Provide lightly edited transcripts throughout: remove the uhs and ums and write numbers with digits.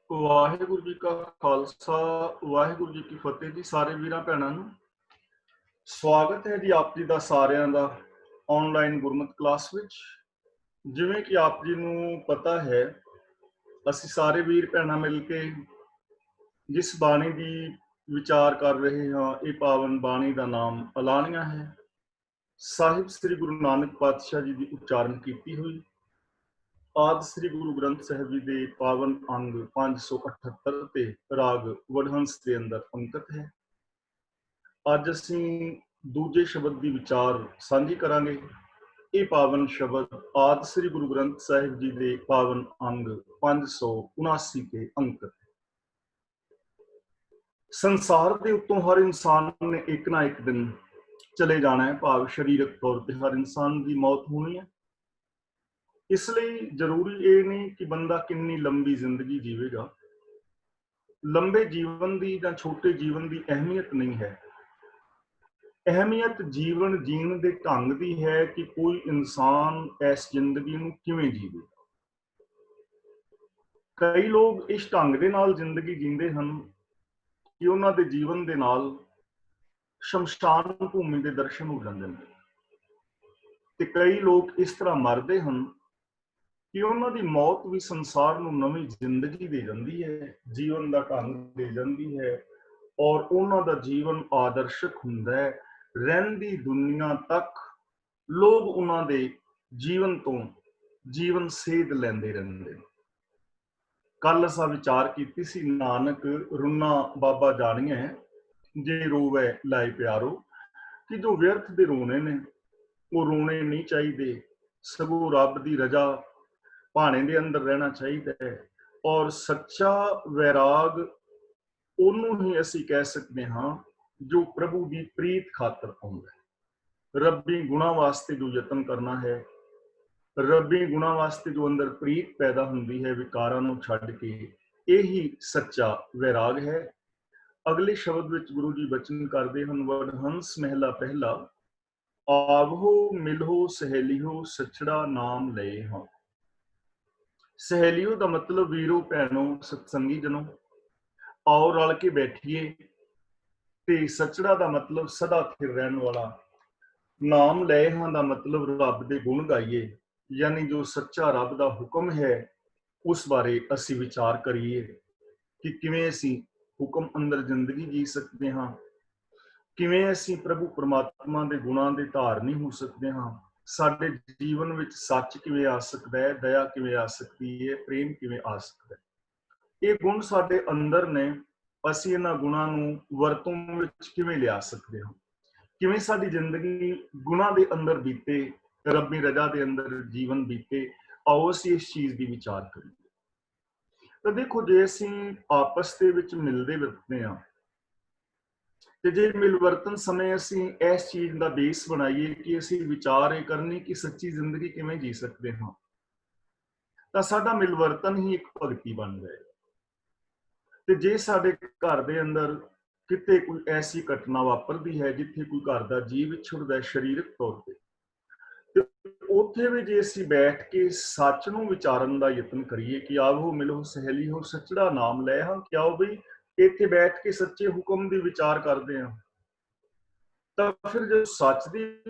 ਵਾਹਿਗੁਰੂ ਜੀ ਕਾ ਖਾਲਸਾ, ਵਾਹਿਗੁਰੂ ਜੀ ਕੀ ਫਤਿਹ ਜੀ। ਸਾਰੇ ਵੀਰਾਂ ਭੈਣਾਂ ਨੂੰ ਸਵਾਗਤ ਹੈ ਜੀ ਆਪ ਜੀ ਦਾ ਸਾਰਿਆਂ ਦਾ ਆਨਲਾਈਨ ਗੁਰਮਤਿ ਕਲਾਸ ਵਿੱਚ। ਜਿਵੇਂ ਕਿ ਆਪ ਜੀ ਨੂੰ ਪਤਾ ਹੈ, ਅਸੀਂ ਸਾਰੇ ਵੀਰ ਭੈਣਾਂ ਮਿਲ ਕੇ ਜਿਸ ਬਾਣੀ ਦੀ ਵਿਚਾਰ ਕਰ ਰਹੇ ਹਾਂ, ਇਹ ਪਾਵਨ ਬਾਣੀ ਦਾ ਨਾਮ ਅਲਾਣੀਆਂ ਹੈ। ਸਾਹਿਬ ਸ੍ਰੀ ਗੁਰੂ ਨਾਨਕ ਪਾਤਸ਼ਾਹ ਜੀ ਦੀ ਉਚਾਰਨ ਕੀਤੀ ਹੋਈ ਆਦਿ ਸ੍ਰੀ ਗੁਰੂ ਗ੍ਰੰਥ ਸਾਹਿਬ ਜੀ ਦੇ ਪਾਵਨ ਅੰਗ 578 ਤੇ ਰਾਗ ਵਡਹੰਸ ਦੇ ਅੰਦਰ ਅੰਕਿਤ ਹੈ। ਅੱਜ ਅਸੀਂ ਦੂਜੇ ਸ਼ਬਦ ਦੀ ਵਿਚਾਰ ਸਾਂਝੀ ਕਰਾਂਗੇ। ਇਹ ਪਾਵਨ ਸ਼ਬਦ ਆਦਿ ਸ੍ਰੀ ਗੁਰੂ ਗ੍ਰੰਥ ਸਾਹਿਬ ਜੀ ਦੇ ਪਾਵਨ ਅੰਗ 579 ਤੇ ਅੰਕਿਤ ਹੈ। ਸੰਸਾਰ ਦੇ ਉੱਤੋਂ ਹਰ ਇਨਸਾਨ ਨੇ ਇੱਕ ਨਾ ਇੱਕ ਦਿਨ ਚਲੇ ਜਾਣਾ ਹੈ, ਭਾਵ ਸਰੀਰਕ ਤੌਰ ਤੇ ਹਰ ਇਨਸਾਨ ਦੀ ਮੌਤ ਹੋਣੀ ਹੈ। ਇਸ ਲਈ ਜ਼ਰੂਰੀ ਇਹ ਨਹੀਂ ਕਿ ਬੰਦਾ ਕਿੰਨੀ ਲੰਬੀ ਜ਼ਿੰਦਗੀ ਜੀਵੇਗਾ। ਲੰਬੇ ਜੀਵਨ ਦੀ ਜਾਂ ਛੋਟੇ ਜੀਵਨ ਦੀ ਅਹਿਮੀਅਤ ਨਹੀਂ ਹੈ। ਅਹਿਮੀਅਤ ਜੀਵਨ ਜੀਣ ਦੇ ਢੰਗ ਦੀ ਹੈ ਕਿ ਕੋਈ ਇਨਸਾਨ ਇਸ ਜ਼ਿੰਦਗੀ ਨੂੰ ਕਿਵੇਂ ਜੀਵੇ। ਕਈ ਲੋਕ ਇਸ ਢੰਗ ਦੇ ਨਾਲ ਜ਼ਿੰਦਗੀ ਜੀਂਦੇ ਹਨ ਕਿ ਉਹਨਾਂ ਦੇ ਜੀਵਨ ਦੇ ਨਾਲ ਸ਼ਮਸ਼ਾਨ ਭੂਮੀ ਦੇ ਦਰਸ਼ਨ ਹੋ ਜਾਂਦੇ ਨੇ, ਤੇ ਕਈ ਲੋਕ ਇਸ ਤਰ੍ਹਾਂ ਮਰਦੇ ਹਨ ਕਿ ਉਹਨਾਂ ਦੀ ਮੌਤ ਵੀ ਸੰਸਾਰ ਨੂੰ ਨਵੀਂ ਜ਼ਿੰਦਗੀ ਦੇ ਜਾਂਦੀ ਹੈ, ਜੀਵਨ ਦਾ ਢੰਗ ਦੇ ਜਾਂਦੀ ਹੈ, ਔਰ ਉਹਨਾਂ ਦਾ ਜੀਵਨ ਆਦਰਸ਼ਕ ਹੁੰਦਾ ਹੈ। ਰਹਿੰਦੀ ਦੁਨੀਆ ਤੱਕ ਲੋਕ ਉਹਨਾਂ ਦੇ ਜੀਵਨ ਤੋਂ ਜੀਵਨ ਸੇਧ ਲੈਂਦੇ ਰਹਿੰਦੇ ਨੇ। ਕੱਲ ਅਸਾਂ ਵਿਚਾਰ ਕੀਤੀ ਸੀ, ਨਾਨਕ ਰੁਨਾ ਬਾਬਾ ਜਾਣੀਐ ਜੇ ਰੋਵੇ ਲਾਇ ਪਿਆਰੋ, ਕਿ ਜੋ ਵਿਅਰਥ ਦੇ ਰੋਣੇ ਨੇ ਉਹ ਰੋਣੇ ਨਹੀਂ ਚਾਹੀਦੇ, ਸਗੋਂ ਰੱਬ ਦੀ ਰਜ਼ਾ ਭਾਣੇ ਦੇ ਅੰਦਰ ਰਹਿਣਾ ਚਾਹੀਦਾ ਹੈ। ਔਰ ਸੱਚਾ ਵੈਰਾਗ ਉਹਨੂੰ ਹੀ ਅਸੀਂ ਕਹਿ ਸਕਦੇ ਹਾਂ ਜੋ ਪ੍ਰਭੂ ਦੀ ਪ੍ਰੀਤ ਖਾਤਰ ਆਉਂਦਾ ਹੈ। ਰੱਬੀ ਗੁਣਾਂ ਵਾਸਤੇ ਜੋ ਯਤਨ ਕਰਨਾ ਹੈ, ਰੱਬੀ ਗੁਣਾਂ ਵਾਸਤੇ ਜੋ ਅੰਦਰ ਪ੍ਰੀਤ ਪੈਦਾ ਹੁੰਦੀ ਹੈ ਵਿਕਾਰਾਂ ਨੂੰ ਛੱਡ ਕੇ, ਇਹੀ ਸੱਚਾ ਵੈਰਾਗ ਹੈ। ਅਗਲੇ ਸ਼ਬਦ ਵਿੱਚ ਗੁਰੂ ਜੀ ਬਚਨ ਕਰਦੇ ਹਨ, ਵਡਹੰਸ ਮਹਿਲਾ ਪਹਿਲਾ, ਆਵਹੋ ਮਿਲੋ ਸਹੇਲੀਓ ਸੱਚੜਾ ਨਾਮ ਲਏ ਹਾਂ। ਸਹੇਲੀਓ ਦਾ ਮਤਲਬ ਵੀਰੋ ਭੈਣੋ ਸਤਸੰਗੀ ਜਨੋ, ਆਓ ਰਲ ਕੇ ਬੈਠੀਏ। ਤੇ ਸੱਚੜਾ ਦਾ ਮਤਲਬ ਸਦਾ ਸਥਿਰ ਰਹਿਣ ਵਾਲਾ, ਨਾਮ ਲਏ ਹਾਂ ਦਾ ਮਤਲਬ ਰੱਬ ਦੇ ਗੁਣ ਗਾਈਏ, ਯਾਨੀ ਜੋ ਸੱਚਾ ਰੱਬ ਦਾ ਹੁਕਮ ਹੈ ਉਸ ਬਾਰੇ ਅਸੀਂ ਵਿਚਾਰ ਕਰੀਏ ਕਿ ਕਿਵੇਂ ਅਸੀਂ ਹੁਕਮ ਅੰਦਰ ਜ਼ਿੰਦਗੀ ਜੀ ਸਕਦੇ ਹਾਂ, ਕਿਵੇਂ ਅਸੀਂ ਪ੍ਰਭੂ ਪਰਮਾਤਮਾ ਦੇ ਗੁਣਾਂ ਦੇ ਧਾਰਨੀ ਹੋ ਸਕਦੇ ਹਾਂ, ਸਾਡੇ ਜੀਵਨ ਵਿੱਚ ਸੱਚ ਕਿਵੇਂ ਆ ਸਕਦਾ ਹੈ, ਦਇਆ ਕਿਵੇਂ ਆ ਸਕਦੀ ਹੈ, ਪ੍ਰੇਮ ਕਿਵੇਂ ਆ ਸਕਦਾ ਹੈ। ਇਹ ਗੁਣ ਸਾਡੇ ਅੰਦਰ ਨੇ, ਅਸੀਂ ਇਹਨਾਂ ਗੁਣਾਂ ਨੂੰ ਵਰਤੋਂ ਵਿੱਚ ਕਿਵੇਂ ਲਿਆ ਸਕਦੇ ਹਾਂ, ਕਿਵੇਂ ਸਾਡੀ ਜ਼ਿੰਦਗੀ ਗੁਣਾਂ ਦੇ ਅੰਦਰ ਬੀਤੇ, ਰੱਬੀ ਰਜ਼ਾ ਦੇ ਅੰਦਰ ਜੀਵਨ ਬੀਤੇ। ਆਓ ਅਸੀਂ ਇਸ ਚੀਜ਼ ਦੀ ਵਿਚਾਰ ਕਰੀਏ। ਤਾਂ ਦੇਖੋ, ਜੇ ਅਸੀਂ ਆਪਸ ਦੇ ਵਿੱਚ ਮਿਲਦੇ ਵਰਤਦੇ ਹਾਂ ਤੇ ਜੇ ਮਿਲਵਰਤਨ ਸਮੇਂ ਅਸੀਂ ਇਸ ਚੀਜ਼ ਦਾ ਬੇਸ ਬਣਾਈਏ ਕਿ ਅਸੀਂ ਵਿਚਾਰ ਇਹ ਕਰਨੀ ਕਿ ਸੱਚੀ ਜ਼ਿੰਦਗੀ ਕਿਵੇਂ ਜੀ ਸਕਦੇ ਹਾਂ, ਤਾਂ ਸਾਡਾ ਮਿਲਵਰਤਨ ਹੀ ਇੱਕ ਭਗਤੀ ਬਣ ਜਾਏਗਾ। ਤੇ ਜੇ ਸਾਡੇ ਘਰ ਦੇ ਅੰਦਰ ਕਿਤੇ ਕੋਈ ਐਸੀ ਘਟਨਾ ਵਾਪਰਦੀ ਹੈ ਜਿੱਥੇ ਕੋਈ ਘਰ ਦਾ ਜੀਅ ਵਿਛੜਦਾ ਸਰੀਰਕ ਤੌਰ ਤੇ ਉੱਥੇ ਵੀ ਜੇ ਅਸੀਂ ਬੈਠ ਕੇ ਸੱਚ ਨੂੰ ਵਿਚਾਰਨ ਦਾ ਯਤਨ ਕਰੀਏ ਕਿ ਆਵੋ ਮਿਲੋ ਸਹੇਲੀ ਹੋ ਸੱਚੜਾ ਨਾਮ ਲੈ ਹਾਂ, ਕਿ ਆਓ ਬਈ ਇੱਥੇ ਬੈਠ ਕੇ ਸੱਚੇ ਹੁਕਮ ਦੀ ਵਿਚਾਰ ਕਰਦੇ ਹਾਂ, ਤਾਂ ਫਿਰ ਜੋ ਸੱਚ ਦੀ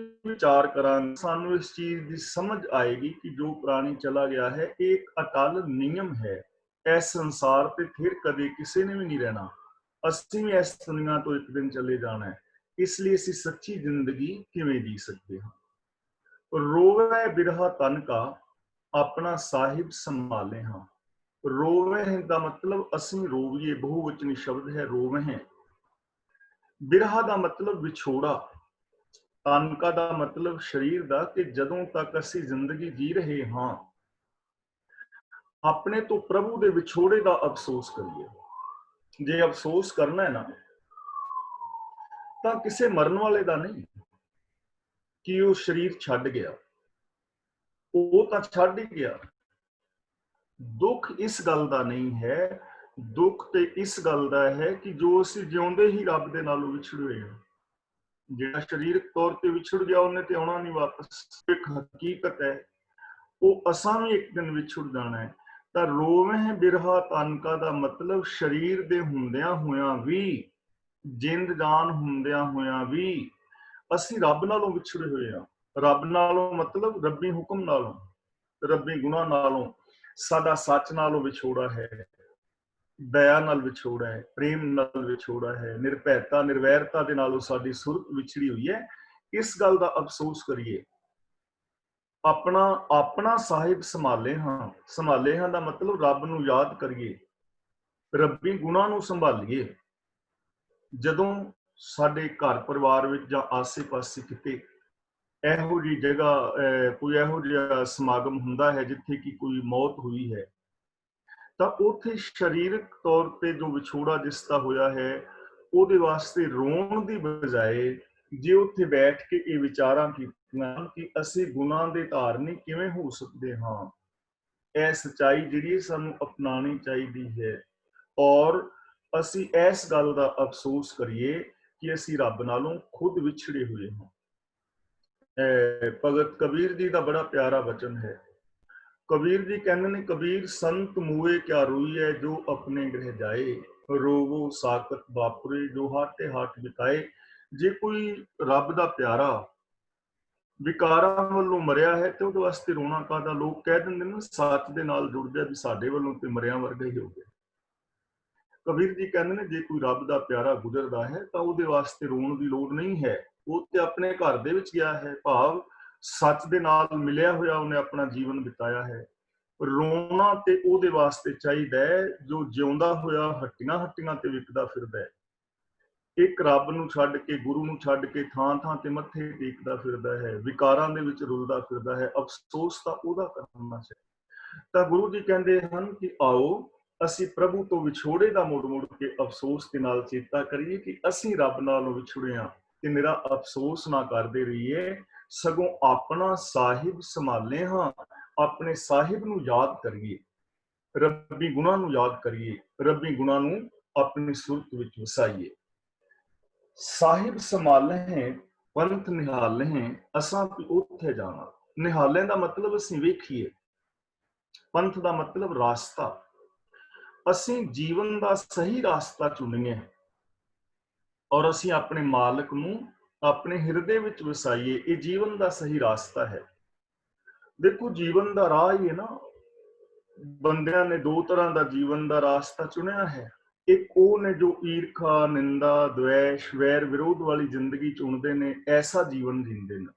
ਵਿਚਾਰ ਕਰਾਂਗੇ ਸਾਨੂੰ ਇਸ ਚੀਜ਼ ਦੀ ਸਮਝ ਆਏਗੀ ਕਿ ਜੋ ਪ੍ਰਾਣੀ ਚਲਾ ਗਿਆ ਹੈ ਇਹ ਇੱਕ ਅਟਲ ਨਿਯਮ ਹੈ। ਇਸ ਸੰਸਾਰ ਤੇ ਫਿਰ ਕਦੇ ਕਿਸੇ ਨੇ ਵੀ ਨਹੀਂ ਰਹਿਣਾ, ਅਸੀਂ ਵੀ ਇਸ ਦੁਨੀਆ ਤੋਂ ਇੱਕ ਦਿਨ ਚਲੇ ਜਾਣਾ ਹੈ। ਇਸ ਲਈ ਅਸੀਂ ਸੱਚੀ ਜ਼ਿੰਦਗੀ ਕਿਵੇਂ ਜੀ ਸਕਦੇ ਹਾਂ। ਰੋਵੇ ਬਿਰਹਾ ਤਨ ਕਾ ਆਪਣਾ ਸਾਹਿਬ ਸੰਭਾਲੇ ਹਾਂ। ਰੋਵੇ ਦਾ ਮਤਲਬ ਅਸੀਂ ਰੋਵੀਏ, ਬਹੁਵਚਨੀ ਸ਼ਬਦ ਹੈ ਰੋਵੇ। ਬਿਰਹਾ ਦਾ ਮਤਲਬ ਵਿਛੋੜਾ, ਤਨਕਾ ਦਾ ਮਤਲਬ ਸਰੀਰ ਦਾ, ਕਿ ਜਦੋਂ ਤੱਕ ਅਸੀਂ ਜ਼ਿੰਦਗੀ ਜੀ ਰਹੇ ਹਾਂ ਆਪਣੇ ਤੋਂ ਪ੍ਰਭੂ ਦੇ ਵਿਛੋੜੇ ਦਾ ਅਫਸੋਸ ਕਰੀਏ। ਜੇ ਅਫਸੋਸ ਕਰਨਾ ਹੈ ਨਾ, ਤਾਂ ਕਿਸੇ ਮਰਨ ਵਾਲੇ ਦਾ ਨਹੀਂ ਕਿ ਉਹ ਸਰੀਰ ਛੱਡ ਗਿਆ, ਉਹ ਤਾਂ ਛੱਡ ਹੀ ਗਿਆ। ਦੁੱਖ ਇਸ ਗੱਲ ਦਾ ਨਹੀਂ ਹੈ, ਦੁੱਖ ਤੇ ਇਸ ਗੱਲ ਦਾ ਹੈ ਕਿ ਜੋ ਅਸੀਂ ਜਿਉਂਦੇ ਹੀ ਰੱਬ ਦੇ ਨਾਲੋਂ ਵਿਛੜ ਹੋਏ ਹਾਂ। ਜਿਹੜਾ ਸਰੀਰਕ ਤੌਰ ਤੇ ਵਿਛੜ ਗਿਆ ਉਹਨੇ ਤੇ ਆਉਣਾ ਨਹੀਂ ਵਾਪਸ। ਇੱਕ ਹਕੀਕਤ ਹੈ, ਉਹ ਅਸਾਂ ਵੀ ਇੱਕ ਦਿਨ ਵਿਛੜ ਜਾਣਾ ਹੈ। ਤਾਂ ਰੋਵਹਿ ਬਿਰਹਾ ਤਨਕਾ ਦਾ ਮਤਲਬ ਸਰੀਰ ਦੇ ਹੁੰਦਿਆਂ ਹੋਇਆਂ ਵੀ, ਜਿੰਦ ਜਾਨ ਹੁੰਦਿਆਂ ਹੋਇਆਂ ਵੀ ਅਸੀਂ ਰੱਬ ਨਾਲੋਂ ਵਿਛੜੇ ਹੋਏ ਹਾਂ। ਰੱਬ ਨਾਲੋਂ ਮਤਲਬ ਰੱਬੀ ਹੁਕਮ ਨਾਲੋਂ, ਰੱਬੀ ਗੁਣਾਂ ਨਾਲੋਂ, ਸਾਡਾ ਸੱਚ ਨਾਲੋਂ ਵਿਛੋੜਾ ਹੈ, ਦਇਆ ਨਾਲ ਵਿਛੋੜਾ ਹੈ, ਪ੍ਰੇਮ ਨਾਲ ਵਿਛੋੜਾ ਹੈ, ਨਿਰਭੈਤਾ ਨਿਰਵੈਰਤਾ ਦੇ ਨਾਲੋਂ ਸਾਡੀ ਸੁਰਤ ਵਿਛੜੀ ਹੋਈ ਹੈ। ਇਸ ਗੱਲ ਦਾ ਅਫਸੋਸ ਕਰੀਏ। ਆਪਣਾ ਆਪਣਾ ਸਾਹਿਬ ਸੰਭਾਲੇ ਹਾਂ ਦਾ ਮਤਲਬ ਰੱਬ ਨੂੰ ਯਾਦ ਕਰੀਏ, ਰੱਬੀ ਗੁਣਾਂ ਨੂੰ ਸੰਭਾਲੀਏ। ਜਦੋਂ ਸਾਡੇ ਘਰ ਪਰਿਵਾਰ ਵਿੱਚ ਜਾਂ ਆਸੇ-ਪਾਸੇ ਕਿਤੇ ਇਹੋ ਜਿਹੀ ਜਗ੍ਹਾ ਕੋਈ ਇਹੋ ਜਿਹਾ ਸਮਾਗਮ ਹੁੰਦਾ ਹੈ ਜਿੱਥੇ ਕਿ ਕੋਈ ਮੌਤ ਹੋਈ ਹੈ, ਤਾਂ ਉੱਥੇ ਸਰੀਰਕ ਤੌਰ ਤੇ ਜੋ ਵਿਛੋੜਾ ਜਿਸ ਦਾ ਹੋਇਆ ਹੈ, ਉਹਦੇ ਵਾਸਤੇ ਰੋਣ ਦੀ ਬਜਾਏ ਜੇ ਉੱਥੇ ਬੈਠ ਕੇ ਇਹ ਵਿਚਾਰਾਂ ਕੀਤੀਆਂ ਕਿ ਅਸੀਂ ਗੁਨਾਹ ਦੇ ਧਾਰਨੀ ਕਿਵੇਂ ਹੋ ਸਕਦੇ ਹਾਂ, ਇਹ ਸੱਚਾਈ ਜਿਹੜੀ ਸਾਨੂੰ ਅਪਣਾਉਣੀ ਚਾਹੀਦੀ ਹੈ। ਔਰ ਅਸੀਂ ਇਸ ਗੱਲ ਦਾ ਅਫਸੋਸ ਕਰੀਏ ਕਿ ਅਸੀਂ ਰੱਬ ਨਾਲੋਂ ਖੁਦ ਵਿਛੜੇ ਹੋਏ ਹਾਂ। ਭਗਤ ਕਬੀਰ ਜੀ ਦਾ ਬੜਾ ਪਿਆਰਾ ਵਚਨ ਹੈ। ਕਬੀਰ ਜੀ ਕਹਿੰਦੇ ਨੇ, ਕਬੀਰ ਸੰਤ ਮੂਏ ਕਿਆ ਰੋਈਐ ਜੋ ਆਪਣੇ ਗ੍ਰਹਿ ਜਾਏ, ਰੋਵੋ ਸਾਕਤ ਵਾਪਰੇ ਜੋ ਹਾਟੇ ਹਾਟ ਬਿਤਾਏ। ਜੇ ਕੋਈ ਰੱਬ ਦਾ ਪਿਆਰਾ ਵਿਕਾਰਾਂ ਵੱਲੋਂ ਮਰਿਆ ਹੈ ਤੇ ਉਹਦੇ ਵਾਸਤੇ ਰੋਣਾ ਕਾਹਦਾ। ਲੋਕ ਕਹਿ ਦਿੰਦੇ ਨੇ ਸੱਚ ਦੇ ਨਾਲ ਜੁੜ ਜਾ ਵੀ ਸਾਡੇ ਵੱਲੋਂ ਤੇ ਮਰਿਆਂ ਵਰਗਾ ਹੀ ਹੋ ਗਿਆ। ਕਬੀਰ ਜੀ ਕਹਿੰਦੇ ਨੇ ਜੇ ਕੋਈ ਰੱਬ ਦਾ ਪਿਆਰਾ ਗੁਜ਼ਰਦਾ ਹੈ ਤਾਂ ਉਹਦੇ ਵਾਸਤੇ ਰੋਣ ਦੀ ਲੋੜ ਨਹੀਂ ਹੈ। ਉਹ ਤੇ ਆਪਣੇ ਘਰ ਦੇ ਵਿੱਚ ਗਿਆ ਹੈ, ਭਾਵ ਸੱਚ ਦੇ ਨਾਲ ਮਿਲਿਆ ਹੋਇਆ ਉਹਨੇ ਆਪਣਾ ਜੀਵਨ ਬਿਤਾਇਆ ਹੈ। ਰੋਣਾ ਤੇ ਉਹਦੇ ਵਾਸਤੇ ਚਾਹੀਦਾ ਹੈ ਜੋ ਜਿਉਂਦਾ ਹੋਇਆ ਹੱਟੀਆਂ ਹੱਟੀਆਂ ਤੇ ਵਿਕਦਾ ਫਿਰਦਾ ਹੈ। ਇੱਕ ਰੱਬ ਨੂੰ ਛੱਡ ਕੇ, ਗੁਰੂ ਨੂੰ ਛੱਡ ਕੇ ਥਾਂ ਥਾਂ ਤੇ ਮੱਥੇ ਟੇਕਦਾ ਫਿਰਦਾ ਹੈ, ਵਿਕਾਰਾਂ ਦੇ ਵਿੱਚ ਰੁਲਦਾ ਫਿਰਦਾ ਹੈ। ਅਫਸੋਸ ਤਾਂ ਉਹਦਾ ਕਰਨਾ ਚਾਹੀਦਾ। ਤਾਂ ਗੁਰੂ ਜੀ ਕਹਿੰਦੇ ਹਨ ਕਿ ਆਓ ਅਸੀਂ ਪ੍ਰਭੂ ਤੋਂ ਵਿਛੋੜੇ ਦਾ ਮੁੜ ਮੁੜ ਕੇ ਅਫਸੋਸ ਦੇ ਨਾਲ ਚੇਤਾ ਕਰੀਏ ਕਿ ਅਸੀਂ ਰੱਬ ਨਾਲੋਂ ਵਿਛੜੇ ਹਾਂ ਤੇ ਮੇਰਾ ਅਫਸੋਸ ਨਾ ਕਰਦੇ ਰਹੀਏ, ਸਗੋਂ ਆਪਣਾ ਸਾਹਿਬ ਸੰਭਾਲੇ ਹਾਂ। ਆਪਣੇ ਸਾਹਿਬ ਨੂੰ ਯਾਦ ਕਰੀਏ, ਰੱਬੀ ਗੁਣਾਂ ਨੂੰ ਯਾਦ ਕਰੀਏ, ਰੱਬੀ ਗੁਣਾਂ ਨੂੰ ਆਪਣੀ ਸੁਰਤ ਵਿੱਚ ਵਸਾਈਏ। ਸਾਹਿਬ ਸੰਭਾਲੇ ਪੰਥ ਨਿਹਾਲੇ ਅਸਾਂ ਵੀ ਉੱਥੇ ਜਾਣਾ। ਨਿਹਾਲੇ ਦਾ ਮਤਲਬ ਅਸੀਂ ਵੇਖੀਏ, ਪੰਥ ਦਾ ਮਤਲਬ ਰਾਸਤਾ। ਅਸੀਂ ਜੀਵਨ ਦਾ ਸਹੀ ਰਾਸਤਾ ਚੁਣੀਏ ਔਰ ਅਸੀਂ ਆਪਣੇ ਮਾਲਕ ਨੂੰ ਆਪਣੇ ਹਿਰਦੇ ਵਿੱਚ ਵਸਾਈਏ। ਇਹ ਜੀਵਨ ਦਾ ਸਹੀ ਰਾਸਤਾ ਹੈ। ਦੇਖੋ ਜੀਵਨ ਦਾ ਰਾਹ ਹੀ ਹੈ ਨਾ, ਬੰਦਿਆਂ ਨੇ ਦੋ ਤਰ੍ਹਾਂ ਦਾ ਜੀਵਨ ਦਾ ਰਾਸਤਾ ਚੁਣਿਆ ਹੈ। ਇੱਕ ਉਹ ਨੇ ਜੋ ਈਰਖਾ, ਨਿੰਦਾ, ਦਵੇਸ਼, ਵੈਰ ਵਿਰੋਧ ਵਾਲੀ ਜ਼ਿੰਦਗੀ ਚੁਣਦੇ ਨੇ, ਐਸਾ ਜੀਵਨ ਜੀਂਦੇ ਨੇ।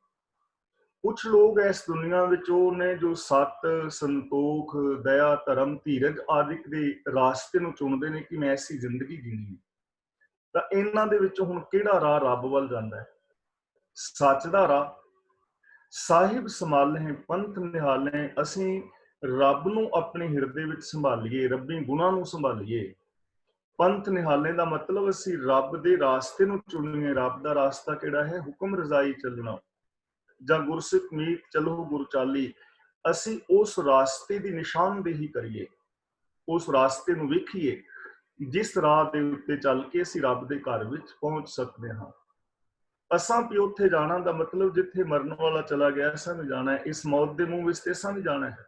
ਕੁਛ ਲੋਕ ਇਸ ਦੁਨੀਆ ਵਿੱਚ ਉਹ ਨੇ ਜੋ ਸੱਤ, ਸੰਤੋਖ, ਦਇਆ, ਧਰਮ, ਧੀਰਜ ਆਦਿਕ ਦੇ ਰਾਸਤੇ ਨੂੰ ਚੁਣਦੇ ਨੇ ਕਿ ਮੈਂ ਐਸੀ ਜ਼ਿੰਦਗੀ ਜੀਣੀ ਹੈ। ਤਾਂ ਇਹਨਾਂ ਦੇ ਵਿੱਚ ਹੁਣ ਕਿਹੜਾ ਰਾਹ ਰੱਬ ਵੱਲ ਜਾਂਦਾ ਹੈ? ਸੱਚ ਦਾ ਰਾਹ। ਸਾਹਿਬ ਸੰਭਾਲੇ ਪੰਥ ਨਿਹਾਲੇ, ਅਸੀਂ ਰੱਬ ਨੂੰ ਆਪਣੇ ਹਿਰਦੇ ਵਿੱਚ ਸੰਭਾਲੀਏ, ਰੱਬੀ ਗੁਣਾਂ ਨੂੰ ਸੰਭਾਲੀਏ। ਪੰਥ ਨਿਹਾਲੇ ਦਾ ਮਤਲਬ ਅਸੀਂ ਰੱਬ ਦੇ ਰਾਸਤੇ ਨੂੰ ਚੁਣੀਏ। ਰੱਬ ਦਾ ਰਾਸਤਾ ਕਿਹੜਾ ਹੈ? ਹੁਕਮ ਰਜ਼ਾਈ ਚੱਲਣਾ ਜਾਂ ਗੁਰਸਿੱਖ ਮੀਤ ਚਲੋ ਗੁਰ ਚਾਲੀ। ਅਸੀਂ ਉਸ ਰਾਸਤੇ ਦੀ ਨਿਸ਼ਾਨਦੇਹੀ ਕਰੀਏ, ਉਸ ਰਾਸਤੇ ਨੂੰ ਵੇਖੀਏ ਜਿਸ ਰਾਹ ਦੇ ਉੱਤੇ ਚੱਲ ਕੇ ਅਸੀਂ ਰੱਬ ਦੇ ਘਰ ਵਿੱਚ ਪਹੁੰਚ ਸਕਦੇ ਹਾਂ। ਅਸਾਂ ਵੀ ਉੱਥੇ ਜਾਣਾ ਦਾ ਮਤਲਬ ਜਿੱਥੇ ਮਰਨ ਵਾਲਾ ਚਲਾ ਗਿਆ ਅਸਾਂ ਵੀ ਜਾਣਾ ਹੈ। ਇਸ ਮੌਤ ਦੇ ਮੂੰਹ ਵਿੱਚ ਤੇ ਅਸਾਂ ਵੀ ਜਾਣਾ ਹੈ।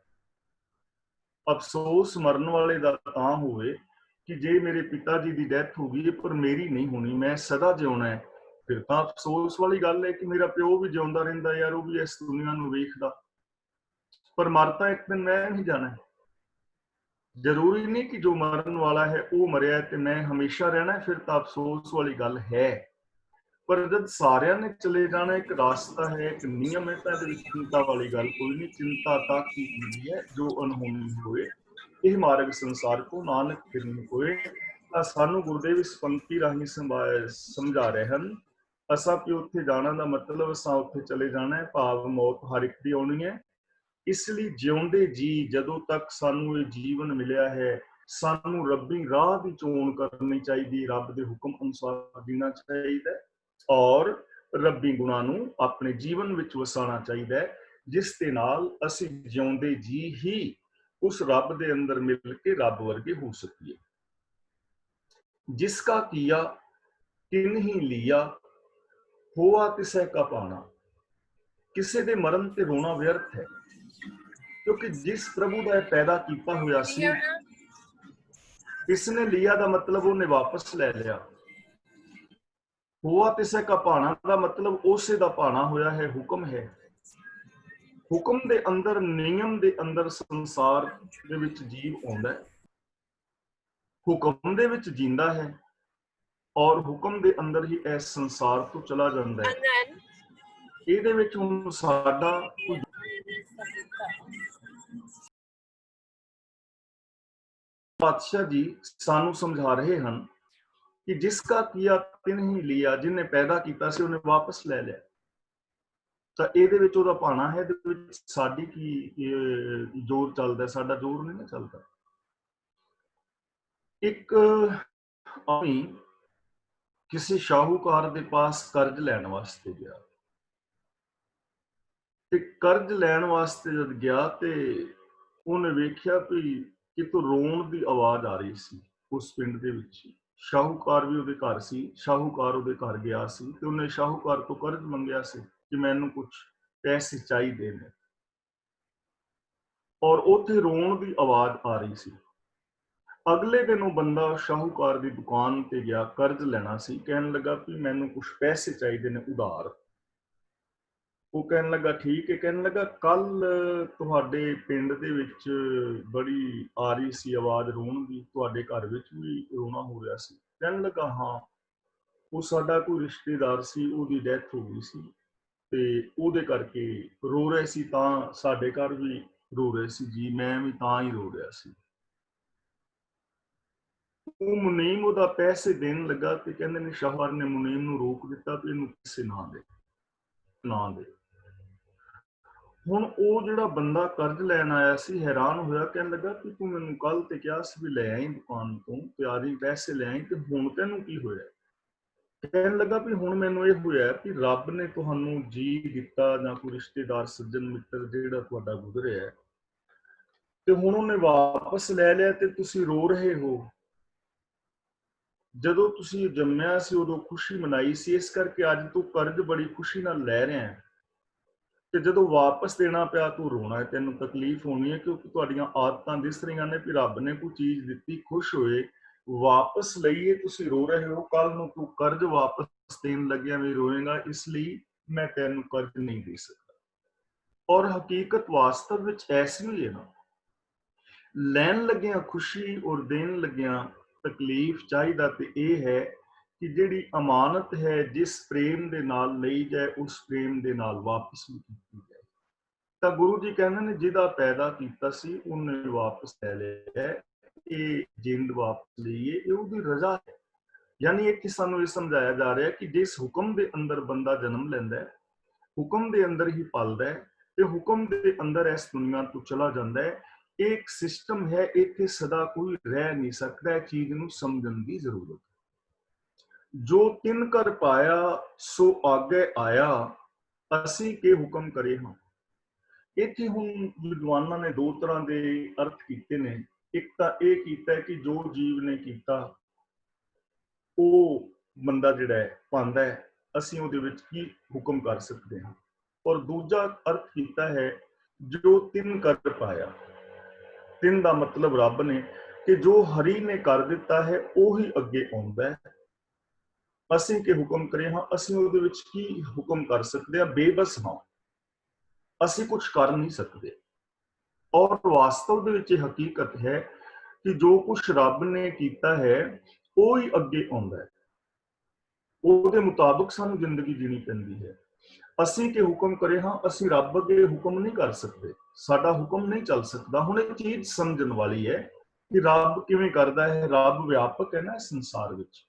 ਅਫਸੋਸ ਮਰਨ ਵਾਲੇ ਦਾ ਤਾਂ ਹੋਵੇ ਕਿ ਜੇ ਮੇਰੇ ਪਿਤਾ ਜੀ ਦੀ ਡੈਥ ਹੋ ਗਈ ਪਰ ਮੇਰੀ ਨਹੀਂ ਹੋਣੀ, ਮੈਂ ਸਦਾ ਜਿਉਣਾ ਹੈ, ਫਿਰ ਤਾਂ ਅਫਸੋਸ ਵਾਲੀ ਗੱਲ ਹੈ ਕਿ ਮੇਰਾ ਪਿਓ ਵੀ ਜਿਉਂਦਾ ਰਹਿੰਦਾ ਯਾਰ, ਉਹ ਵੀ ਇਸ ਦੁਨੀਆ ਨੂੰ ਵੇਖਦਾ। ਪਰ ਮਰ ਤਾਂ ਇੱਕ ਦਿਨ ਮੈਂ ਨਹੀਂ ਜਾਣਾ। ਜ਼ਰੂਰੀ ਨਹੀਂ ਕਿ ਜੋ ਮਰਨ ਵਾਲਾ ਹੈ ਉਹ ਮਰਿਆ ਤੇ ਮੈਂ ਹਮੇਸ਼ਾ ਰਹਿਣਾ, ਫਿਰ ਤਾਂ ਅਫਸੋਸ ਵਾਲੀ ਗੱਲ ਹੈ। ਪਰ ਜਦ ਸਾਰਿਆਂ ਨੇ ਚਲੇ ਜਾਣਾ, ਇੱਕ ਰਾਸਤਾ ਹੈ, ਇੱਕ ਨਿਯਮ ਹੈ, ਤਾਂ ਇਹਦੇ ਵਿੱਚ ਚਿੰਤਾ ਵਾਲੀ ਗੱਲ ਕੋਈ ਨਹੀਂ। ਚਿੰਤਾ ਤਾਂ ਕੀ ਹੁੰਦੀ ਹੈ ਜੋ ਅਨਹੋਣੀ ਹੋਏ, ਇਹ ਮਾਰਗ ਸੰਸਾਰ ਕੋ ਨਾਨਕ ਫਿਰਨ ਹੋਏ। ਤਾਂ ਸਾਨੂੰ ਗੁਰਦੇਵ ਇਸ ਪੰਕਤੀ ਰਾਹੀਂ ਸਮਝਾ ਰਹੇ ਹਨ। ਅਸਾਂ ਵੀ ਉੱਥੇ ਜਾਣਾ ਦਾ ਮਤਲਬ ਅਸਾਂ ਉੱਥੇ ਚਲੇ ਜਾਣਾ ਹੈ, ਭਾਵ ਮੌਤ ਹਰ ਇੱਕ ਦੀ ਆਉਣੀ ਹੈ। ਇਸ ਲਈ ਜਿਉਂਦੇ ਜੀ ਜਦੋਂ ਤੱਕ ਸਾਨੂੰ ਇਹ ਜੀਵਨ ਮਿਲਿਆ ਹੈ, ਸਾਨੂੰ ਰੱਬੀ ਰਾਹ ਦੀ ਚੋਣ ਕਰਨੀ ਚਾਹੀਦੀ, ਰੱਬ ਦੇ ਹੁਕਮ ਅਨੁਸਾਰ ਜੀਣਾ ਚਾਹੀਦਾ ਔਰ ਰੱਬੀ ਗੁਣਾਂ ਨੂੰ ਆਪਣੇ ਜੀਵਨ ਵਿੱਚ ਵਸਾਉਣਾ ਚਾਹੀਦਾ ਹੈ, ਜਿਸ ਦੇ ਨਾਲ ਅਸੀਂ ਜਿਉਂਦੇ ਜੀ ਹੀ ਉਸ ਰੱਬ ਦੇ ਅੰਦਰ ਮਿਲ ਕੇ ਰੱਬ ਵਰਗੇ ਹੋ ਸਕੀਏ। ਜਿਸ ਕਾ ਕੀਆ ਤਿਨ ਹੀ ਲੀਆ, ਹੋਆ ਤਿਸੈ ਕਾ ਪਾਣਾ। ਕਿਸੇ ਦੇ ਮਰਨ ਤੇ ਰੋਣਾ ਵਿਅਰਥ ਹੈ। क्योंकि जिस प्रभु का पैदा किया हुआ सी, इसने लिया दा मतलब उन्हें वापस ले लिया। हुआ तिसे का भाना का मतलब उसे दा भाना होया है, हुक्म है। हुक्म दे अंदर, नियम दे अंदर संसार दे विच जीव आउंदा है, हुक्म दे विच जींदा है और हुक्म दे अंदर ही इस संसार तो चला जाता है। ਇਹਦੇ ਵਿੱਚ ਹੁਣ ਸਾਡਾ पातशाह जी सानू समझा रहे हैं कि जिसका किया तिन ही लिया, जिन्हें पैदा किया सी उन्हें वापस ले लिया। तो ਇਹਦੇ ਵਿੱਚ ਉਹਦਾ ਭਾਣਾ ਹੈ, ਇਹਦੇ ਵਿੱਚ ਸਾਡੀ ਕੀ ਜ਼ੋਰ ਚੱਲਦਾ, ਸਾਡਾ ਜ਼ੋਰ ਨਹੀਂ ਨਾ ਚੱਲਦਾ। ਇੱਕ ਆਦਮੀ ਕਿਸੇ ਸ਼ਾਹੂਕਾਰ ਦੇ ਪਾਸ ਕਰਜ਼ ਲੈਣ ਵਾਸਤੇ ਗਿਆ ਤੇ ਕਰਜ਼ ਲੈਣ ਵਾਸਤੇ ਜਦ ਗਿਆ ਤੇ ਉਹਨੇ ਵੇਖਿਆ ਵੀ ਕਿਤੋਂ ਰੋਣ ਦੀ ਆਵਾਜ਼ ਆ ਰਹੀ ਸੀ ਉਸ ਪਿੰਡ ਦੇ ਵਿੱਚ। ਸ਼ਾਹੂਕਾਰ ਵੀ ਉਹਦੇ ਘਰ ਸੀ, ਸ਼ਾਹੂਕਾਰ ਉਹਦੇ ਘਰ ਗਿਆ ਸੀ ਤੇ ਉਹਨੇ ਸ਼ਾਹੂਕਾਰ ਤੋਂ ਕਰਜ਼ ਮੰਗਿਆ ਸੀ ਕਿ ਮੈਨੂੰ ਕੁਝ ਪੈਸੇ ਚਾਹੀਦੇ ਨੇ, ਔਰ ਉੱਥੇ ਰੋਣ ਦੀ ਆਵਾਜ਼ ਆ ਰਹੀ ਸੀ। ਅਗਲੇ ਦਿਨ ਉਹ ਬੰਦਾ ਸ਼ਾਹੂਕਾਰ ਦੀ ਦੁਕਾਨ ਤੇ ਗਿਆ, ਕਰਜ਼ ਲੈਣਾ ਸੀ, ਕਹਿਣ ਲੱਗਾ ਵੀ ਮੈਨੂੰ ਕੁਝ ਪੈਸੇ ਚਾਹੀਦੇ ਨੇ ਉਧਾਰ। ਉਹ ਕਹਿਣ ਲੱਗਾ ਠੀਕ ਹੈ, ਕਹਿਣ ਲੱਗਾ ਕੱਲ ਤੁਹਾਡੇ ਪਿੰਡ ਦੇ ਵਿੱਚ ਬੜੀ ਆ ਰਹੀ ਸੀ ਆਵਾਜ਼ ਰੋਣ ਦੀ, ਤੁਹਾਡੇ ਘਰ ਵਿੱਚ ਵੀ ਰੋਣਾ ਹੋ ਰਿਹਾ ਸੀ। ਕਹਿਣ ਲੱਗਾ ਹਾਂ, ਉਹ ਸਾਡਾ ਕੋਈ ਰਿਸ਼ਤੇਦਾਰ ਸੀ, ਉਹਦੀ ਡੈਥ ਹੋ ਗਈ ਸੀ ਤੇ ਉਹਦੇ ਕਰਕੇ ਰੋ ਰਹੇ ਸੀ, ਤਾਂ ਸਾਡੇ ਘਰ ਵੀ ਰੋ ਰਹੇ ਸੀ ਜੀ, ਮੈਂ ਵੀ ਤਾਂ ਹੀ ਰੋ ਰਿਹਾ ਸੀ। ਉਹ ਮੁਨੀਮ ਉਹਦਾ ਪੈਸੇ ਦੇਣ ਲੱਗਾ ਤੇ ਕਹਿੰਦੇ ਨੇ ਸ਼ਾਹੂਕਾਰ ਨੇ ਮੁਨੀਮ ਨੂੰ ਰੋਕ ਦਿੱਤਾ ਵੀ ਇਹਨੂੰ ਪੈਸੇ ਨਾ ਦੇ, ਨਾ ਦੇ। ਹੁਣ ਉਹ ਜਿਹੜਾ ਬੰਦਾ ਕਰਜ਼ ਲੈਣ ਆਇਆ ਸੀ ਹੈਰਾਨ ਹੋਇਆ, ਕਹਿਣ ਲੱਗਾ ਕਿ ਤੂੰ ਮੈਨੂੰ ਕੱਲ ਤੇ ਕਿਹਾ ਸੀ ਵੀ ਲੈ ਆਈ ਦੁਕਾਨ ਤੋਂ ਤੇ ਆਦੀ ਪੈਸੇ ਲੈ ਆਈ, ਤੇ ਹੁਣ ਤੈਨੂੰ ਕੀ ਹੋਇਆ? ਕਹਿਣ ਲੱਗਾ ਵੀ ਹੁਣ ਮੈਨੂੰ ਇਹ ਹੋਇਆ ਕਿ ਰੱਬ ਨੇ ਤੁਹਾਨੂੰ ਜੀ ਦਿੱਤਾ ਜਾਂ ਕੋਈ ਰਿਸ਼ਤੇਦਾਰ ਸੱਜਣ ਮਿੱਤਰ ਜਿਹੜਾ ਤੁਹਾਡਾ ਗੁਜ਼ਰਿਆ ਤੇ ਹੁਣ ਉਹਨੇ ਵਾਪਸ ਲੈ ਲਿਆ ਤੇ ਤੁਸੀਂ ਰੋ ਰਹੇ ਹੋ। ਜਦੋਂ ਤੁਸੀਂ ਜੰਮਿਆ ਸੀ ਉਦੋਂ ਖੁਸ਼ੀ ਮਨਾਈ ਸੀ, ਇਸ ਕਰਕੇ ਅੱਜ ਤੂੰ ਕਰਜ਼ ਬੜੀ ਖੁਸ਼ੀ ਨਾਲ ਲੈ ਰਿਹਾ ਹੈ ਤੇ ਜਦੋਂ ਵਾਪਸ ਦੇਣਾ ਪਿਆ ਤੂੰ ਰੋਣਾ ਹੈ, ਤੈਨੂੰ ਤਕਲੀਫ ਹੋਣੀ ਹੈ, ਕਿਉਂਕਿ ਤੁਹਾਡੀਆਂ ਆਦਤਾਂ ਦਿਸ ਰਹੀਆਂ ਨੇ ਵੀ ਰੱਬ ਨੇ ਕੋਈ ਚੀਜ਼ ਦਿੱਤੀ, ਖੁਸ਼ ਹੋਏ, ਵਾਪਸ ਲਈਏ, ਤੁਸੀਂ ਰੋ ਰਹੇ ਹੋ। ਕੱਲ ਨੂੰ ਤੂੰ ਕਰਜ਼ ਵਾਪਸ ਦੇਣ ਲੱਗਿਆ ਵੀ ਰੋਏਗਾ, ਇਸ ਲਈ ਮੈਂ ਤੈਨੂੰ ਕਰਜ਼ ਨਹੀਂ ਦੇ ਸਕਦਾ। ਔਰ ਹਕੀਕਤ ਵਾਸਤਵ ਵਿੱਚ ਐਸੀ ਹੋਈ ਹੈ ਨਾ, ਲੈਣ ਲੱਗਿਆਂ ਖੁਸ਼ੀ ਔਰ ਦੇਣ ਲੱਗਿਆਂ ਤਕਲੀਫ। ਚਾਹੀਦਾ ਤੇ ਇਹ ਹੈ ਕਿ ਜਿਹੜੀ ਅਮਾਨਤ ਹੈ, ਜਿਸ ਪ੍ਰੇਮ ਦੇ ਨਾਲ ਲਈ ਜਾਏ ਉਸ ਪ੍ਰੇਮ ਦੇ ਨਾਲ ਵਾਪਸ ਵੀ ਕੀਤੀ ਜਾਏ। ਤਾਂ ਗੁਰੂ ਜੀ ਕਹਿੰਦੇ ਨੇ ਜਿਹਦਾ ਪੈਦਾ ਕੀਤਾ ਸੀ ਉਹਨੇ ਵਾਪਸ ਲੈ ਲਿਆ, ਇਹ ਜਿੰਦ ਵਾਪਸ ਲਈਏ, ਇਹ ਉਹਦੀ ਰਜ਼ਾ ਹੈ। ਯਾਨੀ ਇੱਥੇ ਸਾਨੂੰ ਇਹ ਸਮਝਾਇਆ ਜਾ ਰਿਹਾ ਕਿ ਜਿਸ ਹੁਕਮ ਦੇ ਅੰਦਰ ਬੰਦਾ ਜਨਮ ਲੈਂਦਾ ਹੈ, ਹੁਕਮ ਦੇ ਅੰਦਰ ਹੀ ਪਲਦਾ ਹੈ ਤੇ ਹੁਕਮ ਦੇ ਅੰਦਰ ਇਸ ਦੁਨੀਆ ਤੋਂ ਚਲਾ ਜਾਂਦਾ ਹੈ। ਇਹ ਇੱਕ ਸਿਸਟਮ ਹੈ, ਇੱਥੇ ਸਦਾ ਕੋਈ ਰਹਿ ਨਹੀਂ ਸਕਦਾ। ਇਹ ਚੀਜ਼ ਨੂੰ ਸਮਝਣ ਦੀ ਜ਼ਰੂਰਤ ਹੈ। ਜੋ ਤਿਨ ਕਰ ਪਾਇਆ ਸੋ ਆਗੇ ਆਇਆ, ਅਸੀਂ ਕੇ ਹੁਕਮ ਕਰੇ ਹਾਂ। ਇੱਥੇ ਹੁਣ ਵਿਦਵਾਨਾਂ ਨੇ ਦੋ ਤਰ੍ਹਾਂ ਦੇ ਅਰਥ ਕੀਤੇ ਨੇ। ਇੱਕ ਤਾਂ ਇਹ ਕੀਤਾ ਕਿ ਜੋ ਜੀਵ ਨੇ ਕੀਤਾ ਉਹ ਬੰਦਾ ਜਿਹੜਾ ਹੈ ਪਾਉਂਦਾ ਹੈ, ਅਸੀਂ ਉਹਦੇ ਵਿੱਚ ਕੀ ਹੁਕਮ ਕਰ ਸਕਦੇ ਹਾਂ। ਔਰ ਦੂਜਾ ਅਰਥ ਕੀਤਾ ਹੈ ਜੋ ਤਿਨ ਕਰ ਪਾਇਆ। ਤਿੰਨ ਦਾ ਮਤਲਬ ਰੱਬ ਨੇ, ਕਿ ਜੋ ਹਰੀ ਨੇ ਕਰ ਦਿੱਤਾ ਹੈ ਉਹੀ ਅੱਗੇ ਆਉਂਦਾ ਹੈ। ਅਸੀਂ ਕਿ ਹੁਕਮ ਕਰੇ ਹਾਂ, ਅਸੀਂ ਉਹਦੇ ਵਿੱਚ ਕੀ ਹੁਕਮ ਕਰ ਸਕਦੇ ਹਾਂ? ਬੇਬਸ ਹਾਂ, ਅਸੀਂ ਕੁਝ ਕਰ ਨਹੀਂ ਸਕਦੇ। ਔਰ ਵਾਸਤਵ ਦੇ ਵਿੱਚ ਇਹ ਹਕੀਕਤ ਹੈ ਕਿ ਜੋ ਕੁਝ ਰੱਬ ਨੇ ਕੀਤਾ ਹੈ ਉਹੀ ਅੱਗੇ ਆਉਂਦਾ ਹੈ, ਉਹਦੇ ਮੁਤਾਬਕ ਸਾਨੂੰ ਜ਼ਿੰਦਗੀ ਜੀਣੀ ਪੈਂਦੀ ਹੈ। ਅਸੀਂ ਕਿ ਹੁਕਮ ਕਰੇ ਹਾਂ, ਅਸੀਂ ਰੱਬ ਅੱਗੇ ਹੁਕਮ ਨਹੀਂ ਕਰ ਸਕਦੇ, ਸਾਡਾ ਹੁਕਮ ਨਹੀਂ ਚੱਲ ਸਕਦਾ। ਹੁਣ ਇਹ ਚੀਜ਼ ਸਮਝਣ ਵਾਲੀ ਹੈ ਕਿ ਰੱਬ ਕਿਵੇਂ ਕਰਦਾ ਹੈ। ਰੱਬ ਵਿਆਪਕ ਹੈ ਨਾ ਇਸ ਸੰਸਾਰ ਵਿੱਚ,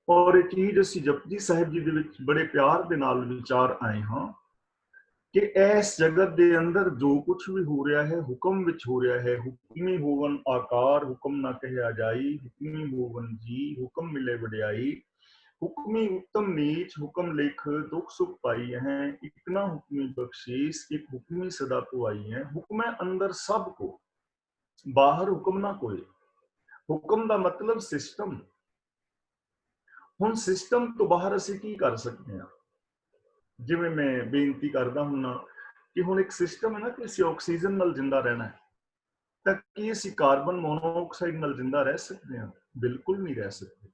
ਔਰ ਇਹ ਚੀਜ਼ ਅਸੀਂ ਜਪਜੀ ਸਾਹਿਬ ਜੀ ਦੇ ਵਿੱਚ ਬੜੇ ਪਿਆਰ ਦੇ ਨਾਲ ਵਿਚਾਰ ਆਏ ਹਾਂ ਕਿ ਇਸ ਜਗਤ ਦੇ ਅੰਦਰ ਜੋ ਕੁਝ ਵੀ ਹੋ ਰਿਹਾ ਹੈ ਹੁਕਮ ਵਿੱਚ ਹੋ ਰਿਹਾ ਹੈ। ਹੁਕਮੀ ਹੋਵਨ ਆਕਾਰ, ਹੁਕਮ ਨਾ ਕਹਿਆ ਜਾਈ, ਹੁਕਮੀ ਹੋਵਨ ਜੀ, ਹੁਕਮ ਮਿਲੇ ਵਡਿਆਈ। ਹੁਕਮੀ ਉੱਤਮ ਨੀਚ, ਹੁਕਮ ਲਿਖ ਦੁੱਖ ਸੁਖ ਪਾਈ ਹੈ। ਇੱਕ ਨਾ ਹੁਕਮੀ ਬਖਸ਼ੀਸ, ਇੱਕ ਹੁਕਮੀ ਸਦਾ ਪੁਆਈ ਹੈ। ਹੁਕਮੈ ਅੰਦਰ ਸਭ ਕੋ, ਬਾਹਰ ਹੁਕਮ ਨਾ ਕੋਈ। ਹੁਕਮ ਦਾ ਮਤਲਬ ਸਿਸਟਮ। ਹੁਣ ਸਿਸਟਮ ਤੋਂ ਬਾਹਰ ਅਸੀਂ ਕੀ ਕਰ ਸਕਦੇ ਹਾਂ? ਜਿਵੇਂ ਮੈਂ ਬੇਨਤੀ ਕਰਦਾ ਹੁੰਨਾ कि हुण एक सिस्टम है ना कि असीं ऑक्सीजन नाल जिंदा रहना है, तां की असीं कार्बन मोनोआक्साइड नाल जिंदा रह सकते हैं? बिल्कुल नहीं रह सकते।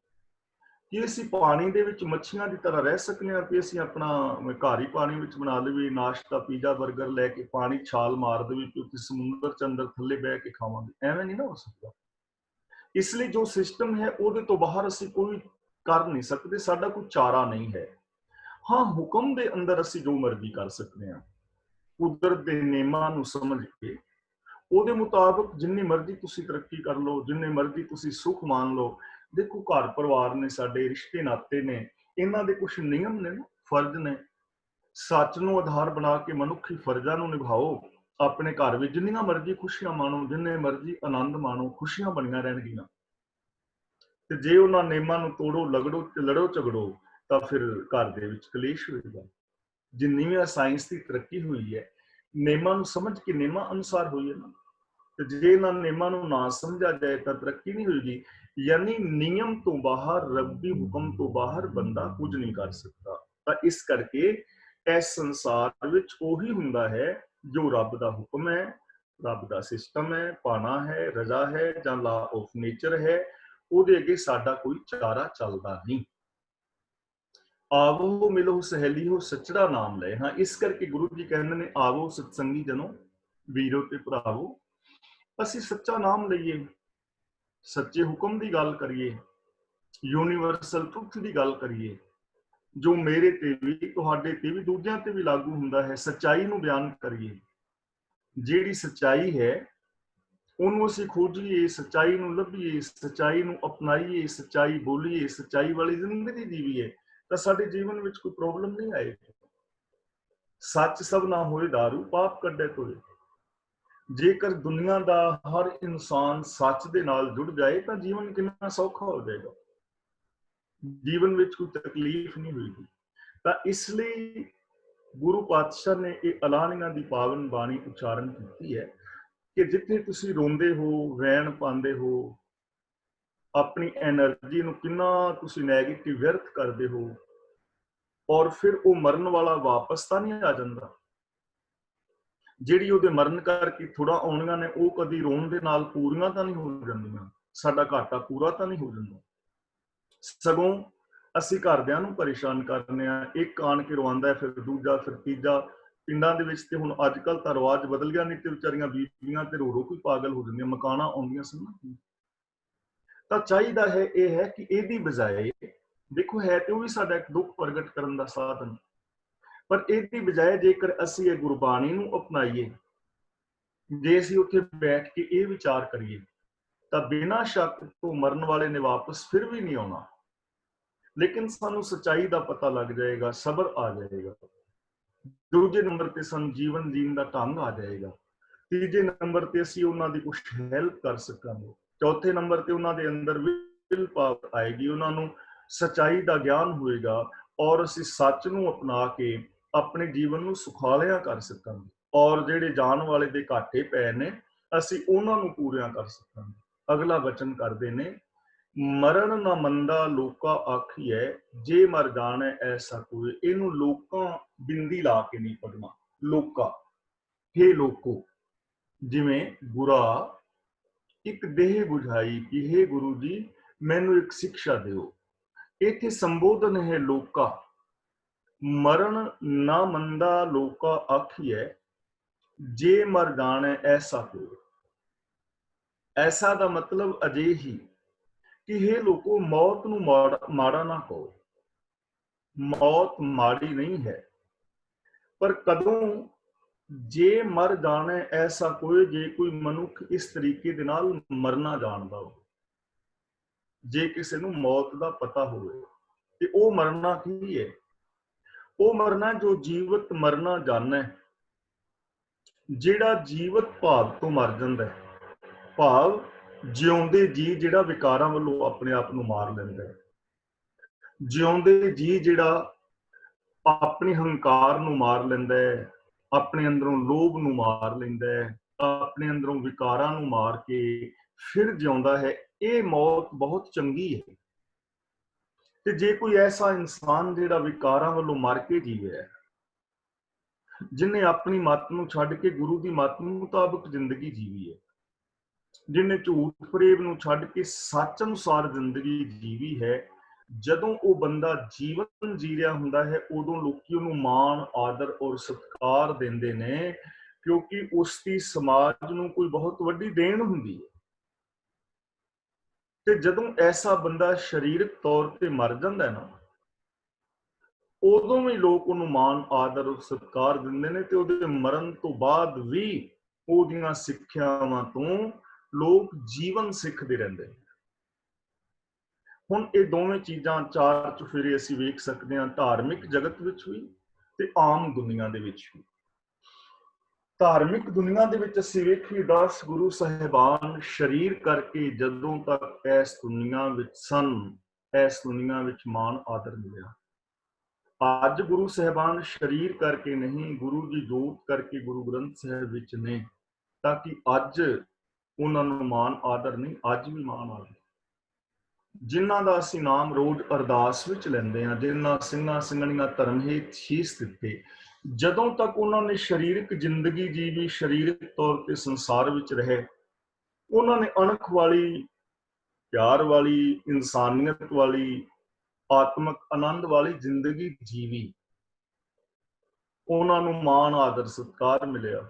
कि ਅਸੀਂ ਪਾਣੀ ਦੇ ਵਿੱਚ ਮੱਛੀਆਂ ਦੀ ਤਰ੍ਹਾਂ ਰਹਿ ਸਕਦੇ ਹਾਂ ਕਿ ਅਸੀਂ ਆਪਣਾ ਘਰ ਹੀ ਪਾਣੀ ਵਿੱਚ ਬਣਾ ਲਈਏ, ਨਾਸ਼ਤਾ ਪੀਜ਼ਾ 버ਗਰ ਲੈ ਕੇ ਪਾਣੀ ਛਾਲ ਮਾਰ ਦੇਵੇ ਕਿ ਉੱਥੇ ਸਮੁੰਦਰ ਚ ਅੰਦਰ ਥੱਲੇ ਬਹਿ ਕੇ ਖਾਵਾਂਗੇ, ਐਵੇਂ ਨਹੀਂ ਨਾ ਹੋ ਸਕਦਾ। ਇਸ ਲਈ ਜੋ ਸਿਸਟਮ ਹੈ ਉਹਦੇ ਤੋਂ ਬਾਹਰ ਅਸੀਂ ਕੋਈ ਕਰ ਨਹੀਂ ਸਕਦੇ, ਸਾਡਾ ਕੋਈ ਚਾਰਾ ਨਹੀਂ ਹੈ। ਹਾਂ, ਹੁਕਮ ਦੇ ਅੰਦਰ ਅਸੀਂ ਜੋ ਮਰਜ਼ੀ ਕਰ ਸਕਦੇ ਹਾਂ, ਕੁਦਰਤ ਦੇ ਨਿਯਮਾਂ ਨੂੰ ਸਮਝ ਕੇ ਉਹਦੇ ਮੁਤਾਬਕ ਜਿੰਨੀ ਮਰਜ਼ੀ ਤੁਸੀਂ ਤਰੱਕੀ ਕਰ ਲਓ, ਜਿੰਨੇ ਮਰਜ਼ੀ ਤੁਸੀਂ ਸੁੱਖ ਮਾਣ ਲਓ। ਦੇਖੋ, ਘਰ ਪਰਿਵਾਰ ਨੇ, ਸਾਡੇ ਰਿਸ਼ਤੇ ਨਾਤੇ ਨੇ, ਇਹਨਾਂ ਦੇ ਕੁਝ ਨਿਯਮ ਨੇ ਨਾ, ਫਰਜ਼ ਨੇ। ਸੱਚ ਨੂੰ ਆਧਾਰ ਬਣਾ ਕੇ ਮਨੁੱਖੀ ਫਰਜ਼ਾਂ ਨੂੰ ਨਿਭਾਓ। ਆਪਣੇ ਘਰ ਵਿੱਚ ਜਿੰਨੀਆਂ ਮਰਜ਼ੀ ਖੁਸ਼ੀਆਂ ਮਾਣੋ, ਜਿੰਨੇ ਮਰਜ਼ੀ ਆਨੰਦ ਮਾਣੋ, ਖੁਸ਼ੀਆਂ ਬਣੀਆਂ ਰਹਿਣਗੀਆਂ। ਤੇ ਜੇ ਉਹਨਾਂ ਨਿਯਮਾਂ ਨੂੰ ਤੋੜੋ, ਲੜੋ ਝਗੜੋ, ਤਾਂ ਫਿਰ ਘਰ ਦੇ ਵਿੱਚ ਕਲੇਸ਼ ਹੋਏਗਾ। ਜਿੰਨੀ ਵੀ ਸਾਇੰਸ ਦੀ ਤਰੱਕੀ ਹੋਈ ਹੈ, ਨਿਯਮਾਂ ਨੂੰ ਸਮਝ ਕੇ ਨਿਯਮਾਂ ਅਨੁਸਾਰ ਹੋਈ ਹੈ ਨਾ। ਤੇ ਜੇ ਇਹਨਾਂ ਨਿਯਮਾਂ ਨੂੰ ਨਾ ਸਮਝਿਆ ਜਾਏ ਤਾਂ ਤਰੱਕੀ ਨਹੀਂ ਹੋਏਗੀ। ਯਾਨੀ ਨਿਯਮ ਤੋਂ ਬਾਹਰ, ਰੱਬੀ ਹੁਕਮ ਤੋਂ ਬਾਹਰ ਬੰਦਾ ਕੁਝ ਨਹੀਂ ਕਰ ਸਕਦਾ। ਤਾਂ ਇਸ ਕਰਕੇ ਇਸ ਸੰਸਾਰ ਵਿੱਚ ਉਹੀ ਹੁੰਦਾ ਹੈ ਜੋ ਰੱਬ ਦਾ ਹੁਕਮ ਹੈ, ਰੱਬ ਦਾ ਸਿਸਟਮ ਹੈ, ਪਾਣਾ ਹੈ, ਰਜ਼ਾ ਹੈ ਜਾਂ ਲਾ ਆਫ ਨੇਚਰ ਹੈ, ਉਹਦੇ ਅੱਗੇ ਸਾਡਾ ਕੋਈ ਚਾਰਾ ਚੱਲਦਾ ਨਹੀਂ। ਆਵੋ ਮਿਲੋ ਸਹੇਲੀਓ ਸੱਚੜਾ ਨਾਮ ਲੈ। ਹਾਂ, ਇਸ ਕਰਕੇ ਗੁਰੂ ਜੀ ਕਹਿੰਦੇ ਨੇ, ਆਵੋ ਸਤਸੰਗੀ ਜਨੋ, ਵੀਰੋ ਤੇ ਭਰਾਵੋ, ਅਸੀਂ ਸੱਚਾ ਨਾਮ ਲਈਏ, ਸੱਚੇ ਹੁਕਮ ਦੀ ਗੱਲ ਕਰੀਏ, ਯੂਨੀਵਰਸਲ ਟਰੁੱਥ ਦੀ ਗੱਲ ਕਰੀਏ, ਜੋ ਮੇਰੇ ਤੇ ਵੀ, ਤੁਹਾਡੇ ਤੇ ਵੀ, ਦੂਜਿਆਂ ਤੇ ਵੀ ਲਾਗੂ ਹੁੰਦਾ ਹੈ। ਸੱਚਾਈ ਨੂੰ ਬਿਆਨ ਕਰੀਏ। ਜਿਹੜੀ ਸੱਚਾਈ ਹੈ ਉਹਨੂੰ ਅਸੀਂ ਖੋਜੀਏ, ਸੱਚਾਈ ਨੂੰ ਲੱਭੀਏ, ਸੱਚਾਈ ਨੂੰ ਅਪਣਾਈਏ, ਸੱਚਾਈ ਬੋਲੀਏ, ਸੱਚਾਈ ਵਾਲੀ ਜ਼ਿੰਦਗੀ ਜੀਵੀਏ, ਤਾਂ ਸਾਡੇ ਜੀਵਨ ਵਿੱਚ ਕੋਈ ਪ੍ਰੋਬਲਮ ਨਹੀਂ ਆਏਗੀ। ਸੱਚ ਸਭ ਨਾ ਹੋਏ ਦਾਰੂ, ਪਾਪ ਕੱਢੇ ਤੋਏ। ਜੇਕਰ ਦੁਨੀਆ ਦਾ ਹਰ ਇਨਸਾਨ ਸੱਚ ਦੇ ਨਾਲ ਜੁੜ ਜਾਏ ਤਾਂ ਜੀਵਨ ਕਿੰਨਾ ਸੌਖਾ ਹੋ ਜਾਏਗਾ, ਜੀਵਨ ਵਿੱਚ ਕੋਈ ਤਕਲੀਫ ਨਹੀਂ ਹੋਏਗੀ। ਤਾਂ ਇਸ ਲਈ ਗੁਰੂ ਪਾਤਸ਼ਾਹ ਨੇ ਇਹ ਐਲਾਨੀਆਂ ਦੀ ਪਾਵਨ ਬਾਣੀ ਉਚਾਰਨ ਕੀਤੀ ਹੈ ਕਿ ਜਿੱਥੇ ਤੁਸੀਂ ਰੋਂਦੇ ਹੋ, ਵੈਣ ਪਾਉਂਦੇ ਹੋ, ਆਪਣੀ ਐਨਰਜੀ ਨੂੰ ਕਿੰਨਾ ਤੁਸੀਂ ਨੈਗੇਟਿਵ ਵਿਅਰਥ ਕਰਦੇ ਹੋ, ਔਰ ਫਿਰ ਉਹ ਮਰਨ ਵਾਲਾ ਵਾਪਸ ਤਾਂ ਨਹੀਂ ਆ ਜਾਂਦਾ। ਜਿਹੜੀ ਉਹਦੇ ਮਰਨ ਕਰਕੇ ਥੋੜਾ ਆਉਣੀਆਂ ਨੇ, ਉਹ ਕਦੀ ਰੋਣ ਦੇ ਨਾਲ ਪੂਰੀਆਂ ਤਾਂ ਨਹੀਂ ਹੋ ਜਾਂਦੀਆਂ, ਸਾਡਾ ਘਾਟਾ ਪੂਰਾ ਤਾਂ ਨਹੀਂ ਹੋ ਜਾਂਦਾ। ਸਗੋਂ ਅਸੀਂ ਘਰਦਿਆਂ ਨੂੰ ਪਰੇਸ਼ਾਨ ਕਰਨੇ ਆ, ਇੱਕ ਆਣ ਕੇ ਰਵਾਉਂਦਾ, ਫਿਰ ਦੂਜਾ, ਫਿਰ ਤੀਜਾ। ਪਿੰਡਾਂ ਦੇ ਵਿੱਚ ਤੇ ਹੁਣ ਅੱਜ ਕੱਲ੍ਹ ਤਾਂ ਰਿਵਾਜ ਬਦਲ ਗਿਆ, ਨਹੀਂ ਤੇ ਵਿਚਾਰੀਆਂ ਬੀਬੀਆਂ ਤੇ ਰੋ ਕੋਈ ਪਾਗਲ ਹੋ ਜਾਂਦੀਆਂ, ਮਕਾਨਾਂ ਆਉਂਦੀਆਂ ਸਨ। ਤਾਂ ਚਾਹੀਦਾ ਹੈ ਇਹ ਹੈ ਕਿ ਇਹਦੀ ਬਜਾਏ, ਦੇਖੋ ਹੈ ਤੇ ਉਹ ਵੀ ਸਾਡਾ ਇੱਕ ਦੁੱਖ ਪ੍ਰਗਟ ਕਰਨ ਦਾ ਸਾਧਨ, ਪਰ ਇਹਦੀ ਬਜਾਏ ਜੇਕਰ ਅਸੀਂ ਇਹ ਗੁਰਬਾਣੀ ਨੂੰ ਅਪਣਾਈਏ, ਜੇ ਅਸੀਂ ਉੱਥੇ ਬੈਠ ਕੇ ਇਹ ਵਿਚਾਰ ਕਰੀਏ, ਤਾਂ ਬਿਨਾਂ ਸ਼ੱਕ ਤੋਂ ਮਰਨ ਵਾਲੇ ਨੇ ਵਾਪਸ ਫਿਰ ਵੀ ਨਹੀਂ ਆਉਣਾ। ਲੇਕਿਨ ਸਾਨੂੰ ਸੱਚਾਈ ਦਾ ਪਤਾ ਲੱਗ ਜਾਏਗਾ, ਸਬਰ ਆ ਜਾਏਗਾ। ਦੂਜੇ ਨੰਬਰ ਤੇ ਸਾਨੂੰ ਜੀਵਨ ਜੀਣ ਦਾ ਢੰਗ ਆ ਜਾਏਗਾ। ਤੀਜੇ ਨੰਬਰ ਤੇ ਅਸੀਂ ਉਹਨਾਂ ਦੀ ਕੁਛ ਹੈਲਪ ਕਰ ਸਕਾਂਗੇ। ਚੌਥੇ ਨੰਬਰ ਤੇ ਉਹਨਾਂ ਦੇ ਅੰਦਰ ਵਿਲ ਪਾਵਰ ਆਏਗੀ, ਉਹਨਾਂ ਨੂੰ ਸੱਚਾਈ ਦਾ ਗਿਆਨ ਹੋਏਗਾ, ਔਰ ਅਸੀਂ ਸੱਚ ਨੂੰ ਅਪਣਾ ਕੇ ਆਪਣੇ ਜੀਵਨ ਨੂੰ ਸੁਖਾਲਿਆ ਕਰ ਸਕਾਂਗੇ, ਔਰ ਜਿਹੜੇ ਜਾਣ ਵਾਲੇ ਦੇ ਘਾਟੇ ਪਏ ਨੇ ਅਸੀਂ ਉਹਨਾਂ ਨੂੰ ਪੂਰੀਆਂ ਕਰ ਸਕਾਂਗੇ। ਅਗਲਾ ਵਚਨ ਕਰਦੇ ਨੇ, ਮਰਨ ਨਾ ਮੰਦਾ ਲੋਕਾ ਆਖੀਐ, ਜੇ ਮਰ ਜਾਣੈ ਐਸਾ ਕੋਈ। ਇਹਨੂੰ ਲੋਕਾਂ ਬਿੰਦੀ ਲਾ ਕੇ ਨਹੀਂ ਪੜਨਾ, ਲੋਕਾ। ਹੇ ਲੋਕੋ, ਜਿਵੇਂ ਬੁਰਾ ਇੱਕ ਦੇਹ ਬੁਝਾਈ ਕਿ ਹੇ ਗੁਰੂ ਜੀ ਮੈਨੂੰ ਇੱਕ ਸਿੱਖਿਆ ਦਿਓ, ਇੱਥੇ ਸੰਬੋਧਨ ਹੈ ਲੋਕਾ। ਮਰਨ ਨਾ ਮੰਦਾ ਲੋਕਾ ਆਖੀਐ, ਜੇ ਮਰ ਜਾਣੈ ਐਸਾ ਕੋਈ। ਐਸਾ ਦਾ ਮਤਲਬ ਅਜੇ ਹੀ ਕਿ ਹੇ ਲੋਕੋ, ਮੌਤ ਨੂੰ ਮਾੜਾ ਨਾ ਕਹੋ। ਮੌਤ ਮਾੜੀ ਨਹੀਂ ਹੈ, ਪਰ ਕਦੋਂ, ਜੇ ਮਰ ਜਾਣੈ ਐਸਾ ਕੋਈ, ਜੇ ਕੋਈ ਮਨੁੱਖ ਇਸ ਤਰੀਕੇ ਦੇ ਨਾਲ ਮਰਨਾ ਜਾਣਦਾ ਹੋ, ਜੇ ਕਿਸੇ ਨੂੰ ਮੌਤ ਦਾ ਪਤਾ ਹੋਵੇ, ਤੇ ਉਹ ਮਰਨਾ ਕੀ ਹੈ? ਉਹ ਮਰਨਾ ਜੋ ਜੀਵਤ ਮਰਨਾ ਜਾਣੈ। ਜਿਹੜਾ ਜੀਵਤ ਭਾਵ ਤੋਂ ਮਰ ਜਾਂਦਾ ਹੈ, ਭਾਵ ਜਿਉਂਦੇ ਜੀ ਜਿਹੜਾ ਵਿਕਾਰਾਂ ਵੱਲੋਂ ਆਪਣੇ ਆਪ ਨੂੰ ਮਾਰ ਲੈਂਦਾ ਹੈ, ਜਿਉਂਦੇ ਜੀ ਜਿਹੜਾ ਆਪਣੇ ਹੰਕਾਰ ਨੂੰ ਮਾਰ ਲੈਂਦਾ ਹੈ, ਆਪਣੇ ਅੰਦਰੋਂ ਲੋਭ ਨੂੰ ਮਾਰ ਲੈਂਦਾ ਹੈ, ਆਪਣੇ ਅੰਦਰੋਂ ਵਿਕਾਰਾਂ ਨੂੰ ਮਾਰ ਕੇ ਫਿਰ ਜਿਉਂਦਾ ਹੈ, ਇਹ ਮੌਤ ਬਹੁਤ ਚੰਗੀ ਹੈ। ਤੇ ਜੇ ਕੋਈ ਐਸਾ ਇਨਸਾਨ ਜਿਹੜਾ ਵਿਕਾਰਾਂ ਵੱਲੋਂ ਮਰ ਕੇ ਜੀਵੇ, जिन्हें अपनी मत नूं छड्ड के गुरु की मत मुताबिक जिंदगी जीवी है, जिन्हें झूठ फरेब नूं छड्ड के सच अनुसार जिंदगी जीवी है, जदों वो बंदा जीवन जी रहा हुंदा है उदों लोकी उहनूं मान आदर और सत्कार देंदे ने, क्योंकि उसकी समाज नूं कोई बहुत वड्डी देन हुंदी है। ते जदों ऐसा बंदा शरीरक तौर ते मर जांदा है ना, ਉਦੋਂ ਵੀ ਲੋਕ ਉਹਨੂੰ ਮਾਣ ਆਦਰ ਸਤਿਕਾਰ ਦਿੰਦੇ ਨੇ, ਤੇ ਉਹਦੇ ਮਰਨ ਤੋਂ ਬਾਅਦ ਵੀ ਉਹਦੀਆਂ ਸਿੱਖਿਆਵਾਂ ਤੋਂ ਲੋਕ ਜੀਵਨ ਸਿੱਖਦੇ ਰਹਿੰਦੇ ਨੇ। ਹੁਣ ਇਹ ਦੋਵੇਂ ਚੀਜ਼ਾਂ ਚਾਰ ਚੁਫੇਰੇ ਅਸੀਂ ਵੇਖ ਸਕਦੇ ਹਾਂ, ਧਾਰਮਿਕ ਜਗਤ ਵਿੱਚ ਵੀ ਤੇ ਆਮ ਦੁਨੀਆ ਦੇ ਵਿੱਚ ਵੀ। ਧਾਰਮਿਕ ਦੁਨੀਆ ਦੇ ਵਿੱਚ ਅਸੀਂ ਵੇਖੀਏ 10 ਗੁਰੂ ਸਾਹਿਬਾਨ ਸਰੀਰ ਕਰਕੇ ਜਦੋਂ ਤੱਕ ਇਸ ਦੁਨੀਆ ਵਿੱਚ ਸਨ, ਇਸ ਦੁਨੀਆ ਵਿੱਚ ਮਾਣ ਆਦਰ ਮਿਲਿਆ। ਅੱਜ ਗੁਰੂ ਸਾਹਿਬਾਨ ਸਰੀਰ ਕਰਕੇ ਨਹੀਂ, ਗੁਰੂ ਦੀ ਜੋਤ ਕਰਕੇ ਗੁਰੂ ਗ੍ਰੰਥ ਸਾਹਿਬ ਵਿੱਚ ਨੇ, ਤਾਂ ਕਿ ਅੱਜ ਉਹਨਾਂ ਨੂੰ ਮਾਣ ਆਦਰ ਨਹੀਂ, ਅੱਜ ਵੀ ਮਾਣ ਆਦਰ। ਜਿਨ੍ਹਾਂ ਦਾ ਅਸੀਂ ਨਾਮ ਰੋਜ਼ ਅਰਦਾਸ ਵਿੱਚ ਲੈਂਦੇ ਹਾਂ, ਜਿਨ੍ਹਾਂ ਸਿੰਘਾਂ ਸਿੰਘਣੀਆਂ ਧਰਮ ਹੇਤ ਸ਼ੀਸ ਦਿੱਤੇ, ਜਦੋਂ ਤੱਕ ਉਹਨਾਂ ਨੇ ਸਰੀਰਕ ਜ਼ਿੰਦਗੀ ਜੀਵੀ, ਸਰੀਰਕ ਤੌਰ ਤੇ ਸੰਸਾਰ ਵਿੱਚ ਰਹੇ, ਉਹਨਾਂ ਨੇ ਅਣਖ ਵਾਲੀ, ਪਿਆਰ ਵਾਲੀ, ਇਨਸਾਨੀਅਤ ਵਾਲੀ, ਆਤਮਿਕ ਆਨੰਦ ਵਾਲੀ ਜ਼ਿੰਦਗੀ ਜੀਵੀ। ਉਹਨਾਂ ਨੂੰ ਮਾਣ ਆਦਰ ਸਤਿਕਾਰ ਮਿਲਿਆ।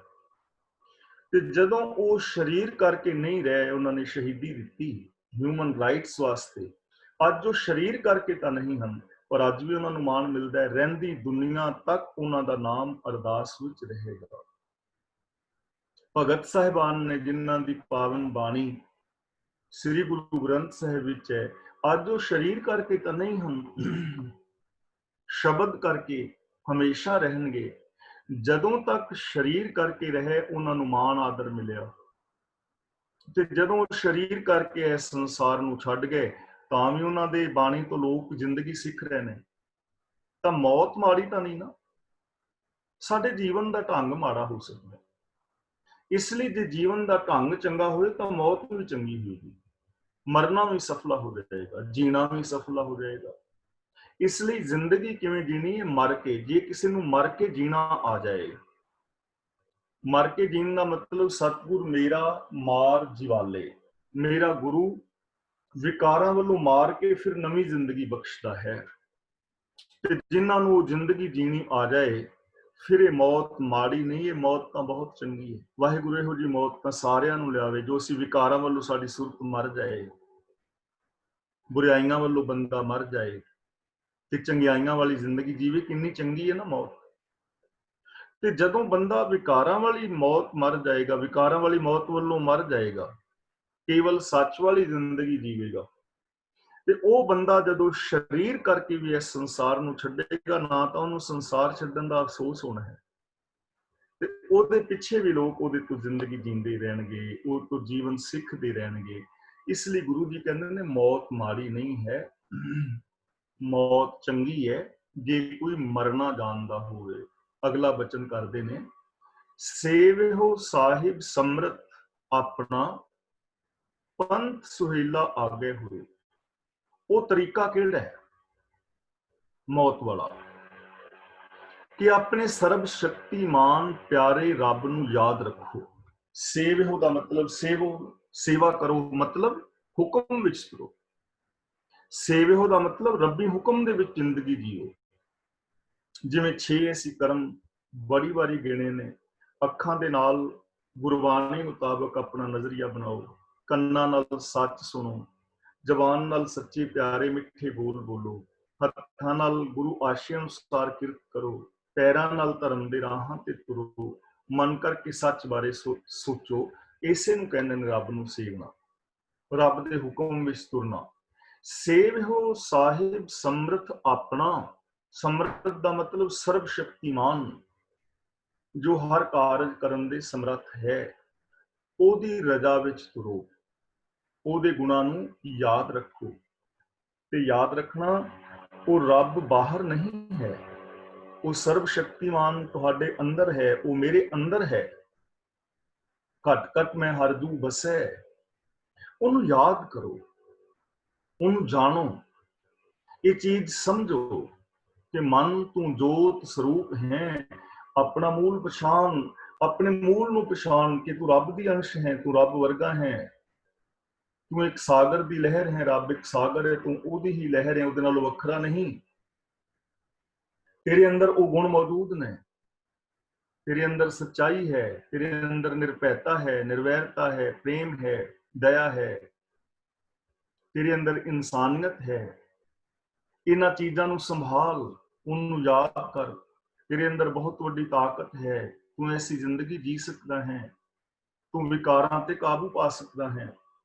ਤੇ ਜਦੋਂ ਉਹ ਸਰੀਰ ਕਰਕੇ ਨਹੀਂ ਰਹੇ, ਉਹਨਾਂ ਨੇ ਸ਼ਹੀਦੀ ਦਿੱਤੀ ਹਿਊਮਨ ਰਾਈਟਸ ਵਾਸਤੇ। ਅੱਜ ਉਹ ਸਰੀਰ ਕਰਕੇ ਤਾਂ ਨਹੀਂ ਹਨ, ਪਰ ਅੱਜ ਵੀ ਉਹਨਾਂ ਨੂੰ ਮਾਣ ਮਿਲਦਾ ਹੈ। ਰਹਿੰਦੀ ਦੁਨੀਆ ਤੱਕ ਉਹਨਾਂ ਦਾ ਨਾਮ ਅਰਦਾਸ ਵਿੱਚ ਰਹੇਗਾ। ਭਗਤ ਸਾਹਿਬਾਨ ਨੇ, ਜਿਨ੍ਹਾਂ ਦੀ ਪਾਵਨ ਬਾਣੀ ਸ੍ਰੀ ਗੁਰੂ ਗ੍ਰੰਥ ਸਾਹਿਬ ਵਿੱਚ ਹੈ, ਅੱਜ ਉਹ ਸਰੀਰ ਕਰਕੇ ਤਾਂ ਨਹੀਂ ਹਨ, ਸ਼ਬਦ ਕਰਕੇ ਹਮੇਸ਼ਾ ਰਹਿਣਗੇ। ਜਦੋਂ ਤੱਕ ਸਰੀਰ ਕਰਕੇ ਰਹੇ, ਉਹਨਾਂ ਨੂੰ ਮਾਣ ਆਦਰ ਮਿਲਿਆ। ਤੇ ਜਦੋਂ ਸਰੀਰ ਕਰਕੇ ਇਸ ਸੰਸਾਰ ਨੂੰ ਛੱਡ ਗਏ, ਤਾਂ ਵੀ ਉਹਨਾਂ ਦੇ ਬਾਣੀ ਤੋਂ ਲੋਕ ਜ਼ਿੰਦਗੀ ਸਿੱਖ ਰਹੇ ਨੇ। ਤਾਂ ਮੌਤ ਮਾੜੀ ਤਾਂ ਨਹੀਂ ਨਾ, ਸਾਡੇ ਜੀਵਨ ਦਾ ਢੰਗ ਮਾੜਾ ਹੋ ਸਕਦਾ। ਇਸ ਲਈ ਜੇ ਜੀਵਨ ਦਾ ਢੰਗ ਚੰਗਾ ਹੋਵੇ ਤਾਂ ਮੌਤ ਵੀ ਚੰਗੀ ਹੋਏਗੀ, ਮਰਨਾ ਵੀ ਸਫਲਾ ਹੋ ਜਾਏਗਾ, ਜੀਣਾ ਵੀ ਸਫਲਾ ਹੋ ਜਾਏਗਾ। ਇਸ ਲਈ ਜ਼ਿੰਦਗੀ ਕਿਵੇਂ ਜੀਣੀ ਹੈ? ਮਰ ਕੇ। ਜੇ ਕਿਸੇ ਨੂੰ ਮਰ ਕੇ ਜੀਣਾ ਆ ਜਾਏ, ਮਰ ਕੇ ਜੀਣ ਦਾ ਮਤਲਬ ਸਤਿਗੁਰ ਮੇਰਾ ਮਾਰ ਜਿਵਾਲੇ, ਮੇਰਾ ਗੁਰੂ ਵਿਕਾਰਾਂ ਵੱਲੋਂ ਮਾਰ ਕੇ ਫਿਰ ਨਵੀਂ ਜ਼ਿੰਦਗੀ ਬਖਸ਼ਦਾ ਹੈ। ਤੇ ਜਿਨ੍ਹਾਂ ਨੂੰ ਜ਼ਿੰਦਗੀ ਜੀਣੀ ਆ ਜਾਏ, ਫਿਰ ਇਹ ਮੌਤ ਮਾੜੀ ਨਹੀਂ, ਇਹ ਮੌਤ ਤਾਂ ਬਹੁਤ ਚੰਗੀ ਹੈ। ਵਾਹਿਗੁਰੂ ਇਹੋ ਜਿਹੀ ਮੌਤ ਤਾਂ ਸਾਰਿਆਂ ਨੂੰ ਲਿਆਵੇ, ਜੋ ਅਸੀਂ ਵਿਕਾਰਾਂ ਵੱਲੋਂ ਸਾਡੀ ਸੁਰਤ ਮਰ ਜਾਏ, ਬੁਰਾਈਆਂ ਵੱਲੋਂ ਬੰਦਾ ਮਰ ਜਾਏ ਤੇ ਚੰਗਿਆਈਆਂ ਵਾਲੀ ਜ਼ਿੰਦਗੀ ਜੀਵੇ। ਕਿੰਨੀ ਚੰਗੀ ਹੈ ਨਾ ਮੌਤ। ਤੇ ਜਦੋਂ ਬੰਦਾ ਵਿਕਾਰਾਂ ਵਾਲੀ ਮੌਤ ਮਰ ਜਾਏਗਾ, ਵਿਕਾਰਾਂ ਵਾਲੀ ਮੌਤ ਵੱਲੋਂ ਮਰ ਜਾਏਗਾ, ਕੇਵਲ ਸੱਚ ਵਾਲੀ ਜ਼ਿੰਦਗੀ ਜੀਵੇਗਾ, ਤੇ ਉਹ ਬੰਦਾ ਜਦੋਂ ਸਰੀਰ ਕਰਕੇ ਵੀ ਇਸ ਸੰਸਾਰ ਨੂੰ ਛੱਡੇਗਾ, ਨਾ ਤਾਂ ਉਹਨੂੰ ਸੰਸਾਰ ਛੱਡਣ ਦਾ ਅਫਸੋਸ ਹੋਣਾ ਹੈ, ਤੇ ਉਹਦੇ ਪਿੱਛੇ ਵੀ ਲੋਕ ਉਹਦੇ ਤੋਂ ਜ਼ਿੰਦਗੀ ਜੀਂਦੇ ਰਹਿਣਗੇ, ਉਹ ਤੋਂ ਜੀਵਨ ਸਿੱਖਦੇ ਰਹਿਣਗੇ। ਇਸ ਲਈ ਗੁਰੂ ਜੀ ਕਹਿੰਦੇ ਨੇ ਮੌਤ ਮਾੜੀ ਨਹੀਂ ਹੈ, ਮੌਤ ਚੰਗੀ ਹੈ ਜੇ ਕੋਈ ਮਰਨਾ ਜਾਣਦਾ ਹੋਵੇ। ਅਗਲਾ ਬਚਨ ਕਰਦੇ ਨੇ, ਸੇਵਿਓ ਸਾਹਿਬ ਸਮਰਤ ਆਪਣਾ, ਪੰਥ ਸੁਹੇਲਾ ਆਗੇ ਹੋਏ। ਉਹ ਤਰੀਕਾ ਕਿਹੜਾ ਹੈ ਮੌਤ ਵਾਲਾ? ਕਿ ਆਪਣੇ ਸਰਬ ਸ਼ਕਤੀਮਾਨ ਪਿਆਰੇ ਰੱਬ ਨੂੰ ਯਾਦ ਰੱਖੋ। ਸੇਵਿਓ ਦਾ ਮਤਲਬ ਸੇਵੋ, ਸੇਵਾ ਕਰੋ, ਮਤਲਬ ਹੁਕਮ ਵਿੱਚ ਤੁਰੋ। ਸੇਵਿਓ ਦਾ ਮਤਲਬ ਰੱਬੀ ਹੁਕਮ ਦੇ ਵਿੱਚ ਜ਼ਿੰਦਗੀ ਜੀਓ। ਜਿਵੇਂ 6 ਅਸੀਂ ਕਰਮ ਬੜੀ ਵਾਰੀ ਗਿਣੇ ਨੇ। ਅੱਖਾਂ ਦੇ ਨਾਲ ਗੁਰਬਾਣੀ ਮੁਤਾਬਕ ਆਪਣਾ ਨਜ਼ਰੀਆ ਬਣਾਓ, ਕੰਨਾਂ ਨਾਲ ਸੱਚ ਸੁਣੋ, ਜ਼ਬਾਨ ਨਾਲ ਸੱਚੇ ਪਿਆਰੇ ਮਿੱਠੇ ਬੋਲ ਬੋਲੋ, ਹੱਥਾਂ ਨਾਲ ਗੁਰੂ ਆਸ਼ੇ ਅਨੁਸਾਰ ਕਿਰਤ ਕਰੋ, ਪੈਰਾਂ ਨਾਲ ਧਰਮ ਦੇ ਰਾਹਾਂ ਤੇ ਤੁਰੋ, ਮਨ ਕਰਕੇ ਸੱਚ ਬਾਰੇ ਸੋਚੋ। ਇਸੇ ਨੂੰ ਕਹਿੰਦੇ ਨੇ ਰੱਬ ਨੂੰ ਸੇਵਨਾ, ਰੱਬ ਦੇ ਹੁਕਮ ਵਿੱਚ ਤੁਰਨਾ। ਸੇਵਿਓ ਸਾਹਿਬ ਸਮਰਥ ਆਪਣਾ। ਸਮਰਥ ਦਾ ਮਤਲਬ ਸਰਬ ਸ਼ਕਤੀਮਾਨ, ਜੋ ਹਰ ਕਾਰਜ ਕਰਨ ਦੇ ਸਮਰੱਥ ਹੈ। ਉਹਦੀ ਰਜ਼ਾ ਵਿੱਚ ਤੁਰੋ, ਉਹਦੇ ਗੁਣਾਂ ਨੂੰ ਯਾਦ ਰੱਖੋ। ਤੇ ਯਾਦ ਰੱਖਣਾ, ਉਹ ਰੱਬ ਬਾਹਰ ਨਹੀਂ ਹੈ, ਉਹ ਸਰਬ ਸ਼ਕਤੀਮਾਨ ਤੁਹਾਡੇ ਅੰਦਰ ਹੈ, ਉਹ ਮੇਰੇ ਅੰਦਰ ਹੈ। ਘਟ ਘਟ ਮੈਂ ਹਰ ਜੂ ਬਸੈ। ਉਹਨੂੰ ਯਾਦ ਕਰੋ, ਉਹਨੂੰ ਜਾਣੋ। ਇਹ ਚੀਜ਼ ਸਮਝੋ ਕਿ ਮਨ ਤੂੰ ਜੋਤ ਸਰੂਪ ਹੈ, अपना मूल पछाण, अपने मूल ਨੂੰ ਪਛਾਣ ਕਿ ਤੂੰ ਰੱਬ ਦੀ ਅੰਸ਼ ਹੈ, ਤੂੰ ਰੱਬ ਵਰਗਾ ਹੈ, ਤੂੰ ਇੱਕ ਸਾਗਰ ਦੀ ਲਹਿਰ ਹੈ, ਰੱਬ ਇੱਕ ਸਾਗਰ ਹੈ, ਤੂੰ ਉਹਦੀ ਹੀ ਲਹਿਰ ਹੈ, ਉਹਦੇ ਨਾਲੋਂ ਵੱਖਰਾ ਨਹੀਂ। ਤੇਰੇ ਅੰਦਰ ਉਹ ਗੁਣ ਮੌਜੂਦ ਨੇ, तेरे अंदर सच्चाई है, तेरे अंदर निर्भयता है, निर्वैरता है, प्रेम है, दया है, तेरे अंदर इंसानियत है। इन्हां चीज़ां नूं संभाल, उन्होंने याद कर। तेरे अंदर बहुत वड्डी ताकत है, तू ऐसी जिंदगी जी सकता है, तू विकारां ते काबू पा सकता है,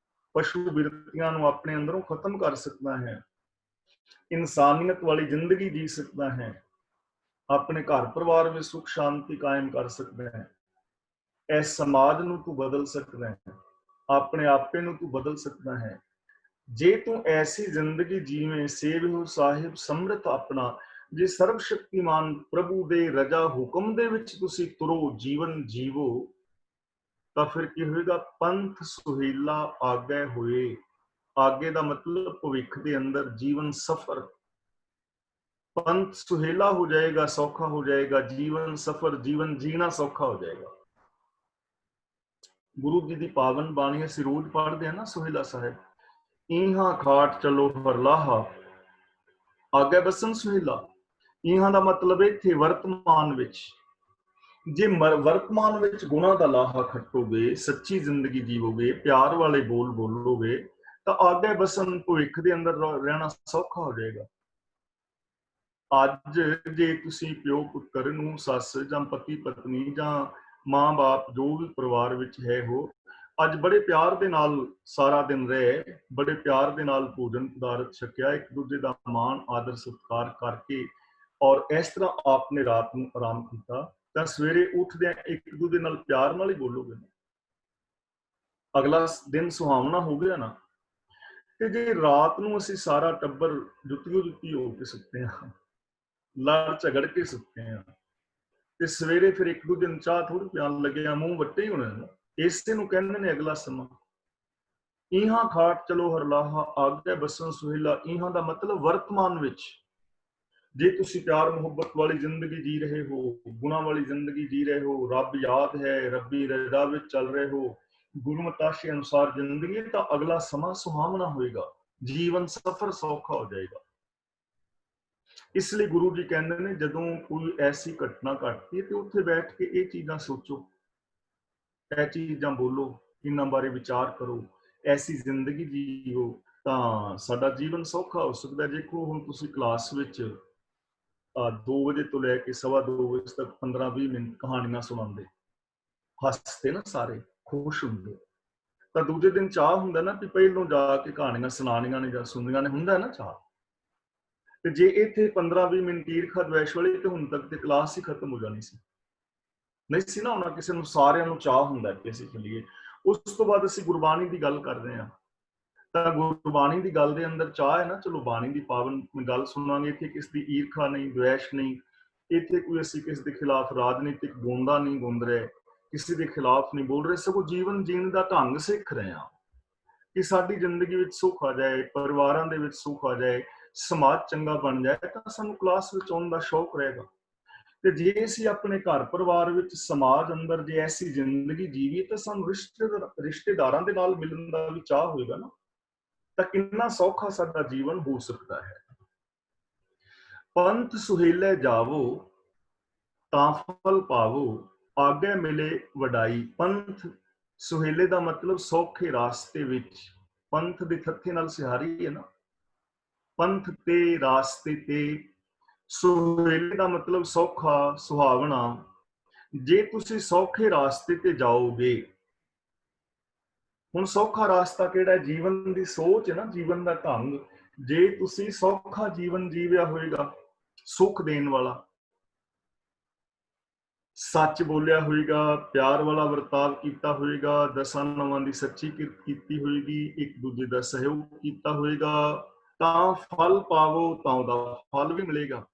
पशु बिरतियां नूं अपने अंदरों खत्म कर सकता है, इंसानियत वाली जिंदगी जी सकता है, अपने घर परिवार में सुख शांति कायम कर सकता है, इस समाज नूं तू बदल सकता है, अपने आपे नूं तू बदल सकता है। जे तू ऐसी जिंदगी जीवे सेव हो साहिब समृत अपना, जे सर्व शक्तिमान प्रभु दे रजा हुक्म दे विच तुसी तुरो जीवन जीवो, ਤਾਂ ਫਿਰ ਕੀ ਹੋਏਗਾ? ਪੰਥ ਸੁਹੇਲਾ ਆਗੇ ਹੋਏ। आगे का मतलब भविख के अंदर जीवन सफर, पंथ सुहेला हो जाएगा, सौखा हो जाएगा, जीवन सफर, जीवन जीना सौखा हो जाएगा। गुरु जी की पावन बाणी असीं रोज पढ़ते हैं ना, सुहेला साहिब, इहा खाट चलो हरलाहा आगे बसन सुहेला। इहा का मतलब इत्थे वर्तमान विच, जे वर्तमान विच गुणा का लाहा खट्टोगे, सच्ची जिंदगी जीवोगे, प्यार वाले बोल बोलोगे, तो आगे बसन भविख के अंदर रहना सौखा हो जाएगा। ਅੱਜ ਜੇ ਤੁਸੀਂ ਪਿਓ ਪੁੱਤਰ ਨੂੰ, ਸੱਸ ਜਾਂ ਪਤੀ ਪਤਨੀ ਜਾਂ ਮਾਂ ਬਾਪ ਜੋ ਵੀ ਪਰਿਵਾਰ ਵਿੱਚ ਹੈ ਹੋ, ਅੱਜ ਬੜੇ ਪਿਆਰ ਦੇ ਨਾਲ ਸਾਰਾ ਦਿਨ ਰਹੇ, ਬੜੇ ਪਿਆਰ ਦੇ ਨਾਲ ਭੋਜਨ ਪਦਾਰਥ ਛਕਿਆ, ਇੱਕ ਦੂਜੇ ਦਾ ਮਾਣ ਆਦਰ ਸਤਿਕਾਰ ਕਰਕੇ, ਔਰ ਇਸ ਤਰ੍ਹਾਂ ਆਪਨੇ ਰਾਤ ਨੂੰ ਆਰਾਮ ਕੀਤਾ, ਤਾਂ ਸਵੇਰੇ ਉੱਠਦਿਆਂ ਇੱਕ ਦੂਜੇ ਨਾਲ ਪਿਆਰ ਨਾਲ ਹੀ ਬੋਲੋਗੇ, ਅਗਲਾ ਦਿਨ ਸੁਹਾਵਣਾ ਹੋ ਗਿਆ ਨਾ। ਤੇ ਜੇ ਰਾਤ ਨੂੰ ਅਸੀਂ ਸਾਰਾ ਟੱਬਰ ਜੁੱਤੀਓ ਜੁੱਤੀ ਹੋ ਕੇ ਸੁੱਤੇ ਹਾਂ, ਲੜ ਝਗੜ ਕੇ ਸੁੱਤੇ ਆ, ਤੇ ਸਵੇਰੇ ਫਿਰ ਇੱਕ ਦੂਜੇ ਨੂੰ ਚਾਹ ਥੋੜੀ ਪਿਆਣ ਲੱਗੇ ਆ, ਮੂੰਹ ਵੱਟੇ ਹੀ ਹੋਣੇ ਨੇ। ਇਸੇ ਨੂੰ ਕਹਿੰਦੇ ਨੇ ਅਗਲਾ ਸਮਾਂ। ਇਹਾਂ ਖਾਟ ਚਲੋ ਹਰਲਾਹਾ ਆਗੇ ਬਸਨ ਸੁਹੇਲਾ। ਇਹਾਂ ਦਾ ਮਤਲਬ ਵਰਤਮਾਨ ਵਿੱਚ ਜੇ ਤੁਸੀਂ ਪਿਆਰ ਮੁਹੱਬਤ ਵਾਲੀ ਜ਼ਿੰਦਗੀ ਜੀ ਰਹੇ ਹੋ, ਗੁਣਾਂ ਵਾਲੀ ਜ਼ਿੰਦਗੀ ਜੀ ਰਹੇ ਹੋ, ਰੱਬ ਯਾਦ ਹੈ, ਰੱਬੀ ਰਜ਼ਾ ਵਿੱਚ ਚੱਲ ਰਹੇ ਹੋ, ਗੁਰਮਤਾਸ਼ੇ ਅਨੁਸਾਰ ਜ਼ਿੰਦਗੀ, ਤਾਂ ਅਗਲਾ ਸਮਾਂ ਸੁਹਾਵਣਾ ਹੋਏਗਾ, ਜੀਵਨ ਸਫਰ ਸੌਖਾ ਹੋ ਜਾਏਗਾ। ਇਸ ਲਈ ਗੁਰੂ ਜੀ ਕਹਿੰਦੇ ਨੇ ਜਦੋਂ ਕੋਈ ਐਸੀ ਘਟਨਾ ਘਟਦੀ ਹੈ ਤੇ ਉੱਥੇ ਬੈਠ ਕੇ ਇਹ ਚੀਜ਼ਾਂ ਸੋਚੋ, ਇਹ ਚੀਜ਼ਾਂ ਬੋਲੋ, ਇਹਨਾਂ ਬਾਰੇ ਵਿਚਾਰ ਕਰੋ, ਐਸੀ ਜ਼ਿੰਦਗੀ ਜੀਓ, ਤਾਂ ਸਾਡਾ ਜੀਵਨ ਸੌਖਾ ਹੋ ਸਕਦਾ। ਦੇਖੋ ਹੁਣ ਤੁਸੀਂ ਕਲਾਸ ਵਿੱਚ 2 ਵਜੇ ਤੋਂ ਲੈ ਕੇ 2:15 ਵਜੇ ਤੱਕ 15-20 ਮਿੰਟ ਕਹਾਣੀਆਂ ਸੁਣਾਉਂਦੇ, ਹੱਸਦੇ ਨਾ ਸਾਰੇ, ਖੁਸ਼ ਹੁੰਦੇ, ਤਾਂ ਦੂਜੇ ਦਿਨ ਚਾਹ ਹੁੰਦਾ ਨਾ ਕਿ ਪਹਿਲੋਂ ਜਾ ਕੇ ਕਹਾਣੀਆਂ ਸੁਣਾਉਣੀਆਂ ਨੇ ਜਾਂ ਸੁਣਨੀਆਂ ਨੇ, ਹੁੰਦਾ ਨਾ ਚਾਹ। ਤੇ ਜੇ ਇੱਥੇ 15-20 ਮਿੰਟ ਈਰਖਾ ਦਵੈਸ਼ ਵਾਲੀ, ਤੇ ਹੁਣ ਤੱਕ ਤੇ ਕਲਾਸ ਹੀ ਖਤਮ ਹੋ ਜਾਣੀ ਸੀ, ਨਹੀਂ ਸੀ ਨਾ ਹੋਣਾ। ਕਿਸੇ ਨੂੰ, ਸਾਰਿਆਂ ਨੂੰ ਚਾਹ ਹੁੰਦਾ ਕਿ ਅਸੀਂ ਚੱਲੀਏ। ਉਸ ਤੋਂ ਬਾਅਦ ਅਸੀਂ ਗੁਰਬਾਣੀ ਦੀ ਗੱਲ ਕਰਦੇ ਹਾਂ, ਤਾਂ ਗੁਰਬਾਣੀ ਦੀ ਗੱਲ ਦੇ ਅੰਦਰ ਚਾਹ ਹੈ ਨਾ, ਚਲੋ ਬਾਣੀ ਦੀ ਪਾਵਨ ਗੱਲ ਸੁਣਾਂਗੇ। ਇੱਥੇ ਕਿਸ ਦੀ ਈਰਖਾ ਨਹੀਂ, ਦਵੈਸ਼ ਨਹੀਂ, ਇੱਥੇ ਕੋਈ ਅਸੀਂ ਕਿਸੇ ਦੇ ਖਿਲਾਫ ਰਾਜਨੀਤਿਕ ਗੋਂਦਾ ਨਹੀਂ ਗੁੰਦ ਰਹੇ, ਕਿਸੇ ਦੇ ਖਿਲਾਫ ਨਹੀਂ ਬੋਲ ਰਹੇ, ਸਗੋਂ ਜੀਵਨ ਜੀਣ ਦਾ ਢੰਗ ਸਿੱਖ ਰਹੇ ਹਾਂ ਕਿ ਸਾਡੀ ਜ਼ਿੰਦਗੀ ਵਿੱਚ ਸੁੱਖ ਆ ਜਾਏ, ਪਰਿਵਾਰਾਂ ਦੇ ਵਿੱਚ ਸੁੱਖ ਆ ਜਾਏ, ਸਮਾਜ ਚੰਗਾ ਬਣ ਜਾਏ, ਤਾਂ ਸਾਨੂੰ ਕਲਾਸ ਵਿੱਚ ਆਉਣ ਦਾ ਸ਼ੌਕ ਰਹੇਗਾ। ਤੇ ਜੇ ਅਸੀਂ ਆਪਣੇ ਘਰ ਪਰਿਵਾਰ ਵਿੱਚ, ਸਮਾਜ ਅੰਦਰ ਜੇ ਐਸੀ ਜ਼ਿੰਦਗੀ ਜੀਵੀਏ, ਤਾਂ ਸਾਨੂੰ ਰਿਸ਼ਤੇਦਾਰਾਂ ਦੇ ਨਾਲ ਮਿਲਣ ਦਾ ਵੀ ਚਾਹ ਹੋਏਗਾ ਨਾ, ਤਾਂ ਕਿੰਨਾ ਸੌਖਾ ਸਾਡਾ ਜੀਵਨ ਹੋ ਸਕਦਾ ਹੈ। ਪੰਥ ਸੁਹੇਲੇ ਜਾਵੋ ਤਾਂ ਫਲ ਪਾਵੋ, ਆਗੇ ਮਿਲੇ ਵਡਾਈ। ਪੰਥ ਸੁਹੇਲੇ ਦਾ ਮਤਲਬ ਸੌਖੇ ਰਾਸਤੇ ਵਿੱਚ, ਪੰਥ ਦੇ ਥੱਥੇ ਨਾਲ ਸਿਹਾਰੀ ਹੈ ਨਾ, ਪੰਥ ਤੇ ਰਾਸਤੇ ਤੇ। ਸੁਹੇਲੇ ਦਾ ਮਤਲਬ ਸੌਖਾ, ਸੁਹਾਵਣਾ। ਜੇ ਤੁਸੀਂ ਸੌਖੇ ਰਾਸਤੇ ਤੇ ਜਾਓਗੇ, ਹੁਣ ਸੌਖਾ ਰਾਸਤਾ ਕਿਹੜਾ? ਜੀਵਨ ਦੀ ਸੋਚ ਹੈ ਨਾ, ਜੀਵਨ ਦਾ ਢੰਗ। ਜੇ ਤੁਸੀਂ ਸੌਖਾ ਜੀਵਨ ਜੀਵਿਆ ਹੋਏਗਾ, ਸੁੱਖ ਦੇਣ ਵਾਲਾ, ਸੱਚ ਬੋਲਿਆ ਹੋਏਗਾ, ਪਿਆਰ ਵਾਲਾ ਵਰਤਾਵ ਕੀਤਾ ਹੋਏਗਾ, ਦਸਾਂ ਨਵਾਂ ਦੀ ਸੱਚੀ ਕਿਰਤ ਕੀਤੀ ਹੋਏਗੀ, ਇੱਕ ਦੂਜੇ ਦਾ ਸਹਿਯੋਗ ਕੀਤਾ ਹੋਏਗਾ, ਤਾਂ ਫਲ ਪਾਵੋ, ਤਾਂ ਉਹਦਾ ਫਲ ਵੀ ਮਿਲੇਗਾ।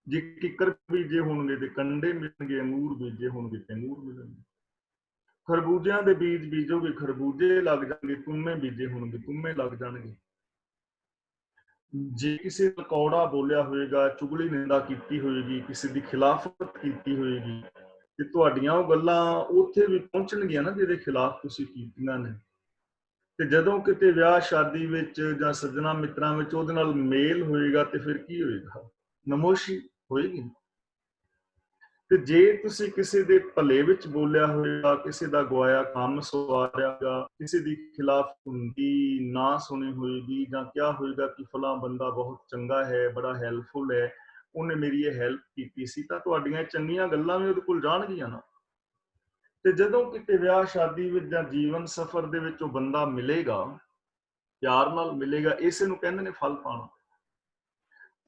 ਜੇ ਕਿੱਕਰ ਬੀਜੇ ਹੋਣਗੇ ਤੇ ਕੰਡੇ ਮਿਲਣਗੇ, ਅੰਗੂਰ ਬੀਜੇ ਹੋਣਗੇ ਤੇ ਅੰਗੂਰ ਮਿਲਣਗੇ। ਖਰਬੂਜਿਆਂ ਦੇ ਬੀਜ ਬੀਜੋਗੇ, ਖਰਬੂਜੇ ਲੱਗ ਜਾਣਗੇ, ਤੁੰਮੇ ਬੀਜੇ ਹੋਣਗੇ, ਤੁੰਮੇ ਲੱਗ ਜਾਣਗੇ। ਜੇ ਕਿਸੇ ਨਾਲ ਕੌੜਾ ਬੋਲਿਆ ਹੋਏਗਾ, ਚੁਗਲੀ ਨਿੰਦਾ ਕੀਤੀ ਹੋਏਗੀ, ਕਿਸੇ ਦੀ ਖਿਲਾਫਤ ਕੀਤੀ ਹੋਏਗੀ, ਤੇ ਤੁਹਾਡੀਆਂ ਉਹ ਗੱਲਾਂ ਉੱਥੇ ਵੀ ਪਹੁੰਚਣਗੀਆਂ ਨਾ ਜਿਹਦੇ ਖਿਲਾਫ ਤੁਸੀਂ ਕੀਤੀਆਂ ਨੇ। ਤੇ ਜਦੋਂ ਕਿਤੇ ਵਿਆਹ ਸ਼ਾਦੀ ਵਿੱਚ ਜਾਂ ਸੱਜਣਾ ਮਿੱਤਰਾਂ ਵਿੱਚ ਉਹਦੇ ਨਾਲ ਮੇਲ ਹੋਏਗਾ ਤੇ ਫਿਰ ਕੀ ਹੋਏਗਾ? ਨਮੋਸ਼ੀ ਹੋਏਗੀ। ਤੇ ਜੇ ਤੁਸੀਂ ਕਿਸੇ ਦੇ ਭਲੇ ਵਿੱਚ ਬੋਲਿਆ ਹੋਏਗਾ, ਕਿਸੇ ਦਾ ਗਵਾਇਆ ਕੰਮ ਸਵਾਰਿਆਗਾ, ਕਿਸੇ ਦੀ ਖਿਲਾਫ ਹੁੰਦੀ ਨਾ ਸੁਣੀ ਹੋਏਗੀ ਜਾਂ ਕਿਹਾ ਹੋਏਗਾ ਕਿ ਫਲਾਂ ਬੰਦਾ ਬਹੁਤ ਚੰਗਾ ਹੈ, ਬੜਾ ਹੈਲਪਫੁਲ ਹੈ, ਉਹਨੇ ਮੇਰੀ ਇਹ ਹੈਲਪ ਕੀਤੀ ਸੀ, ਤਾਂ ਤੁਹਾਡੀਆਂ ਚੰਗੀਆਂ ਗੱਲਾਂ ਵੀ ਉਹਦੇ ਕੋਲ ਜਾਣਗੀਆਂ ਨਾ। ਤੇ ਜਦੋਂ ਕਿਤੇ ਵਿਆਹ ਸ਼ਾਦੀ ਵਿੱਚ ਜਾਂ ਜੀਵਨ ਸਫ਼ਰ ਦੇ ਵਿੱਚ ਉਹ ਬੰਦਾ ਮਿਲੇਗਾ, ਪਿਆਰ ਨਾਲ ਮਿਲੇਗਾ, ਇਸੇ ਨੂੰ ਕਹਿੰਦੇ ਨੇ ਫਲ ਪਾਣਾ।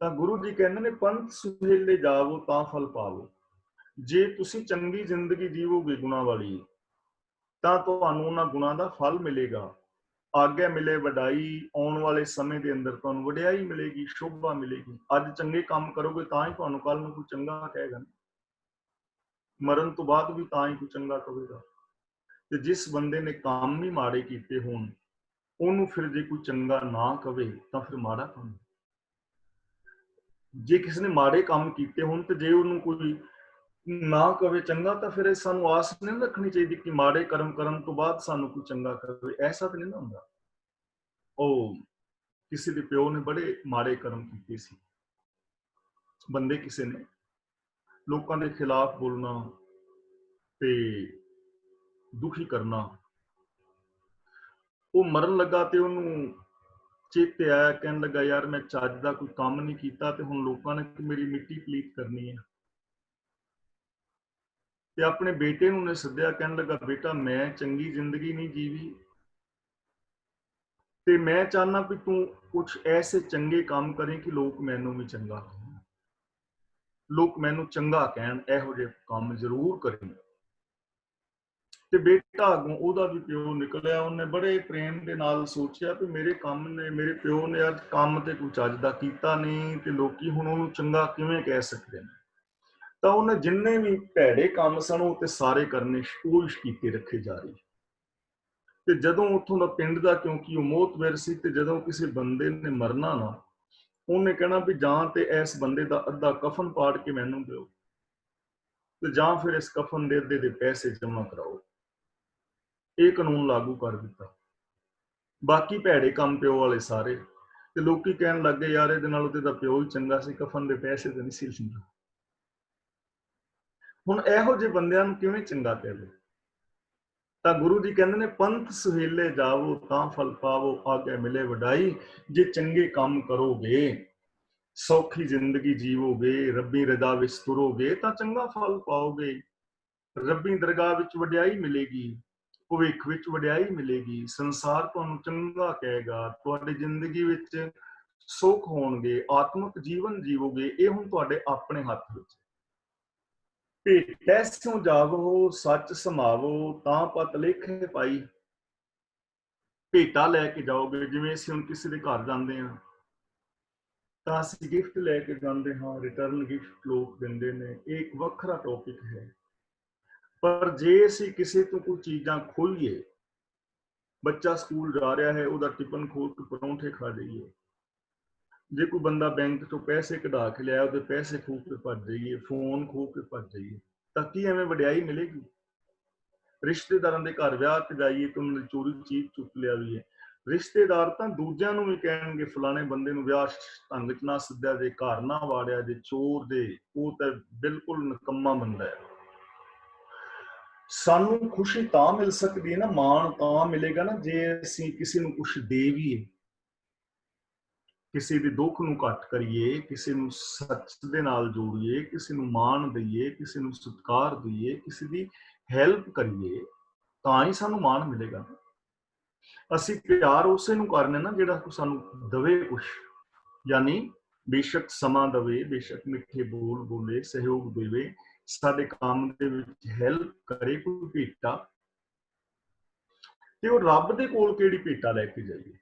ਤਾਂ ਗੁਰੂ ਜੀ ਕਹਿੰਦੇ ਨੇ ਪੰਥ ਸੁਹੇਲੇ ਜਾਵੋ ਤਾਂ ਫਲ ਪਾਵੋ। ਜੇ ਤੁਸੀਂ ਚੰਗੀ ਜ਼ਿੰਦਗੀ ਜੀਵੋਗੇ ਗੁਣਾਂ ਵਾਲੀ, ਤਾਂ ਤੁਹਾਨੂੰ ਉਹਨਾਂ ਗੁਣਾਂ ਦਾ ਫਲ ਮਿਲੇਗਾ। ਆਗੇ ਮਿਲੇ ਵਡਾਈ, ਆਉਣ ਵਾਲੇ ਸਮੇਂ ਦੇ ਅੰਦਰ ਤੁਹਾਨੂੰ ਵਡਿਆਈ ਮਿਲੇਗੀ, ਸ਼ੋਭਾ ਮਿਲੇਗੀ। ਅੱਜ ਚੰਗੇ ਕੰਮ ਕਰੋਗੇ ਤਾਂ ਹੀ ਤੁਹਾਨੂੰ ਕੱਲ ਨੂੰ ਕੋਈ ਚੰਗਾ ਕਹੇਗਾ। ਮਰਨ ਤੋਂ ਬਾਅਦ ਵੀ ਤਾਂ ਹੀ ਕੋਈ ਚੰਗਾ ਕਹੇਗਾ। ਤੇ ਜਿਸ ਬੰਦੇ ਨੇ ਕੰਮ ਹੀ ਮਾੜੇ ਕੀਤੇ ਹੋਣ, ਉਹਨੂੰ ਫਿਰ ਜੇ ਕੋਈ ਚੰਗਾ ਨਾ ਕਵੇ ਤਾਂ ਫਿਰ ਮਾੜਾ ਕੰਮ। ਜੇ ਕਿਸੇ ਨੇ ਮਾੜੇ ਕੰਮ ਕੀਤੇ ਹੋਣ ਤੇ ਜੇ ਉਹਨੂੰ ਕੋਈ ਨਾ ਕਵੇ ਚੰਗਾ, ਤਾਂ ਫਿਰ ਸਾਨੂੰ ਆਸ ਨਹੀਂ ਰੱਖਣੀ ਚਾਹੀਦੀ ਕਿ ਮਾੜੇ ਕਰਮ ਕਰਨ ਤੋਂ ਬਾਅਦ ਸਾਨੂੰ ਕੋਈ ਚੰਗਾ ਕਰੇ। ਐਸਾ ਤਾਂ ਨਹੀਂ ਨਾ ਹੁੰਦਾ। ਉਹ ਕਿਸੇ ਦੇ ਪਿਓ ਨੇ ਬੜੇ ਮਾੜੇ ਕਰਮ ਕੀਤੇ ਸੀ। ਬੰਦੇ ਕਿਸੇ ਨੇ ਲੋਕਾਂ ਦੇ ਖਿਲਾਫ ਬੋਲਣਾ ਤੇ ਦੁਖੀ ਕਰਨਾ। ਉਹ ਮਰਨ ਲੱਗਾ ਤੇ ਉਹਨੂੰ ਚੇਤੇ ਆਇਆ, ਕਹਿਣ ਲੱਗਾ ਯਾਰ ਮੈਂ ਚੱਜ ਦਾ ਕੋਈ ਕੰਮ ਨਹੀਂ ਕੀਤਾ ਤੇ ਹੁਣ ਲੋਕਾਂ ਨੇ ਮੇਰੀ ਮਿੱਟੀ ਪਲੀਤ ਕਰਨੀ ਹੈ। ਤੇ ਆਪਣੇ ਬੇਟੇ ਨੂੰ ਨੇ ਸੱਦਿਆ, ਕਹਿਣ ਲੱਗਾ ਬੇਟਾ ਮੈਂ ਚੰਗੀ ਜ਼ਿੰਦਗੀ ਨਹੀਂ ਜੀਵੀ ਤੇ ਮੈਂ ਚਾਹੁੰਦਾ ਵੀ ਤੂੰ ਕੁਛ ਐਸੇ ਚੰਗੇ ਕੰਮ ਕਰੇ ਕਿ ਲੋਕ ਮੈਨੂੰ ਵੀ ਚੰਗਾ ਕਹਿਣ, ਲੋਕ ਮੈਨੂੰ ਚੰਗਾ ਕਹਿਣ, ਇਹੋ ਜਿਹੇ ਕੰਮ ਜ਼ਰੂਰ ਕਰੇ। ਤੇ ਬੇਟਾ ਅੱਗੋਂ ਉਹਦਾ ਵੀ ਪਿਓ ਨਿਕਲਿਆ, ਉਹਨੇ ਬੜੇ ਪ੍ਰੇਮ ਦੇ ਨਾਲ ਸੋਚਿਆ ਵੀ ਮੇਰੇ ਕੰਮ ਨੇ, ਮੇਰੇ ਪਿਓ ਨੇ ਅੱਜ ਕੰਮ ਤੇ ਕੋਈ ਚੱਜ ਦਾ ਕੀਤਾ ਨਹੀਂ ਤੇ ਲੋਕੀ ਹੁਣ ਉਹਨੂੰ ਚੰਗਾ ਕਿਵੇਂ ਕਹਿ ਸਕਦੇ ਨੇ। ਤਾਂ ਉਹਨੇ ਜਿੰਨੇ ਵੀ ਭੈੜੇ ਕੰਮ ਸਨ ਉਹ ਤੇ ਸਾਰੇ ਕਰਨੇ ਕੋਸ਼ਿਸ਼ ਕੀਤੇ ਰੱਖੇ ਜਾ ਰਹੀ। ਤੇ ਜਦੋਂ ਉੱਥੋਂ ਦਾ ਪਿੰਡ ਦਾ, ਕਿਉਂਕਿ ਉਹ ਮੋਹਤਬਰ ਸੀ, ਤੇ ਜਦੋਂ ਕਿਸੇ ਬੰਦੇ ਨੇ ਮਰਨਾ ਨਾ, ਉਹਨੇ ਕਹਿਣਾ ਵੀ ਜਾਂ ਤੇ ਇਸ ਬੰਦੇ ਦਾ ਅੱਧਾ ਕਫਨ ਪਾੜ ਕੇ ਮੈਨੂੰ ਦਿਓ ਤੇ ਜਾਂ ਫਿਰ ਇਸ ਕਫਨ ਦੇ ਅੱਧੇ ਦੇ ਪੈਸੇ ਜਮ੍ਹਾਂ ਕਰਾਓ। ਇਹ ਕਾਨੂੰਨ ਲਾਗੂ ਕਰ ਦਿੱਤਾ। ਬਾਕੀ ਭੈੜੇ ਕੰਮ ਪਿਓ ਵਾਲੇ ਸਾਰੇ। ਤੇ ਲੋਕੀ ਕਹਿਣ ਲੱਗੇ ਯਾਰ ਇਹਦੇ ਨਾਲ ਉਹਦੇ ਦਾ ਪਿਓ ਹੀ ਚੰਗਾ ਸੀ, ਕਫਨ ਦੇ ਪੈਸੇ ਤੇ ਨਹੀਂ ਸੀ ਲੈਂਦਾ। ਹੁਣ ਇਹੋ ਜਿਹੇ ਬੰਦਿਆਂ ਨੂੰ ਕਿਵੇਂ ਚੰਗਾ ਕਹੇ? ਤਾਂ ਗੁਰੂ ਜੀ ਕਹਿੰਦੇ ਨੇ ਪੰਥ ਸੁਹੇਲੇ ਜਾਵੋ ਤਾਂ ਫਲ ਪਾਵੋ, ਆਗੇ ਮਿਲੇ ਵਡਾਈ। ਜੇ ਚੰਗੇ ਕੰਮ ਕਰੋਗੇ, ਸੌਖੀ ਜ਼ਿੰਦਗੀ ਜੀਵੋਗੇ, ਰੱਬੀ ਰਜ਼ਾ ਵਿੱਚ ਤੁਰੋਗੇ ਤਾਂ ਚੰਗਾ ਫਲ ਪਾਓਗੇ। ਰੱਬੀ ਦਰਗਾਹ ਵਿੱਚ ਵਡਿਆਈ ਮਿਲੇਗੀ, ਭਵਿੱਖ ਵਿੱਚ ਵਡਿਆਈ ਮਿਲੇਗੀ, ਸੰਸਾਰ ਤੁਹਾਨੂੰ ਚੰਗਾ ਕਹੇਗਾ, ਤੁਹਾਡੀ ਜ਼ਿੰਦਗੀ ਵਿੱਚ ਸੁੱਖ ਹੋਣਗੇ, ਆਤਮਿਕ ਜੀਵਨ ਜੀਵੋਗੇ। ਇਹ ਹੁਣ ਤੁਹਾਡੇ ਆਪਣੇ ਹੱਥ ਵਿੱਚ। ਭੇਟੈ ਸਿਉ ਜਾਵੋ ਸੱਚ ਸਮਾਵੋ ਤਾਂ ਪਤ ਲੇਖੇ ਪਾਈ। ਭੇਟਾ ਲੈ ਕੇ ਜਾਓਗੇ, ਜਿਵੇਂ ਅਸੀਂ ਹੁਣ ਕਿਸੇ ਦੇ ਘਰ ਜਾਂਦੇ ਹਾਂ ਤਾਂ ਅਸੀਂ ਗਿਫਟ ਲੈ ਕੇ ਜਾਂਦੇ ਹਾਂ, ਰਿਟਰਨ ਗਿਫਟ ਲੋਕ ਦਿੰਦੇ ਨੇ, ਇਹ ਇੱਕ ਵੱਖਰਾ ਟੌਪਿਕ ਹੈ। ਪਰ ਜੇ ਅਸੀਂ ਕਿਸੇ ਤੋਂ ਕੋਈ ਚੀਜ਼ਾਂ ਖੋਲੀਏ, ਬੱਚਾ ਸਕੂਲ ਜਾ ਰਿਹਾ ਹੈ ਉਹਦਾ ਟਿਫਨ ਖੋਲ ਕੇ ਪਰੌਂਠੇ ਖਾ ਜਾਈਏ, ਜੇ ਕੋਈ ਬੰਦਾ ਬੈਂਕ ਤੋਂ ਪੈਸੇ ਕਢਾ ਕੇ ਲਿਆਇਆ ਉਹਦੇ ਪੈਸੇ ਖੋਹ ਕੇ ਭੱਜ ਜਾਈਏ, ਫੋਨ ਖੋਹ ਕੇ ਭੱਜ ਜਾਈਏ, ਤਾਂ ਕੀ ਐਵੇਂ ਵਡਿਆਈ ਮਿਲੇਗੀ? ਰਿਸ਼ਤੇਦਾਰਾਂ ਦੇ ਘਰ ਵਿਆਹ ਤੇ ਜਾਈਏ ਤੇ ਉਹਨਾਂ ਨੇ ਚੋਰੀ ਚੀਜ਼ ਚੁੱਕ ਲਿਆ ਵੀ ਹੈ। ਰਿਸ਼ਤੇਦਾਰ ਤਾਂ ਦੂਜਿਆਂ ਨੂੰ ਵੀ ਕਹਿਣਗੇ ਫਲਾਣੇ ਬੰਦੇ ਨੂੰ ਵਿਆਹ ਢੰਗ ਚ ਨਾ ਸੱਦਿਆ ਜੇ, ਘਰ ਨਾ ਵਾੜਿਆ ਜੇ, ਚੋਰ ਦੇ, ਉਹ ਤਾਂ ਬਿਲਕੁਲ ਨਿਕੰਮਾ ਬੰਦਾ ਹੈ। ਸਾਨੂੰ ਖੁਸ਼ੀ ਤਾਂ ਮਿਲ ਸਕਦੀ ਹੈ ਨਾ, ਮਾਣ ਤਾਂ ਮਿਲੇਗਾ ਨਾ ਜੇ ਅਸੀਂ ਕਿਸੇ ਨੂੰ ਕੁਛ ਦੇਈਏ, ਕਿਸੇ ਦੇ ਦੁੱਖ ਨੂੰ ਘੱਟ ਕਰੀਏ, ਕਿਸੇ ਨੂੰ ਸੱਚ ਦੇ ਨਾਲ ਜੋੜੀਏ, ਕਿਸੇ ਨੂੰ ਮਾਣ ਦਈਏ, ਕਿਸੇ ਨੂੰ ਸਤਿਕਾਰ ਦਈਏ, ਕਿਸੇ ਦੀ ਹੈਲਪ ਕਰੀਏ, ਤਾਂ ਹੀ ਸਾਨੂੰ ਮਾਣ ਮਿਲੇਗਾ। ਅਸੀਂ ਪਿਆਰ ਉਸੇ ਨੂੰ ਕਰਨੇ ਨਾ ਜਿਹੜਾ ਸਾਨੂੰ ਦਵੇ ਕੁਛ, ਯਾਨੀ ਬੇਸ਼ੱਕ ਸਮਾਂ ਦਵੇ, ਬੇਸ਼ੱਕ ਮਿੱਠੇ ਬੋਲ ਬੋਲੇ, ਸਹਿਯੋਗ ਦੇਵੇ, ਸਾਡੇ ਕੰਮ ਦੇ ਵਿੱਚ ਹੈਲਪ ਕਰੇ, ਕੋਈ ਭੇਟਾ। ਤੇ ਉਹ ਰੱਬ ਦੇ ਕੋਲ ਕਿਹੜੀ ਭੇਟਾ ਲੈ ਕੇ ਜਾਈਏ?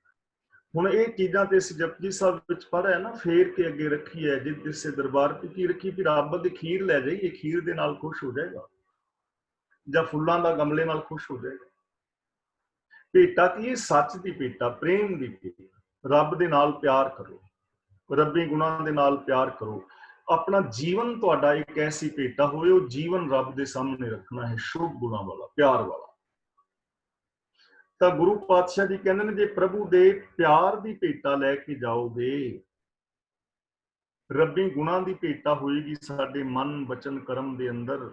ਹੁਣ ਇਹ ਚੀਜ਼ਾਂ ਤੇ ਅਸੀਂ ਜਪਜੀ ਸਾਹਿਬ ਵਿੱਚ ਪੜ੍ਹਿਆ ਨਾ, ਫੇਰ ਕੇ ਅੱਗੇ ਰੱਖੀ ਹੈ ਜਿਸ ਕਿਸੇ ਦਰਬਾਰ ਤੇ ਕੀ ਰੱਖੀ, ਵੀ ਰੱਬ ਦੀ ਖੀਰ ਲੈ ਜਾਈਏ, ਖੀਰ ਦੇ ਨਾਲ ਖੁਸ਼ ਹੋ ਜਾਏਗਾ, ਜਾਂ ਫੁੱਲਾਂ ਦਾ ਗਮਲੇ ਨਾਲ ਖੁਸ਼ ਹੋ ਜਾਏਗਾ। ਭੇਟਾ ਕੀ ਹੈ? ਸੱਚ ਦੀ ਭੇਟਾ, ਪ੍ਰੇਮ ਦੀ ਭੇਟਾ, ਰੱਬ ਦੇ ਨਾਲ ਪਿਆਰ ਕਰੋ। ਰੱਬੀ ਗੁਣਾਂ ਦੇ ਨਾਲ ਪਿਆਰ ਕਰੋ। ਆਪਣਾ ਜੀਵਨ ਤੁਹਾਡਾ ਇੱਕ ਐਸੀ ਭੇਟਾ ਹੋਵੇ, ਉਹ ਜੀਵਨ ਰੱਬ ਦੇ ਸਾਹਮਣੇ ਰੱਖਣਾ ਹੈ, ਸ਼ੁਭ ਗੁਣਾਂ ਵਾਲਾ, ਪਿਆਰ ਵਾਲਾ। ਤਾਂ ਗੁਰੂ ਪਾਤਸ਼ਾਹ ਜੀ ਕਹਿੰਦੇ ਨੇ, ਜੇ ਪ੍ਰਭੂ ਦੇ ਪਿਆਰ ਦੀ ਭੇਟਾ ਲੈ ਕੇ ਜਾਓਗੇ, ਰੱਬੀ ਗੁਣਾਂ ਦੀ ਭੇਟਾ ਹੋਏਗੀ ਸਾਡੇ ਮਨ, ਬਚਨ, ਕਰਮ ਦੇ ਅੰਦਰ।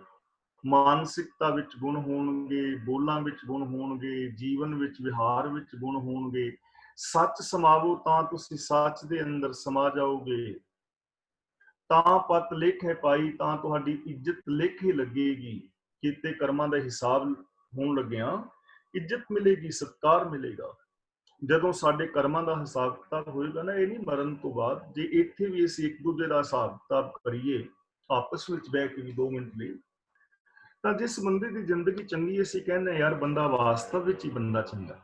ਮਾਨਸਿਕਤਾ ਵਿੱਚ ਗੁਣ ਹੋਣਗੇ, ਬੋਲਾਂ ਵਿੱਚ ਗੁਣ ਹੋਣਗੇ, ਜੀਵਨ ਵਿੱਚ, ਵਿਹਾਰ ਵਿੱਚ ਗੁਣ ਹੋਣਗੇ। ਸੱਚ ਸਮਾਵੋ ਤਾਂ ਤੁਸੀਂ ਸੱਚ ਦੇ ਅੰਦਰ ਸਮਾ ਜਾਓਗੇ। ਤਾਂ ਪਤ ਲੇਖੇ ਪਾਈ, ਤਾਂ ਤੁਹਾਡੀ ਇੱਜ਼ਤ ਲੇਖੇ ਲੱਗੇਗੀ। ਕੀਤੇ ਕਰਮਾਂ ਦਾ ਹਿਸਾਬ ਹੋਣ ਲੱਗਿਆ ਇੱਜ਼ਤ ਮਿਲੇਗੀ, ਸਤਿਕਾਰ ਮਿਲੇਗਾ। ਜਦੋਂ ਸਾਡੇ ਕਰਮਾਂ ਦਾ ਹਿਸਾਬ ਕਿਤਾਬ ਹੋਏਗਾ ਨਾ, ਇਹ ਨਹੀਂ ਮਰਨ ਤੋਂ ਬਾਅਦ, ਜੇ ਇੱਥੇ ਵੀ ਅਸੀਂ ਇੱਕ ਦੂਜੇ ਦਾ ਹਿਸਾਬ ਕਿਤਾਬ ਕਰੀਏ ਆਪਸ ਵਿੱਚ ਬਹਿ ਕੇ ਵੀ 2 ਮਿੰਟ ਲਈ, ਤਾਂ ਜਿਸ ਬੰਦੇ ਦੀ ਜ਼ਿੰਦਗੀ ਚੰਗੀ, ਅਸੀਂ ਕਹਿੰਦੇ ਯਾਰ ਬੰਦਾ ਵਾਸਤਵ ਵਿੱਚ ਹੀ ਬੰਦਾ ਚੰਗਾ।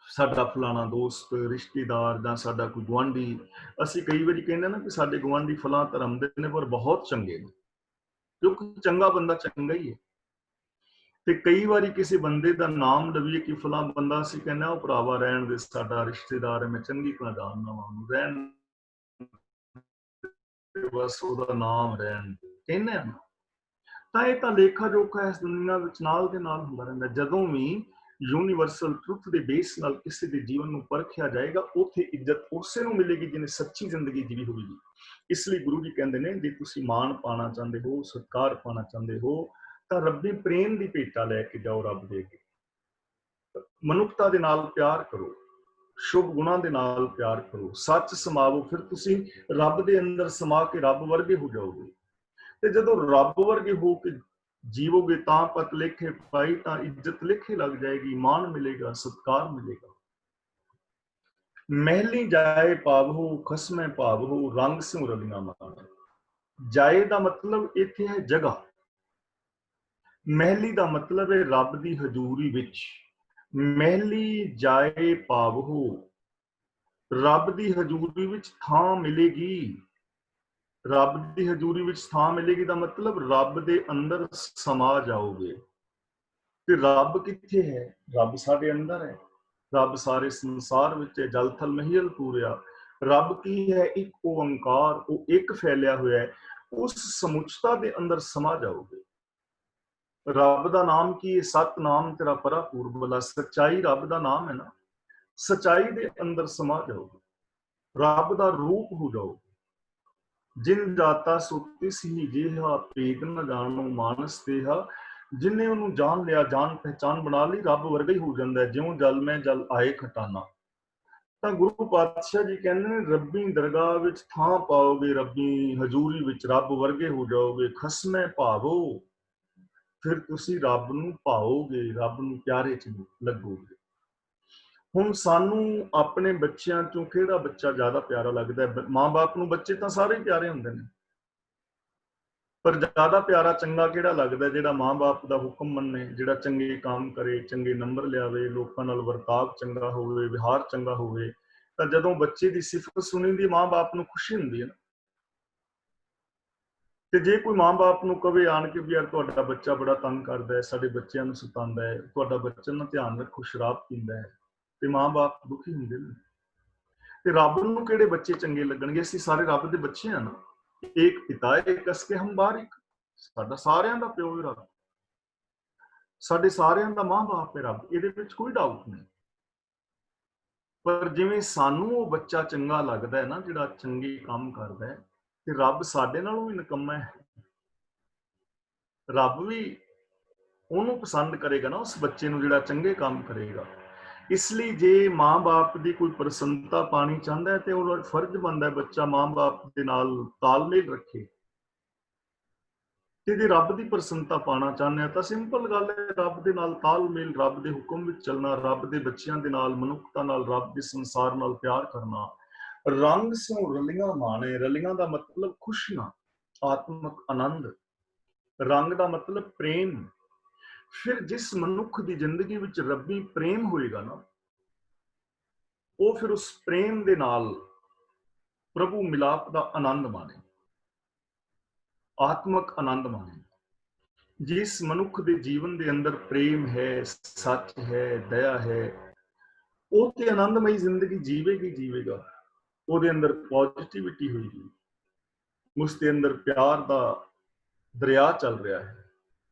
ਸਾਡਾ ਫਲਾਣਾ ਦੋਸਤ, ਰਿਸ਼ਤੇਦਾਰ ਜਾਂ ਸਾਡਾ ਕੋਈ ਗੁਆਂਢੀ, ਅਸੀਂ ਕਈ ਵਾਰੀ ਕਹਿੰਦੇ ਨਾ ਕਿ ਸਾਡੇ ਗੁਆਂਢੀ ਫਲਾਂ ਧਰਮ ਦੇ ਨੇ ਪਰ ਬਹੁਤ ਚੰਗੇ ਨੇ, ਕਿਉਂਕਿ ਚੰਗਾ ਬੰਦਾ ਚੰਗਾ ਹੀ ਹੈ। ਤੇ ਕਈ ਵਾਰੀ ਕਿਸੇ ਬੰਦੇ ਦਾ ਨਾਮ ਲਵੀਏ ਕਿ ਫਲਾਂ ਬੰਦਾ, ਅਸੀਂ ਕਹਿੰਦੇ ਉਹ ਭਰਾਵਾ ਰਹਿਣ ਦੇ, ਸਾਡਾ ਰਿਸ਼ਤੇਦਾਰ ਹੈ, ਮੈਂ ਚੰਗੀ ਤਰ੍ਹਾਂ ਜਾਣਦਾ ਵਾਂ, ਰਹਿਣ ਬਸ ਉਹਦਾ ਨਾਮ ਰਹਿਣ ਕਹਿੰਦੇ ਆ। ਤਾਂ ਇਹ ਤਾਂ ਲੇਖਾ ਜੋਖਾ ਇਸ ਦੁਨੀਆ ਵਿੱਚ ਨਾਲ ਦੇ ਨਾਲ ਹੁੰਦਾ ਰਹਿੰਦਾ। ਜਦੋਂ ਵੀ ਯੂਨੀਵਰਸਲ ਟਰੁੱਥ ਦੇ ਬੇਸ ਨਾਲ ਕਿਸੇ ਦੇ ਜੀਵਨ ਨੂੰ ਪਰਖਿਆ ਜਾਏਗਾ, ਉੱਥੇ ਇੱਜ਼ਤ ਉਸੇ ਨੂੰ ਮਿਲੇਗੀ ਜਿਹਨੇ ਸੱਚੀ ਜ਼ਿੰਦਗੀ ਜੀਵੀ ਹੋਵੇਗੀ। ਇਸ ਲਈ ਗੁਰੂ ਜੀ ਕਹਿੰਦੇ ਨੇ, ਜੇ ਤੁਸੀਂ ਮਾਣ ਪਾਣਾ ਚਾਹੁੰਦੇ ਹੋ, ਸਤਿਕਾਰ ਪਾਣਾ ਚਾਹੁੰਦੇ ਹੋ, ਤਾਂ ਰੱਬੀ ਪ੍ਰੇਮ ਦੀ ਭੇਟਾ ਲੈ ਕੇ ਜਾਓ ਰੱਬ ਦੇ ਅੱਗੇ। ਮਨੁੱਖਤਾ ਦੇ ਨਾਲ ਪਿਆਰ ਕਰੋ, ਸ਼ੁਭ ਗੁਣਾਂ ਦੇ ਨਾਲ ਪਿਆਰ ਕਰੋ, ਸੱਚ ਸਮਾਵੋ, ਫਿਰ ਤੁਸੀਂ ਰੱਬ ਦੇ ਅੰਦਰ ਸਮਾ ਕੇ ਰੱਬ ਵਰਗੇ ਹੋ ਜਾਓਗੇ। ਤੇ ਜਦੋਂ ਰੱਬ ਵਰਗੇ ਹੋ ਕੇ ਜੀਵੋਗੇ, ਤਾਂ ਪਤ ਲੇਖੇ ਪਾਈ, ਤਾਂ ਇੱਜ਼ਤ ਲੇਖੇ ਲੱਗ ਜਾਏਗੀ, ਮਾਣ ਮਿਲੇਗਾ, ਸਤਿਕਾਰ ਮਿਲੇਗਾ। ਮਹਿਲੀ ਜਾਏ ਪਾਵਹੁ, ਖਸਮੈ ਭਾਵਹੁ, ਰੰਗ ਸਿਉ ਰਲੀਆਂ ਮਾਣ। ਜਾਏ ਦਾ ਮਤਲਬ ਇੱਥੇ ਹੈ ਜਗ੍ਹਾ, ਮਹਿਲੀ ਦਾ ਮਤਲਬ ਹੈ ਰੱਬ ਦੀ ਹਜ਼ੂਰੀ ਵਿੱਚ। ਮਹਿਲੀ ਜਾਏ ਪਾਵਹੁ, ਰੱਬ ਦੀ ਹਜ਼ੂਰੀ ਵਿੱਚ ਥਾਂ ਮਿਲੇਗੀ। ਰੱਬ ਦੀ ਹਜ਼ੂਰੀ ਵਿੱਚ ਥਾਂ ਮਿਲੇਗੀ ਦਾ ਮਤਲਬ ਰੱਬ ਦੇ ਅੰਦਰ ਸਮਾ ਜਾਓਗੇ। ਤੇ ਰੱਬ ਕਿੱਥੇ ਹੈ? ਰੱਬ ਸਾਡੇ ਅੰਦਰ ਹੈ। ਰੱਬ ਸਾਰੇ ਸੰਸਾਰ ਵਿੱਚ ਹੈ, ਜਲ ਥਲ ਮਹੀਲ ਪੂਰਿਆ। ਰੱਬ ਕੀ ਹੈ? ਇੱਕ ਓੰਕਾਰ, ਉਹ ਇੱਕ ਫੈਲਿਆ ਹੋਇਆ ਹੈ। ਉਸ ਸਮੁੱਚਤਾ ਦੇ ਅੰਦਰ ਸਮਾ ਜਾਓਗੇ। ਰੱਬ ਦਾ ਨਾਮ ਕੀ ਹੈ? ਸਤਨਾਮ ਤੇਰਾ ਪਰਾ ਪੂਰਬਲਾ। ਸੱਚਾਈ ਰੱਬ ਦਾ ਨਾਮ ਹੈ ਨਾ। ਸੱਚਾਈ ਦੇ ਅੰਦਰ ਸਮਾ ਜਾਓਗੇ, ਰੱਬ ਦਾ ਰੂਪ ਹੋ ਜਾਓਗੇ। ਜਿਨ ਜਾਤਾ ਸੋ ਤਿਸ ਹੀ ਜਿਹਾ, ਭੇਦ ਨ ਜਾਣੋ ਮਾਨਸ ਤੇਹਾ। ਜਿਨੇ ਉਹਨੂੰ ਜਾਣ ਲਿਆ, ਜਾਣ ਪਹਿਚਾਨ ਬਣਾ ਲਈ, ਰੱਬ ਵਰਗਾ ਹੀ ਹੋ ਜਾਂਦਾ ਹੈ। ਜਿਉਂ ਜਲ ਮੈਂ ਜਲ ਆਏ ਖਟਾਨਾ। ਤਾਂ ਗੁਰੂ ਪਾਤਸ਼ਾਹ ਜੀ ਕਹਿੰਦੇ ਨੇ, ਰੱਬੀ ਦਰਗਾਹ ਵਿੱਚ ਥਾਂ ਪਾਓਗੇ, ਰੱਬੀ ਹਜ਼ੂਰੀ ਵਿੱਚ ਰੱਬ ਵਰਗੇ ਹੋ ਜਾਓਗੇ। ਖਸਮੈ ਭਾਵੋ, ਫਿਰ ਤੁਸੀਂ ਰੱਬ ਨੂੰ ਭਾਓਗੇ, ਰੱਬ ਨੂੰ ਪਿਆਰੇ ਚ ਲੱਗੋਗੇ। ਹੁਣ ਸਾਨੂੰ ਆਪਣੇ ਬੱਚਿਆਂ ਚੋਂ ਕਿਹੜਾ ਬੱਚਾ ਜ਼ਿਆਦਾ ਪਿਆਰਾ ਲੱਗਦਾ ਹੈ? ਮਾਂ-ਬਾਪ ਨੂੰ ਬੱਚੇ ਤਾਂ ਸਾਰੇ ਹੀ ਪਿਆਰੇ ਹੁੰਦੇ ਨੇ, ਪਰ ਜ਼ਿਆਦਾ ਪਿਆਰਾ ਚੰਗਾ ਕਿਹੜਾ ਲੱਗਦਾ? ਜਿਹੜਾ ਮਾਂ-ਬਾਪ ਦਾ ਹੁਕਮ ਮੰਨੇ, ਜਿਹੜਾ ਚੰਗੇ ਕੰਮ ਕਰੇ, ਚੰਗੇ ਨੰਬਰ ਲਿਆਵੇ, ਲੋਕਾਂ ਨਾਲ ਵਰਤਾਵ ਚੰਗਾ ਹੋਵੇ, ਵਿਹਾਰ ਚੰਗਾ ਹੋਵੇ। ਤਾਂ ਜਦੋਂ ਬੱਚੇ ਦੀ ਸਿਫਤ ਸੁਣੀ ਦੀ, ਮਾਂ-ਬਾਪ ਨੂੰ ਖੁਸ਼ੀ ਹੁੰਦੀ ਹੈ ਨਾ। ਤੇ ਜੇ ਕੋਈ ਮਾਂ-ਬਾਪ ਨੂੰ ਕਵੇ ਆਣ ਕੇ ਵੀ ਯਾਰ ਤੁਹਾਡਾ ਬੱਚਾ ਬੜਾ ਤੰਗ ਕਰਦਾ ਹੈ, ਸਾਡੇ ਬੱਚਿਆਂ ਨੂੰ ਸਤਾਉਂਦਾ ਹੈ, ਤੁਹਾਡਾ ਬੱਚਾ ਨਾ ਧਿਆਨ ਰੱਖੋ, ਸ਼ਰਾਬ ਪੀਂਦਾ ਹੈ, ਤੇ ਮਾਂ-ਬਾਪ ਦੁਖੀ ਹੁੰਦੇ ਨੇ। ਤੇ ਰੱਬ ਨੂੰ ਕਿਹੜੇ ਬੱਚੇ ਚੰਗੇ ਲੱਗਣਗੇ? ਅਸੀਂ ਸਾਰੇ ਰੱਬ ਦੇ ਬੱਚੇ ਆ ਨਾ। ਇੱਕ ਪਿਤਾ ਇੱਕ ਅਸਕੇ ਹਮ ਬਾਰਿਕ। ਸਾਡਾ ਸਾਰਿਆਂ ਦਾ ਪਿਓ ਹੈ ਰੱਬ, ਸਾਡੇ ਸਾਰਿਆਂ ਦਾ ਮਾਂ-ਬਾਪ ਹੈ ਰੱਬ, ਇਹਦੇ ਵਿੱਚ ਕੋਈ ਡਾਊਟ ਨਹੀਂ। ਪਰ ਜਿਵੇਂ ਸਾਨੂੰ ਉਹ ਬੱਚਾ ਚੰਗਾ ਲੱਗਦਾ ਹੈ ਨਾ, ਜਿਹੜਾ ਚੰਗੇ ਕੰਮ ਕਰਦਾ ਹੈ, ਤੇ ਰੱਬ ਸਾਡੇ ਨਾਲੋਂ ਵੀ ਨਿਕੰਮਾ ਹੈ। ਰੱਬ ਵੀ ਉਹਨੂੰ ਪਸੰਦ ਕਰੇਗਾ ਨਾ, ਉਸ ਬੱਚੇ ਨੂੰ ਜਿਹੜਾ ਚੰਗੇ ਕੰਮ ਕਰੇਗਾ। ਇਸ ਲਈ ਜੇ ਮਾਂ-ਬਾਪ ਦੀ ਕੋਈ ਪ੍ਰਸੰਨਤਾ ਪਾਣੀ ਚਾਹੁੰਦਾ ਹੈ, ਤੇ ਉਹਦਾ ਫਰਜ਼ ਬਣਦਾ ਹੈ ਬੱਚਾ ਮਾਂ-ਬਾਪ ਦੇ ਨਾਲ ਤਾਲਮੇਲ ਰੱਖੇ। ਤੇ ਜੇ ਰੱਬ ਦੀ ਪ੍ਰਸੰਨਤਾ ਪਾਣਾ ਚਾਹੁੰਦੇ ਆ, ਤਾਂ ਸਿੰਪਲ ਗੱਲ ਹੈ, ਰੱਬ ਦੇ ਨਾਲ ਤਾਲਮੇਲ, ਰੱਬ ਦੇ ਹੁਕਮ ਵਿੱਚ ਚੱਲਣਾ, ਰੱਬ ਦੇ ਬੱਚਿਆਂ ਦੇ ਨਾਲ, ਮਨੁੱਖਤਾ ਨਾਲ, ਰੱਬ ਦੇ ਸੰਸਾਰ ਨਾਲ ਪਿਆਰ ਕਰਨਾ। ਰੰਗ ਸਿਉ ਰਲੀਆਂ ਮਾਣੇ। ਰਲੀਆਂ ਦਾ ਮਤਲਬ ਖੁਸ਼ੀਆਂ, ਆਤਮਿਕ ਆਨੰਦ। ਰੰਗ ਦਾ ਮਤਲਬ ਪ੍ਰੇਮ। ਫਿਰ ਜਿਸ ਮਨੁੱਖ ਦੀ ਜ਼ਿੰਦਗੀ ਵਿੱਚ ਰੱਬੀ ਪ੍ਰੇਮ ਹੋਏਗਾ ਨਾ, ਉਹ ਫਿਰ ਉਸ ਪ੍ਰੇਮ ਦੇ ਨਾਲ ਪ੍ਰਭੂ ਮਿਲਾਪ ਦਾ ਆਨੰਦ ਮਾਣੇ, ਆਤਮਿਕ ਆਨੰਦ ਮਾਣੇ। ਜਿਸ ਮਨੁੱਖ ਦੇ ਜੀਵਨ ਦੇ ਅੰਦਰ ਪ੍ਰੇਮ ਹੈ, ਸੱਚ ਹੈ, ਦਇਆ ਹੈ, ਉਹ ਤੇ ਆਨੰਦਮਈ ਜ਼ਿੰਦਗੀ ਜੀਵੇਗੀ ਜੀਵੇਗਾ। ਉਹਦੇ ਅੰਦਰ ਪੋਜ਼ਿਟਿਵਿਟੀ ਹੋਏਗੀ, ਉਸ ਦੇ ਅੰਦਰ ਪਿਆਰ ਦਾ ਦਰਿਆ ਚੱਲ ਰਿਹਾ ਹੈ,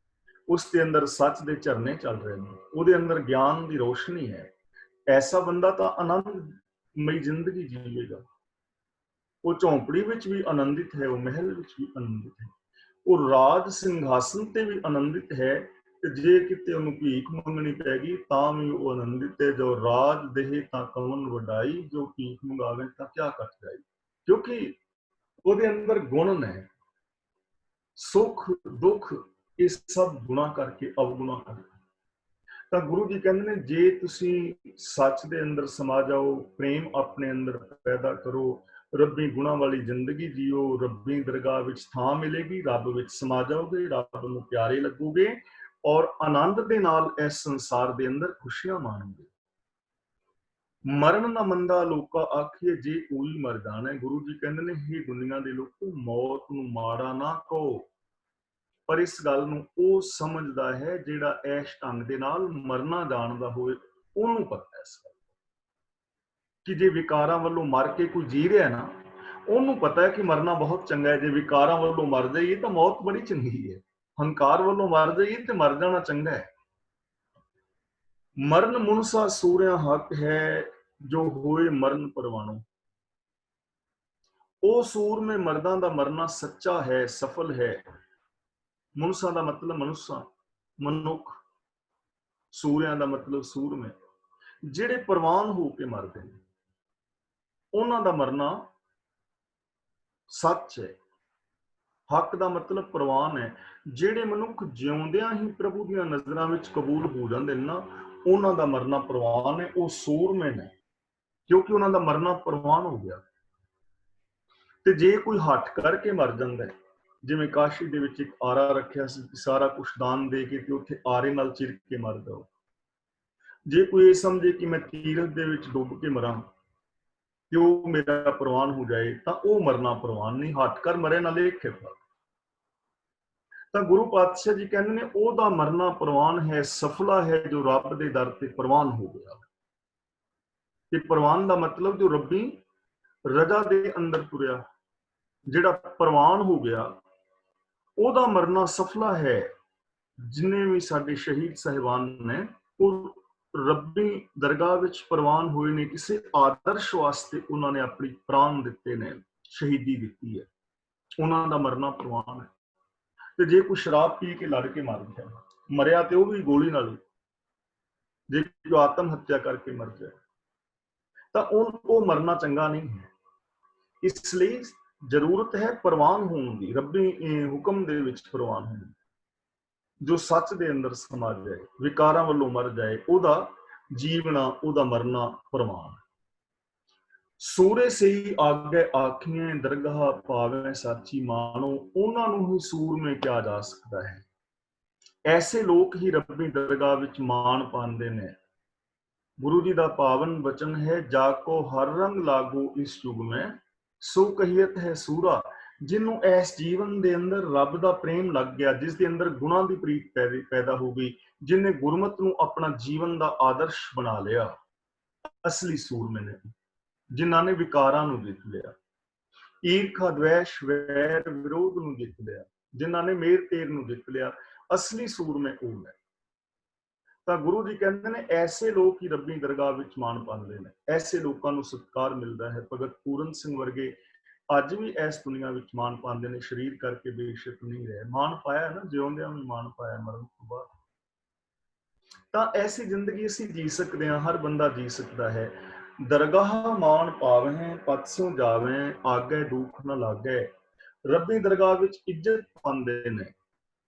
ਉਸ ਦੇ ਅੰਦਰ ਸੱਚ ਦੇ ਝਰਨੇ ਚੱਲ ਰਹੇ ਨੇ, ਉਹਦੇ ਅੰਦਰ ਗਿਆਨ ਦੀ ਰੋਸ਼ਨੀ ਹੈ। ਐਸਾ ਬੰਦਾ ਤਾਂ ਆਨੰਦਮਈ ਜ਼ਿੰਦਗੀ ਜੀਵੇਗਾ। ਉਹ ਝੌਂਪੜੀ ਵਿੱਚ ਵੀ ਆਨੰਦਿਤ ਹੈ, ਉਹ ਮਹਿਲ ਵਿੱਚ ਵੀ ਆਨੰਦਿਤ ਹੈ, ਉਹ ਰਾਜ ਸਿੰਘਾਸਨ ਤੇ ਵੀ ਆਨੰਦਿਤ ਹੈ। ਤੇ ਜੇ ਕਿਤੇ ਉਹਨੂੰ ਭੀਖ ਮੰਗਣੀ ਪੈ ਗਈ ਤਾਂ ਵੀ ਉਹ ਆਨੰਦਿਤ ਹੈ। ਜੋ ਰਾਜ ਦੇਹ ਤਾਂ ਕਵਨ ਵਡਾਈ, ਜੋ ਭੀਖ ਮੰਗਾਵੇ ਤਾਂ ਕਿਆ ਕੱਟ ਜਾਈ। ਕਿਉਂਕਿ ਉਹਦੇ ਅੰਦਰ ਗੁਣ ਨੇ, ਸੁਖ ਦੁੱਖ ਇਹ ਸਭ ਗੁਣਾ ਕਰਕੇ ਅਵਗੁਣਾ ਕਰਕੇ। ਤਾਂ ਗੁਰੂ ਜੀ ਕਹਿੰਦੇ ਨੇ, ਜੇ ਤੁਸੀਂ ਸੱਚ ਦੇ ਅੰਦਰ ਸਮਾ ਜਾਓ, ਪ੍ਰੇਮ ਆਪਣੇ ਅੰਦਰ ਪੈਦਾ ਕਰੋ, ਰੱਬੀ ਗੁਣਾਂ ਵਾਲੀ ਜ਼ਿੰਦਗੀ ਜੀਓ, ਰੱਬੀ ਦਰਗਾਹ ਵਿੱਚ ਥਾਂ ਮਿਲੇਗੀ, ਰੱਬ ਵਿੱਚ ਸਮਾ ਜਾਓਗੇ, ਰੱਬ ਨੂੰ ਪਿਆਰੇ ਲੱਗੋਗੇ ਔਰ ਆਨੰਦ ਦੇ ਨਾਲ ਇਸ ਸੰਸਾਰ ਦੇ ਅੰਦਰ ਖੁਸ਼ੀਆਂ ਮਾਣੋਗੇ। ਮਰਨ ਨਾ ਮੰਦਾ ਲੋਕਾ ਆਖੀਏ, ਜੇ ਕੋਈ ਮਰ ਜਾਣਾ। ਗੁਰੂ ਜੀ ਕਹਿੰਦੇ ਨੇ, ਹੀ ਦੁਨੀਆ ਦੇ ਲੋਕੋ, ਮੌਤ ਨੂੰ ਮਾੜਾ ਨਾ ਕਹੋ, ਪਰ ਇਸ ਗੱਲ ਨੂੰ ਉਹ ਸਮਝਦਾ ਹੈ ਜਿਹੜਾ ਇਸ ਢੰਗ ਦੇ ਨਾਲ ਮਰਨਾ ਜਾਣਦਾ ਹੋਵੇ। ਉਹਨੂੰ ਪਤਾ ਇਸ ਗੱਲ ਕਿ ਜੇ ਵਿਕਾਰਾਂ ਵੱਲੋਂ ਮਰ ਕੇ ਕੋਈ ਜੀ ਰਿਹਾ ਨਾ, ਉਹਨੂੰ ਪਤਾ ਹੈ ਕਿ ਮਰਨਾ ਬਹੁਤ ਚੰਗਾ ਹੈ। ਜੇ ਵਿਕਾਰਾਂ ਵੱਲੋਂ ਮਰ ਜਾਈਏ ਤਾਂ ਮੌਤ ਬੜੀ ਚੰਗੀ ਹੈ, ਹੰਕਾਰ ਵੱਲੋਂ ਮਰ ਜਾਈਏ ਤੇ ਮਰ ਜਾਣਾ ਚੰਗਾ ਹੈ। ਮਰਨ ਮੁਨਸਾ ਸੂਰਿਆ ਹੱਕ ਹੈ, ਜੋ ਹੋਏ ਮਰਨ ਪਰਵਾਣੋ। ਉਹ ਸੂਰਮੇ ਮਰਦਾਂ ਦਾ ਮਰਨਾ ਸੱਚਾ ਹੈ, ਸਫਲ ਹੈ। ਮੁਨਸਾ ਦਾ ਮਤਲਬ ਮਨੁੱਖਾਂ, ਮਨੁੱਖ। ਸੂਰਿਆਂ ਦਾ ਮਤਲਬ ਸੂਰਮੇ, ਜਿਹੜੇ ਪ੍ਰਵਾਨ ਹੋ ਕੇ ਮਰਦੇ ਨੇ, ਉਹਨਾਂ ਦਾ ਮਰਨਾ ਸੱਚ ਹੈ। ਹੱਕ ਦਾ ਮਤਲਬ ਪ੍ਰਵਾਨ ਹੈ। ਜਿਹੜੇ ਮਨੁੱਖ ਜਿਉਂਦਿਆਂ ਹੀ ਪ੍ਰਭੂ ਦੀਆਂ ਨਜ਼ਰਾਂ ਵਿੱਚ ਕਬੂਲ ਹੋ ਜਾਂਦੇ ਨੇ ਨਾ, ਉਹਨਾਂ ਦਾ ਮਰਨਾ ਪ੍ਰਵਾਨ ਹੈ, ਉਹ ਸੂਰਮੇ ਨੇ, ਕਿਉਂਕਿ ਉਹਨਾਂ ਦਾ ਮਰਨਾ ਪ੍ਰਵਾਨ ਹੋ ਗਿਆ। ਤੇ ਜੇ ਕੋਈ ਹੱਠ ਕਰਕੇ ਮਰ ਜਾਂਦਾ ਹੈ, ਜਿਵੇਂ ਕਾਸ਼ੀ ਦੇ ਵਿੱਚ ਇੱਕ ਆਰਾ ਰੱਖਿਆ ਸੀ ਕਿ ਸਾਰਾ ਕੁਛ ਦਾਨ ਦੇ ਕੇ ਤੇ ਉੱਥੇ ਆਰੇ ਨਾਲ ਚਿਰ ਕੇ ਮਰ ਜਾਓ। ਜੇ ਕੋਈ ਇਹ ਸਮਝੇ ਕਿ ਮੈਂ ਤੀਰਥ ਦੇ ਵਿੱਚ ਡੁੱਬ ਕੇ ਮਰਾਂ ਤੇ ਉਹ ਮੇਰਾ ਪ੍ਰਵਾਨ ਹੋ ਜਾਏ, ਤਾਂ ਉਹ ਮਰਨਾ ਪ੍ਰਵਾਨ ਨਹੀਂ। ਹੱਠ ਕਰ ਮਰੇ ਨਾ ਲੇਖੇ ਫਲ। ਤਾਂ ਗੁਰੂ ਪਾਤਸ਼ਾਹ ਜੀ ਕਹਿੰਦੇ ਨੇ, ਉਹਦਾ ਮਰਨਾ ਪ੍ਰਵਾਨ ਹੈ, ਸਫਲਾ ਹੈ, ਜੋ ਰੱਬ ਦੇ ਦਰ ਤੇ ਪ੍ਰਵਾਨ ਹੋ ਗਿਆ। ਤੇ ਪ੍ਰਵਾਨ ਦਾ ਮਤਲਬ ਜੋ ਰੱਬੀ ਰਜਾ ਦੇ ਅੰਦਰ ਤੁਰਿਆ, ਜਿਹੜਾ ਪ੍ਰਵਾਨ ਹੋ ਗਿਆ, ਉਹਦਾ ਮਰਨਾ ਸਫਲਾ ਹੈ। ਜਿੰਨੇ ਵੀ ਸਾਡੇ ਸ਼ਹੀਦ ਸਾਹਿਬਾਨ ਨੇ, ਉਹ ਰੱਬੀ ਦਰਗਾਹ ਵਿੱਚ ਪ੍ਰਵਾਨ ਹੋਏ ਨੇ। ਕਿਸੇ ਆਦਰਸ਼ ਵਾਸਤੇ ਉਹਨਾਂ ਨੇ ਆਪਣੀ ਪ੍ਰਾਣ ਦਿੱਤੇ ਨੇ, ਸ਼ਹੀਦੀ ਦਿੱਤੀ ਹੈ, ਉਹਨਾਂ ਦਾ ਮਰਨਾ ਪ੍ਰਵਾਨ ਹੈ। ਤੇ ਜੇ ਕੋਈ ਸ਼ਰਾਬ ਪੀ ਕੇ ਲੜ ਕੇ ਮਰ ਗਿਆ, ਮਰਿਆ ਤੇ ਉਹ ਵੀ ਗੋਲੀ ਨਾਲ ਹੀ, ਜੇ ਕੋਈ ਆਤਮ ਹੱਤਿਆ ਕਰਕੇ ਮਰ ਜਾਏ ਤਾਂ ਉਹ ਮਰਨਾ ਚੰਗਾ ਨਹੀਂ ਹੈ। ਇਸ ਲਈ ਜ਼ਰੂਰਤ ਹੈ ਪ੍ਰਵਾਨ ਹੋਣ ਦੀ, ਰੱਬੀ ਹੁਕਮ ਦੇ ਵਿੱਚ ਪ੍ਰਵਾਨ ਹੋਣ ਦੀ। ਜੋ ਸੱਚ ਦੇ ਅੰਦਰ ਸਮਾ ਜਾਏ, ਵਿਕਾਰਾਂ ਵੱਲੋਂ ਮਰ ਜਾਏ, ਉਹਦਾ ਜੀਵਨਾ, ਉਹਦਾ ਮਰਨਾ ਪ੍ਰਵਾਨ। ਸੂਰੇ ਸਹੀ ਆਗੇ ਆਖੀਆਂ, ਦਰਗਾਹ ਪਾਵੇ ਸਾਚੀ ਮਾਣੋ। ਉਹਨਾਂ ਨੂੰ ਹੀ ਸੂਰਮੇ ਕਿਹਾ ਜਾ ਸਕਦਾ ਹੈ। ਐਸੇ ਲੋਕ ਹੀ ਰੱਬੀ ਦਰਗਾਹ ਵਿੱਚ ਮਾਣ ਪਾਉਂਦੇ ਨੇ। ਗੁਰੂ ਜੀ ਦਾ ਪਾਵਨ ਬਚਨ ਹੈ, ਜਾ ਕੋ ਹਰ ਰੰਗ ਲਾਗੂ ਇਸ ਯੁਗ ਮੈਂ, ਸੋ ਕਹੀਅਤ ਹੈ ਸੂਰਾ। ਜਿਹਨੂੰ ਇਸ ਜੀਵਨ ਦੇ ਅੰਦਰ ਰੱਬ ਦਾ ਪ੍ਰੇਮ ਲੱਗ ਗਿਆ, ਜਿਸ ਦੇ ਅੰਦਰ ਗੁਣਾਂ ਦੀ ਪ੍ਰੀਤ ਪੈਦਾ ਹੋ ਗਈ, ਜਿਹਨੇ ਗੁਰਮਤ ਨੂੰ ਆਪਣਾ ਜੀਵਨ ਦਾ ਆਦਰਸ਼ ਬਣਾ ਲਿਆ, ਅਸਲੀ ਸੂਰਮੇ ਨੇ। ਜਿਨ੍ਹਾਂ ਨੇ ਵਿਕਾਰਾਂ ਨੂੰ ਜਿੱਤ ਲਿਆ, ਈਰਖਾ ਦਵੈਸ਼ ਵੈਰ ਵਿਰੋਧ ਨੂੰ ਜਿੱਤ ਲਿਆ, ਜਿਨ੍ਹਾਂ ਨੇ ਮੇਰ ਤੇਰ ਨੂੰ ਜਿੱਤ ਲਿਆ, ਅਸਲੀ ਸੂਰਮੇ ਉਹ ਨੇ। ਤਾਂ ਗੁਰੂ ਜੀ ਕਹਿੰਦੇ ਨੇ, ਐਸੇ ਲੋਕ ਹੀ ਰੱਬੀ ਦਰਗਾਹ ਵਿੱਚ ਮਾਣ ਪਾਉਂਦੇ ਨੇ, ਐਸੇ ਲੋਕਾਂ ਨੂੰ ਸਤਿਕਾਰ ਮਿਲਦਾ ਹੈ। ਭਗਤ ਪੂਰਨ ਸਿੰਘ ਵਰਗੇ ਅੱਜ ਵੀ ਇਸ ਦੁਨੀਆ ਵਿੱਚ ਮਾਣ ਪਾਉਂਦੇ ਨੇ, ਸਰੀਰ ਕਰਕੇ ਬੇਸ਼ੱਕ ਨਹੀਂ ਰਹੇ, ਮਾਣ ਪਾਇਆ ਨਾ, ਜਿਉਂਦਿਆਂ ਵੀ ਮਾਣ ਪਾਇਆ, ਮਰਨ ਤੋਂ ਬਾਅਦ। ਤਾਂ ਐਸੀ ਜ਼ਿੰਦਗੀ ਅਸੀਂ ਜੀ ਸਕਦੇ ਹਾਂ, ਹਰ ਬੰਦਾ ਜੀ ਸਕਦਾ ਹੈ। ਦਰਗਾਹ ਮਾਣ ਪਾਵਹਿ, ਪਤ ਸਿਉ ਜਾਵਹਿ, ਆਗੇ ਦੁੱਖ ਨਾ ਲਾਗੇ। ਰੱਬੀ ਦਰਗਾਹ ਵਿੱਚ ਇੱਜ਼ਤ ਪਾਉਂਦੇ ਨੇ।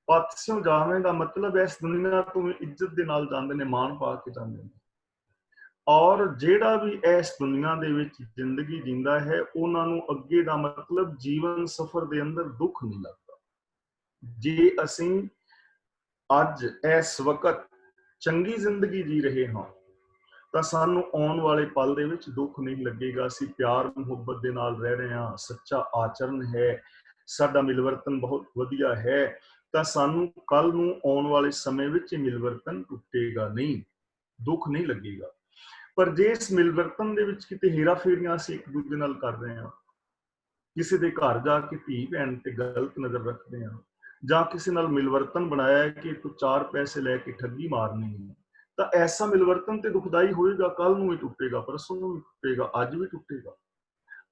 ਪਤ ਸਿਉ ਜਾਵਹਿ ਦਾ ਮਤਲਬ ਇਸ ਦੁਨੀਆ ਤੋਂ ਇੱਜ਼ਤ ਦੇ ਨਾਲ ਜਾਂਦੇ ਨੇ, ਮਾਣ ਪਾ ਕੇ ਜਾਂਦੇ ਨੇ। ਔਰ ਜਿਹੜਾ ਵੀ ਇਸ ਦੁਨੀਆ ਦੇ ਵਿੱਚ ਜ਼ਿੰਦਗੀ ਜਿੰਦਾ ਹੈ, ਉਹਨਾਂ ਨੂੰ ਅੱਗੇ ਦਾ ਮਤਲਬ ਜੀਵਨ ਸਫਰ ਦੇ ਅੰਦਰ ਦੁੱਖ ਨਹੀਂ ਲੱਗਦਾ। ਜੇ ਅਸੀਂ ਅੱਜ ਇਸ ਵਕਤ ਚੰਗੀ ਜ਼ਿੰਦਗੀ ਜੀ ਰਹੇ ਹਾਂ, ਤਾਂ ਸਾਨੂੰ ਆਉਣ ਵਾਲੇ ਪਲ ਦੇ ਵਿੱਚ ਦੁੱਖ ਨਹੀਂ ਲੱਗੇਗਾ। ਅਸੀਂ ਪਿਆਰ ਮੁਹੱਬਤ ਦੇ ਨਾਲ ਰਹਿ ਰਹੇ ਹਾਂ, ਸੱਚਾ ਆਚਰਨ ਹੈ, ਸਾਡਾ ਮਿਲਵਰਤਨ ਬਹੁਤ ਵਧੀਆ ਹੈ, ਤਾਂ ਸਾਨੂੰ ਕੱਲ ਨੂੰ ਆਉਣ ਵਾਲੇ ਸਮੇਂ ਵਿੱਚ ਮਿਲਵਰਤਨ ਟੁੱਟੇਗਾ ਨਹੀਂ, ਦੁੱਖ ਨਹੀਂ ਲੱਗੇਗਾ। ਪਰ ਜੇ ਇਸ ਮਿਲਵਰਤਨ ਦੇ ਵਿੱਚ ਕਿਤੇ ਹੇਰਾ ਫੇਰੀਆਂ ਅਸੀਂ ਇੱਕ ਦੂਜੇ ਨਾਲ ਕਰ ਰਹੇ ਹਾਂ, ਕਿਸੇ ਦੇ ਘਰ ਜਾ ਕੇ ਧੀ ਭੈਣ ਤੇ ਗਲਤ ਨਜ਼ਰ ਰੱਖਦੇ ਹਾਂ, ਜਾਂ ਕਿਸੇ ਨਾਲ ਮਿਲਵਰਤਨ ਬਣਾਇਆ ਹੈ ਕਿ ਤੂੰ 4 ਪੈਸੇ ਲੈ ਕੇ ਠੱਗੀ ਮਾਰਨੀ ਹੈ, ਤਾਂ ਐਸਾ ਮਿਲਵਰਤਨ ਤੇ ਦੁਖਦਾਈ ਹੋਏਗਾ, ਕੱਲ ਨੂੰ ਵੀ ਟੁੱਟੇਗਾ, ਪਰਸੋਂ ਨੂੰ ਵੀ ਟੁੱਟੇਗਾ, ਅੱਜ ਵੀ ਟੁੱਟੇਗਾ।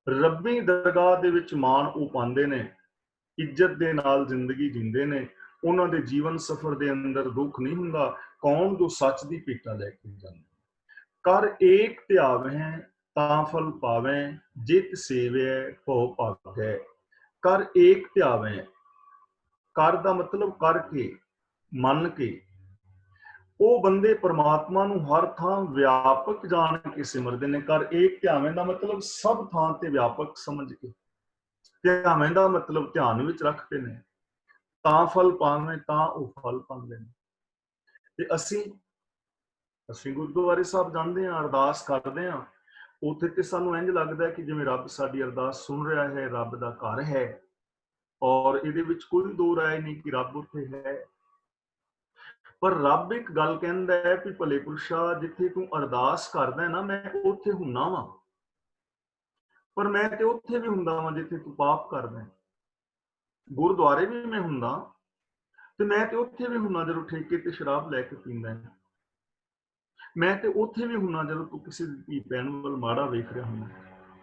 ਰੱਬੀ ਦਰਗਾਹ ਦੇ ਵਿੱਚ ਮਾਣ ਉਹ ਪਾਉਂਦੇ ਨੇ, ਇੱਜ਼ਤ ਦੇ ਨਾਲ ਜ਼ਿੰਦਗੀ ਜਿੰਦੇ ਨੇ, ਉਹਨਾਂ ਦੇ ਜੀਵਨ ਸਫਰ ਦੇ ਅੰਦਰ ਦੁੱਖ ਨਹੀਂ ਹੁੰਦਾ। ਕੌਣ? ਜੋ ਸੱਚ ਦੀ ਭੇਟਾ ਲੈ ਕੇ ਜਾਂਦੇ। ਕਰ ਏਕ ਧਿਆਵਹਿ ਤਾਂ ਫਲ ਪਾਵੈ, ਜਿਤ ਸੇਵੈ ਭਉ ਭਾਗੈ। ਕਰ ਏਕ ਧਿਆਵਹਿ, ਕਰ ਦਾ ਮਤਲਬ ਕਰਕੇ, ਮੰਨ ਕੇ। ਉਹ ਬੰਦੇ ਪਰਮਾਤਮਾ ਨੂੰ ਹਰ ਥਾਂ ਵਿਆਪਕ ਜਾਣ ਕੇ ਸਿਮਰਦੇ ਨੇ। ਕਰ ਏਕ ਧਿਆਵਹਿ ਦਾ ਮਤਲਬ ਸਭ ਥਾਂ ਤੇ ਵਿਆਪਕ ਸਮਝ ਕੇ। ਧਿਆਵਹਿ ਦਾ ਮਤਲਬ ਧਿਆਨ ਵਿੱਚ ਰੱਖਦੇ ਨੇ, ਤਾਂ ਫਲ ਪਾਵੈ, ਤਾਂ ਉਹ ਫਲ ਪਾਉਂਦੇ ਨੇ। ਤੇ ਅਸੀਂ ਗੁਰਦੁਆਰੇ ਸਾਹਿਬ ਜਾਂਦੇ ਹਾਂ, ਅਰਦਾਸ ਕਰਦੇ ਹਾਂ, ਉੱਥੇ ਤੇ ਸਾਨੂੰ ਇੰਝ ਲੱਗਦਾ ਕਿ ਜਿਵੇਂ ਰੱਬ ਸਾਡੀ ਅਰਦਾਸ ਸੁਣ ਰਿਹਾ ਹੈ, ਰੱਬ ਦਾ ਘਰ ਹੈ, ਔਰ ਇਹਦੇ ਵਿੱਚ ਕੋਈ ਦੋ ਰਾਏ ਨਹੀਂ ਕਿ ਰੱਬ ਉੱਥੇ ਹੈ। ਪਰ ਰੱਬ ਇੱਕ ਗੱਲ ਕਹਿੰਦਾ ਹੈ ਕਿ ਭਲੇ ਪੁਰਸ਼ਾ, ਜਿੱਥੇ ਤੂੰ ਅਰਦਾਸ ਕਰਦਾ ਨਾ, ਮੈਂ ਉੱਥੇ ਹੁੰਨਾ ਵਾਂ, ਪਰ ਮੈਂ ਤੇ ਉੱਥੇ ਵੀ ਹੁੰਦਾ ਵਾਂ ਜਿੱਥੇ ਤੂੰ ਪਾਪ ਕਰਦਾ। ਗੁਰਦੁਆਰੇ ਵੀ ਮੈਂ ਹੁੰਦਾ, ਤੇ ਮੈਂ ਤੇ ਉੱਥੇ ਵੀ ਹੁੰਨਾ ਜਦੋਂ ਠੇਕੇ ਤੇ ਸ਼ਰਾਬ ਲੈ ਕੇ ਪੀਂਦਾ ਹੈ। ਮੈਂ ਤੇ ਉੱਥੇ ਵੀ ਹੁੰਨਾ ਜਦੋਂ ਤੂੰ ਕਿਸੇ ਦੀ ਧੀ ਭੈਣ ਵੱਲ ਮਾੜਾ ਵੇਖ ਰਿਹਾ ਹੁੰਦਾ।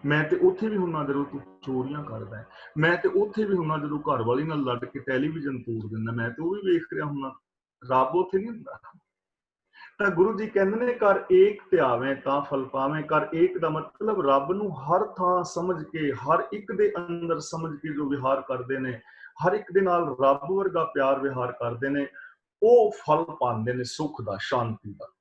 ਮੈਂ ਤੇ ਉੱਥੇ ਵੀ ਹੁੰਨਾ ਜਦੋਂ ਤੂੰ ਚੋਰੀਆਂ ਕਰਦਾ ਹੈ। ਮੈਂ ਤੇ ਉੱਥੇ ਵੀ ਹੁੰਨਾ ਜਦੋਂ ਘਰ ਵਾਲੀ ਨਾਲ ਲੜ ਕੇ ਟੈਲੀਵਿਜ਼ਨ ਤੋੜ ਦਿੰਦਾ, ਮੈਂ ਤੇ ਉਹ ਵੀ ਵੇਖ ਰਿਹਾ ਹੁੰਨਾ। ਰੱਬ ਉੱਥੇ ਨਹੀਂ ਹੁੰਦਾ। ਤਾਂ ਗੁਰੂ ਜੀ ਕਹਿੰਦੇ ਨੇ, ਕਰ ਏਕ ਧਿਆਵੇਂ ਤਾਂ ਫਲ ਪਾਵੇਂ। ਕਰ ਏਕ ਦਾ ਮਤਲਬ ਰੱਬ ਨੂੰ ਹਰ ਥਾਂ ਸਮਝ ਕੇ, ਹਰ ਇੱਕ ਦੇ ਅੰਦਰ ਸਮਝ ਕੇ ਜੋ ਵਿਹਾਰ ਕਰਦੇ ਨੇ, ਹਰ ਇੱਕ ਦੇ ਨਾਲ ਰੱਬ ਵਰਗਾ ਪਿਆਰ ਵਿਹਾਰ ਕਰਦੇ ਨੇ, ਉਹ ਫਲ ਪਾਉਂਦੇ ਨੇ ਸੁੱਖ ਦਾ, ਸ਼ਾਂਤੀ ਦਾ।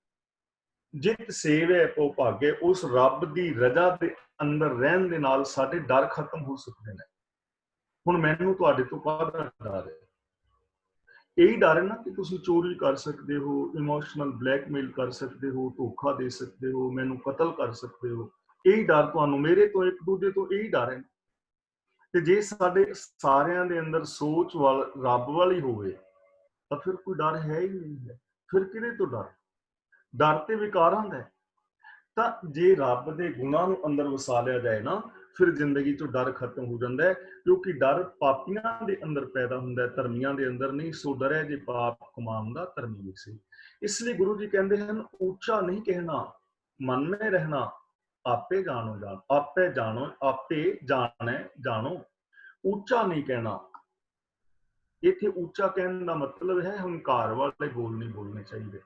ਜਿਤ ਸੇਵੈ ਭਉ ਭਾਗੈ। ਉਸ ਰੱਬ ਦੀ ਰਜ਼ਾ ਦੇ ਅੰਦਰ ਰਹਿਣ ਦੇ ਨਾਲ ਸਾਡੇ ਡਰ ਖਤਮ ਹੋ ਸਕਦੇ ਨੇ। ਹੁਣ ਮੈਨੂੰ ਤੁਹਾਡੇ ਤੋਂ ਕਾਹਦਾ ਡਰ ਹੈ? ਇਹੀ ਡਰ ਹੈ ਨਾ ਕਿ ਤੁਸੀਂ ਚੋਰੀ ਕਰ ਸਕਦੇ ਹੋ, ਇਮੋਸ਼ਨਲ ਬਲੈਕਮੇਲ ਕਰ ਸਕਦੇ ਹੋ, ਧੋਖਾ ਦੇ ਸਕਦੇ ਹੋ, ਮੈਨੂੰ ਕਤਲ ਕਰ ਸਕਦੇ ਹੋ। ਇਹੀ ਡਰ ਤੁਹਾਨੂੰ ਮੇਰੇ ਤੋਂ, ਇੱਕ ਦੂਜੇ ਤੋਂ ਇਹੀ ਡਰ ਹੈ। ਤੇ ਜੇ ਸਾਡੇ ਸਾਰਿਆਂ ਦੇ ਅੰਦਰ ਸੋਚ ਰੱਬ ਵਾਲੀ ਹੋਵੇ, ਤਾਂ ਫਿਰ ਕੋਈ ਡਰ ਹੈ ਹੀ ਨਹੀਂ ਹੈ। ਫਿਰ ਕਿਹਦੇ ਤੋਂ ਡਰ? ਡਰ ਤੇ ਵਿਕਾਰਾਂ ਦਾ। ਤਾਂ ਜੇ ਰੱਬ ਦੇ ਗੁਣਾਂ ਨੂੰ ਅੰਦਰ ਵਸਾ ਲਿਆ ਜਾਏ ਨਾ, ਫਿਰ ਜ਼ਿੰਦਗੀ ਚੋਂ ਡਰ ਖਤਮ ਹੋ ਜਾਂਦਾ ਹੈ। ਕਿਉਂਕਿ ਡਰ ਪਾਪੀਆਂ ਦੇ ਅੰਦਰ ਪੈਦਾ ਹੁੰਦਾ ਹੈ, ਧਰਮੀਆਂ ਦੇ ਅੰਦਰ ਨਹੀਂ। ਸੋ ਡਰੇ ਜੇ ਪਾਪ ਕਮਾਉਣ ਦਾ ਧਰਮੀ ਵਿਸੇ। ਇਸ ਲਈ ਗੁਰੂ ਜੀ ਕਹਿੰਦੇ ਹਨ, ਉੱਚਾ ਨਹੀਂ ਕਹਿਣਾ, ਮਨ में ਰਹਿਣਾ, ਆਪੇ ਜਾਣੋ ਜਾਣ। ਆਪੇ ਜਾਣੋ, ਆਪੇ ਜਾਣੈ ਜਾਣੋ। ਉੱਚਾ ਨਹੀਂ ਕਹਿਣਾ। ਇੱਥੇ ਉੱਚਾ ਕਹਿਣ ਦਾ ਮਤਲਬ ਹੈ ਹੰਕਾਰ ਵਾਲੇ ਬੋਲ ਨਹੀਂ ਬੋਲਣੇ ਚਾਹੀਦੇ।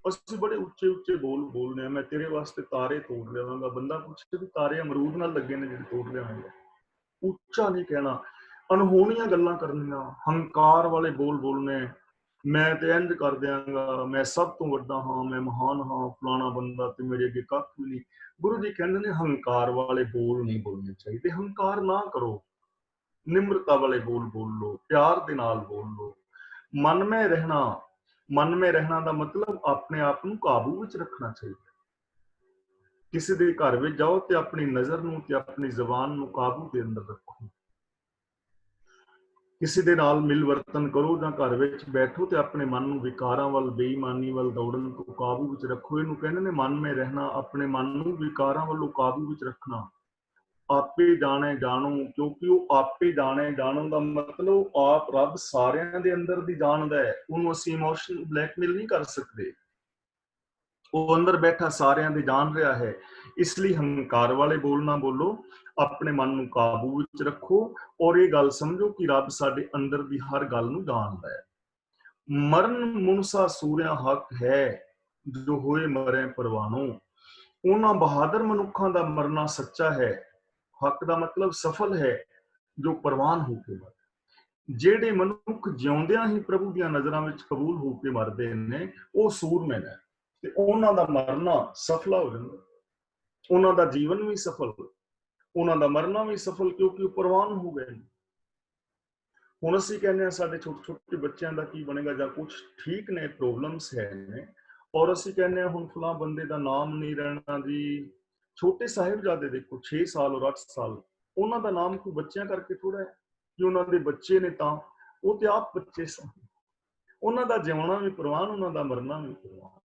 ਅਸੀਂ ਬੜੇ ਉੱਚੇ ਉੱਚੇ ਬੋਲ ਬੋਲਦੇ ਹਾਂ, ਮੈਂ ਤੇਰੇ ਵਾਸਤੇ ਤਾਰੇ ਤੋੜ ਲਿਆਵਾਂਗਾ। ਬੰਦਾ ਪੁੱਛੇ ਵੀ ਤਾਰੇ ਅਮਰੂਦ ਨਾਲ ਲੱਗੇ ਨੇ ਜਿਹੜੇ ਤੋੜ ਲਿਆਵਾਂਗਾ। ਉੱਚਾ ਨਹੀਂ ਕਹਿਣਾ, ਅਣਹੋਣੀਆਂ ਗੱਲਾਂ ਕਰਨੀਆਂ, ਹੰਕਾਰ ਵਾਲੇ ਬੋਲ ਬੋਲਣੇ। ਮੈਂ ਤੇ ਇੰਝ ਕਰ ਦਿਆਂਗਾ, ਮੈਂ ਸਭ ਤੋਂ ਵੱਡਾ ਹਾਂ, ਮੈਂ ਮਹਾਨ ਹਾਂ, ਫਲਾਣਾ ਬੰਦਾ ਤੇ ਮੇਰੇ ਅੱਗੇ ਕੱਖ ਵੀ ਨਹੀਂ। ਗੁਰੂ ਜੀ ਕਹਿੰਦੇ ਨੇ ਹੰਕਾਰ ਵਾਲੇ ਬੋਲ ਨਹੀਂ ਬੋਲਣੇ ਚਾਹੀਦੇ। ਹੰਕਾਰ ਨਾ ਕਰੋ, ਨਿਮਰਤਾ ਵਾਲੇ ਬੋਲ ਬੋਲੋ, ਪਿਆਰ ਦੇ ਨਾਲ ਬੋਲੋ। ਮਨ में ਰਹਿਣਾ, ਮਨ में ਰਹਿਣਾ ਦਾ ਮਤਲਬ ਆਪਣੇ ਆਪ ਨੂੰ ਕਾਬੂ ਵਿੱਚ ਰੱਖਣਾ ਚਾਹੀਦਾ। ਕਿਸੇ ਦੇ ਘਰ ਵਿੱਚ ਜਾਓ ਤੇ ਆਪਣੀ ਨਜ਼ਰ ਨੂੰ ਤੇ ਆਪਣੀ ਜ਼ਬਾਨ ਨੂੰ ਕਾਬੂ ਦੇ ਅੰਦਰ ਰੱਖੋ। ਕਿਸੇ ਦੇ ਨਾਲ ਮਿਲ ਵਰਤਨ ਕਰੋ ਜਾਂ ਘਰ ਵਿੱਚ ਬੈਠੋ ਤੇ ਆਪਣੇ ਮਨ ਨੂੰ ਵਿਕਾਰਾਂ ਵੱਲ, ਬੇਈਮਾਨੀ ਵੱਲ ਦੌੜਨ ਤੋਂ ਕਾਬੂ ਵਿੱਚ ਰੱਖੋ। ਇਹਨੂੰ ਕਹਿੰਦੇ ਨੇ ਮਨ में ਰਹਿਣਾ, ਆਪਣੇ ਮਨ ਨੂੰ ਵਿਕਾਰਾਂ ਵੱਲੋਂ ਕਾਬੂ ਵਿੱਚ ਰੱਖਣਾ। ਆਪੇ ਜਾਣੇ ਜਾਣੋ, ਕਿਉਂਕਿ ਉਹ ਆਪੇ ਜਾਣੇ ਜਾਣੋ ਦਾ ਮਤਲਬ ਆਪ ਰੱਬ ਸਾਰਿਆਂ ਦੇ ਅੰਦਰ ਦੀ ਜਾਣਦਾ ਹੈ। ਉਹਨੂੰ ਅਸੀਂ ਇਮੋਸ਼ਨਲ ਬਲੈਕਮੇਲ ਨਹੀਂ ਕਰ ਸਕਦੇ। ਉਹ ਅੰਦਰ ਬੈਠਾ ਸਾਰਿਆਂ ਦੇ ਜਾਣ ਰਿਹਾ ਹੈ। ਇਸ ਲਈ ਹੰਕਾਰ ਵਾਲੇ ਬੋਲ ਨਾ ਬੋਲੋ, ਆਪਣੇ ਮਨ ਨੂੰ ਕਾਬੂ ਵਿੱਚ ਰੱਖੋ, ਔਰ ਇਹ ਗੱਲ ਸਮਝੋ ਕਿ ਰੱਬ ਸਾਡੇ ਅੰਦਰ ਦੀ ਹਰ ਗੱਲ ਨੂੰ ਜਾਣਦਾ ਹੈ। ਮਰਨ ਮੁਨਸਾ ਸੂਰਿਆ ਹੱਕ ਹੈ, ਜੋ ਹੋਏ ਮਰੇ ਪਰਵਾਨੋ। ਉਹਨਾਂ ਬਹਾਦਰ ਮਨੁੱਖਾਂ ਦਾ ਮਰਨਾ ਸੱਚਾ ਹੈ। ਹੱਕ ਦਾ ਮਤਲਬ ਸਫਲ ਹੈ, ਜੋ ਪ੍ਰਵਾਨ ਹੋ ਕੇ ਮਰ। ਜਿਹੜੇ ਮਨੁੱਖ ਜਿਉਂਦਿਆਂ ਹੀ ਪ੍ਰਭੂ ਦੀਆਂ ਨਜ਼ਰਾਂ ਵਿੱਚ ਕਬੂਲ ਹੋ ਕੇ ਮਰਦੇ ਨੇ, ਉਹ ਸੂਰਮੈਨ ਹੈ ਤੇ ਉਹਨਾਂ ਦਾ ਮਰਨਾ ਸਫਲਾ ਹੋ ਜਾਂਦਾ। ਉਹਨਾਂ ਦਾ ਜੀਵਨ ਵੀ ਸਫਲ, ਉਹਨਾਂ ਦਾ ਮਰਨਾ ਵੀ ਸਫਲ, ਕਿਉਂਕਿ ਉਹ ਪ੍ਰਵਾਨ ਹੋ ਗਏ। ਹੁਣ ਅਸੀਂ ਕਹਿੰਦੇ ਹਾਂ ਸਾਡੇ ਛੋਟੇ ਛੋਟੇ ਬੱਚਿਆਂ ਦਾ ਕੀ ਬਣੇਗਾ, ਜਾਂ ਕੁਝ ਠੀਕ ਨੇ ਪ੍ਰੋਬਲਮਸ ਹੈ ਨੇ, ਔਰ ਅਸੀਂ ਕਹਿੰਦੇ ਹਾਂ ਹੁਣ ਫਲਾਂ ਬੰਦੇ ਦਾ ਨਾਮ ਨਹੀਂ ਰਹਿਣਾ ਜੀ। ਛੋਟੇ ਸਾਹਿਬਜ਼ਾਦੇ ਦੇਖੋ, 6 ਸਾਲ ਔਰ 8 ਸਾਲ, ਉਹਨਾਂ ਦਾ ਨਾਮ ਕੋਈ ਬੱਚਿਆਂ ਕਰਕੇ ਥੋੜਾ ਹੈ ਕਿ ਉਹਨਾਂ ਦੇ ਬੱਚੇ ਨੇ, ਤਾਂ ਉਹ ਤੇ ਆਪ ਬੱਚੇ ਸਨ। ਉਹਨਾਂ ਦਾ ਜਿਉਣਾ ਵੀ ਪ੍ਰਵਾਨ, ਉਹਨਾਂ ਦਾ ਮਰਨਾ ਵੀ ਪ੍ਰਵਾਨ।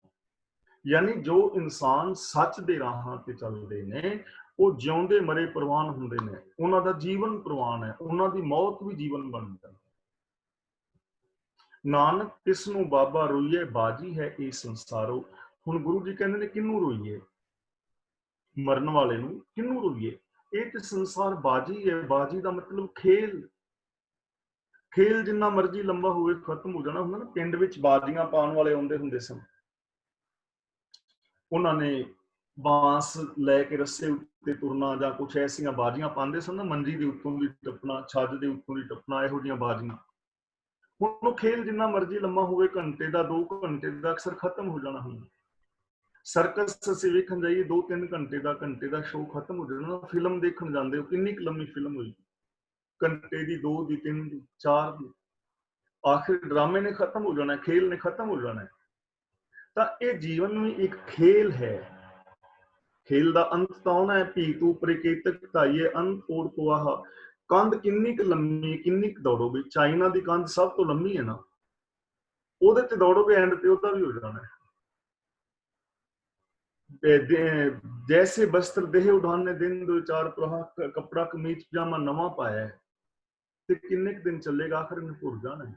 यानी जो इंसान सच दे राहां ते चलदे ने ਉਹ ਜਿਉਂਦੇ ਮਰੇ ਪ੍ਰਵਾਨ ਹੁੰਦੇ ਨੇ, ਉਹਨਾਂ ਦਾ ਜੀਵਨ ਪ੍ਰਵਾਨ ਹੈ, ਉਹਨਾਂ ਦੀ ਮੌਤ ਵੀ ਜੀਵਨ ਬਣ ਜਾਂਦੀ। ਨਾਨਕ ਕਿਸ ਨੂੰ ਬਾਬਾ ਰੋਈਏ ਬਾਜੀ ਹੈ ਇਹ ਸੰਸਾਰੋ। ਹੁਣ ਗੁਰੂ ਜੀ ਕਹਿੰਦੇ ਨੇ ਕਿਹਨੂੰ ਰੋਈਏ, ਮਰਨ ਵਾਲੇ ਨੂੰ ਕਿਹਨੂੰ ਰੋਈਏ, ਇਹ ਤੇ ਸੰਸਾਰ ਬਾਜੀ ਹੈ। ਬਾਜੀ ਦਾ ਮਤਲਬ ਖੇਲ, ਖੇਲ ਜਿੰਨਾ ਮਰਜ਼ੀ ਲੰਬਾ ਹੋਵੇ ਖਤਮ ਹੋ ਜਾਣਾ ਹੁੰਦਾ ਨਾ। ਪਿੰਡ ਵਿੱਚ ਬਾਜ਼ੀਆਂ ਪਾਉਣ ਵਾਲੇ ਆਉਂਦੇ ਹੁੰਦੇ ਸਨ, ਉਹਨਾਂ ਨੇ ਬਾਂਸ ਲੈ ਕੇ ਰੱਸੇ ਉੱਤੇ ਤੁਰਨਾ ਜਾਂ ਕੁਛ ਐਸੀਆਂ ਬਾਜ਼ੀਆਂ ਪਾਉਂਦੇ ਸਨ ਨਾ, ਮੰਜੀ ਦੇ ਉੱਤੋਂ ਦੀ ਟੱਪਣਾ, ਛੱਜ ਦੇ ਉੱਤੋਂ ਦੀ ਟੱਪਣਾ, ਇਹੋ ਜਿਹੀਆਂ ਬਾਜ਼ੀਆਂ। ਹੁਣ ਉਹ ਖੇਲ ਜਿੰਨਾ ਮਰਜ਼ੀ ਲੰਮਾ ਹੋਵੇ, ਘੰਟੇ ਦਾ 2 ਘੰਟੇ ਦਾ, ਅਕਸਰ ਖਤਮ ਹੋ ਜਾਣਾ ਹੁੰਦਾ। ਸਰਕਸ ਅਸੀਂ ਵੇਖਣ ਜਾਈਏ 2-3 ਘੰਟੇ ਦਾ ਸ਼ੋਅ ਖਤਮ ਹੋ ਜਾਣਾ। ਫਿਲਮ ਦੇਖਣ ਜਾਂਦੇ ਹੋ, ਕਿੰਨੀ ਕੁ ਲੰਮੀ ਫਿਲਮ ਹੋਈ, ਘੰਟੇ ਦੀ, 2 ਦੀ, 3 ਦੀ, 4 ਦੀ, ਆਖਿਰ ਡਰਾਮੇ ਨੇ ਖਤਮ ਹੋ ਜਾਣਾ, ਖੇਲ ਨੇ ਖਤਮ ਹੋ ਜਾਣਾ। ਤਾਂ ਇਹ ਜੀਵਨ ਵੀ ਇੱਕ ਖੇਲ ਹੈ। ਖੇਲ ਦਾ ਅੰਤ ਤਾਂ ਆਉਣਾ ਹੈ। ਭੀ ਤੂ ਪ੍ਰਕੇਤਕ ਧਾਈਏ ਅੰਤ ਓੜ ਕੋ ਆਹ। ਕੰਧ ਕਿੰਨੀ ਕੁ ਲੰਮੀ, ਕਿੰਨੀ ਕੁ ਦੌੜੋਗੇ। ਚਾਈਨਾ ਦੀ ਕੰਧ ਸਭ ਤੋਂ ਲੰਮੀ ਹੈ ਨਾ, ਉਹਦੇ ਤੇ ਦੌੜੋਗੇ, ਐਂਡ ਤੇ ਉਹਦਾ ਵੀ ਹੋ ਜਾਣਾ ਹੈ। जैसे वस्त्र देह उड़ाने दिन 2-4 प्रहा, कपड़ा कमीज पजामा नवा पाया है ਤੇ ਕਿੰਨੇ ਕੁ ਦਿਨ ਚੱਲੇਗਾ, ਆਖਰ ਇਹਨੂੰ ਭੁੱਲ ਜਾਣਾ ਹੈ।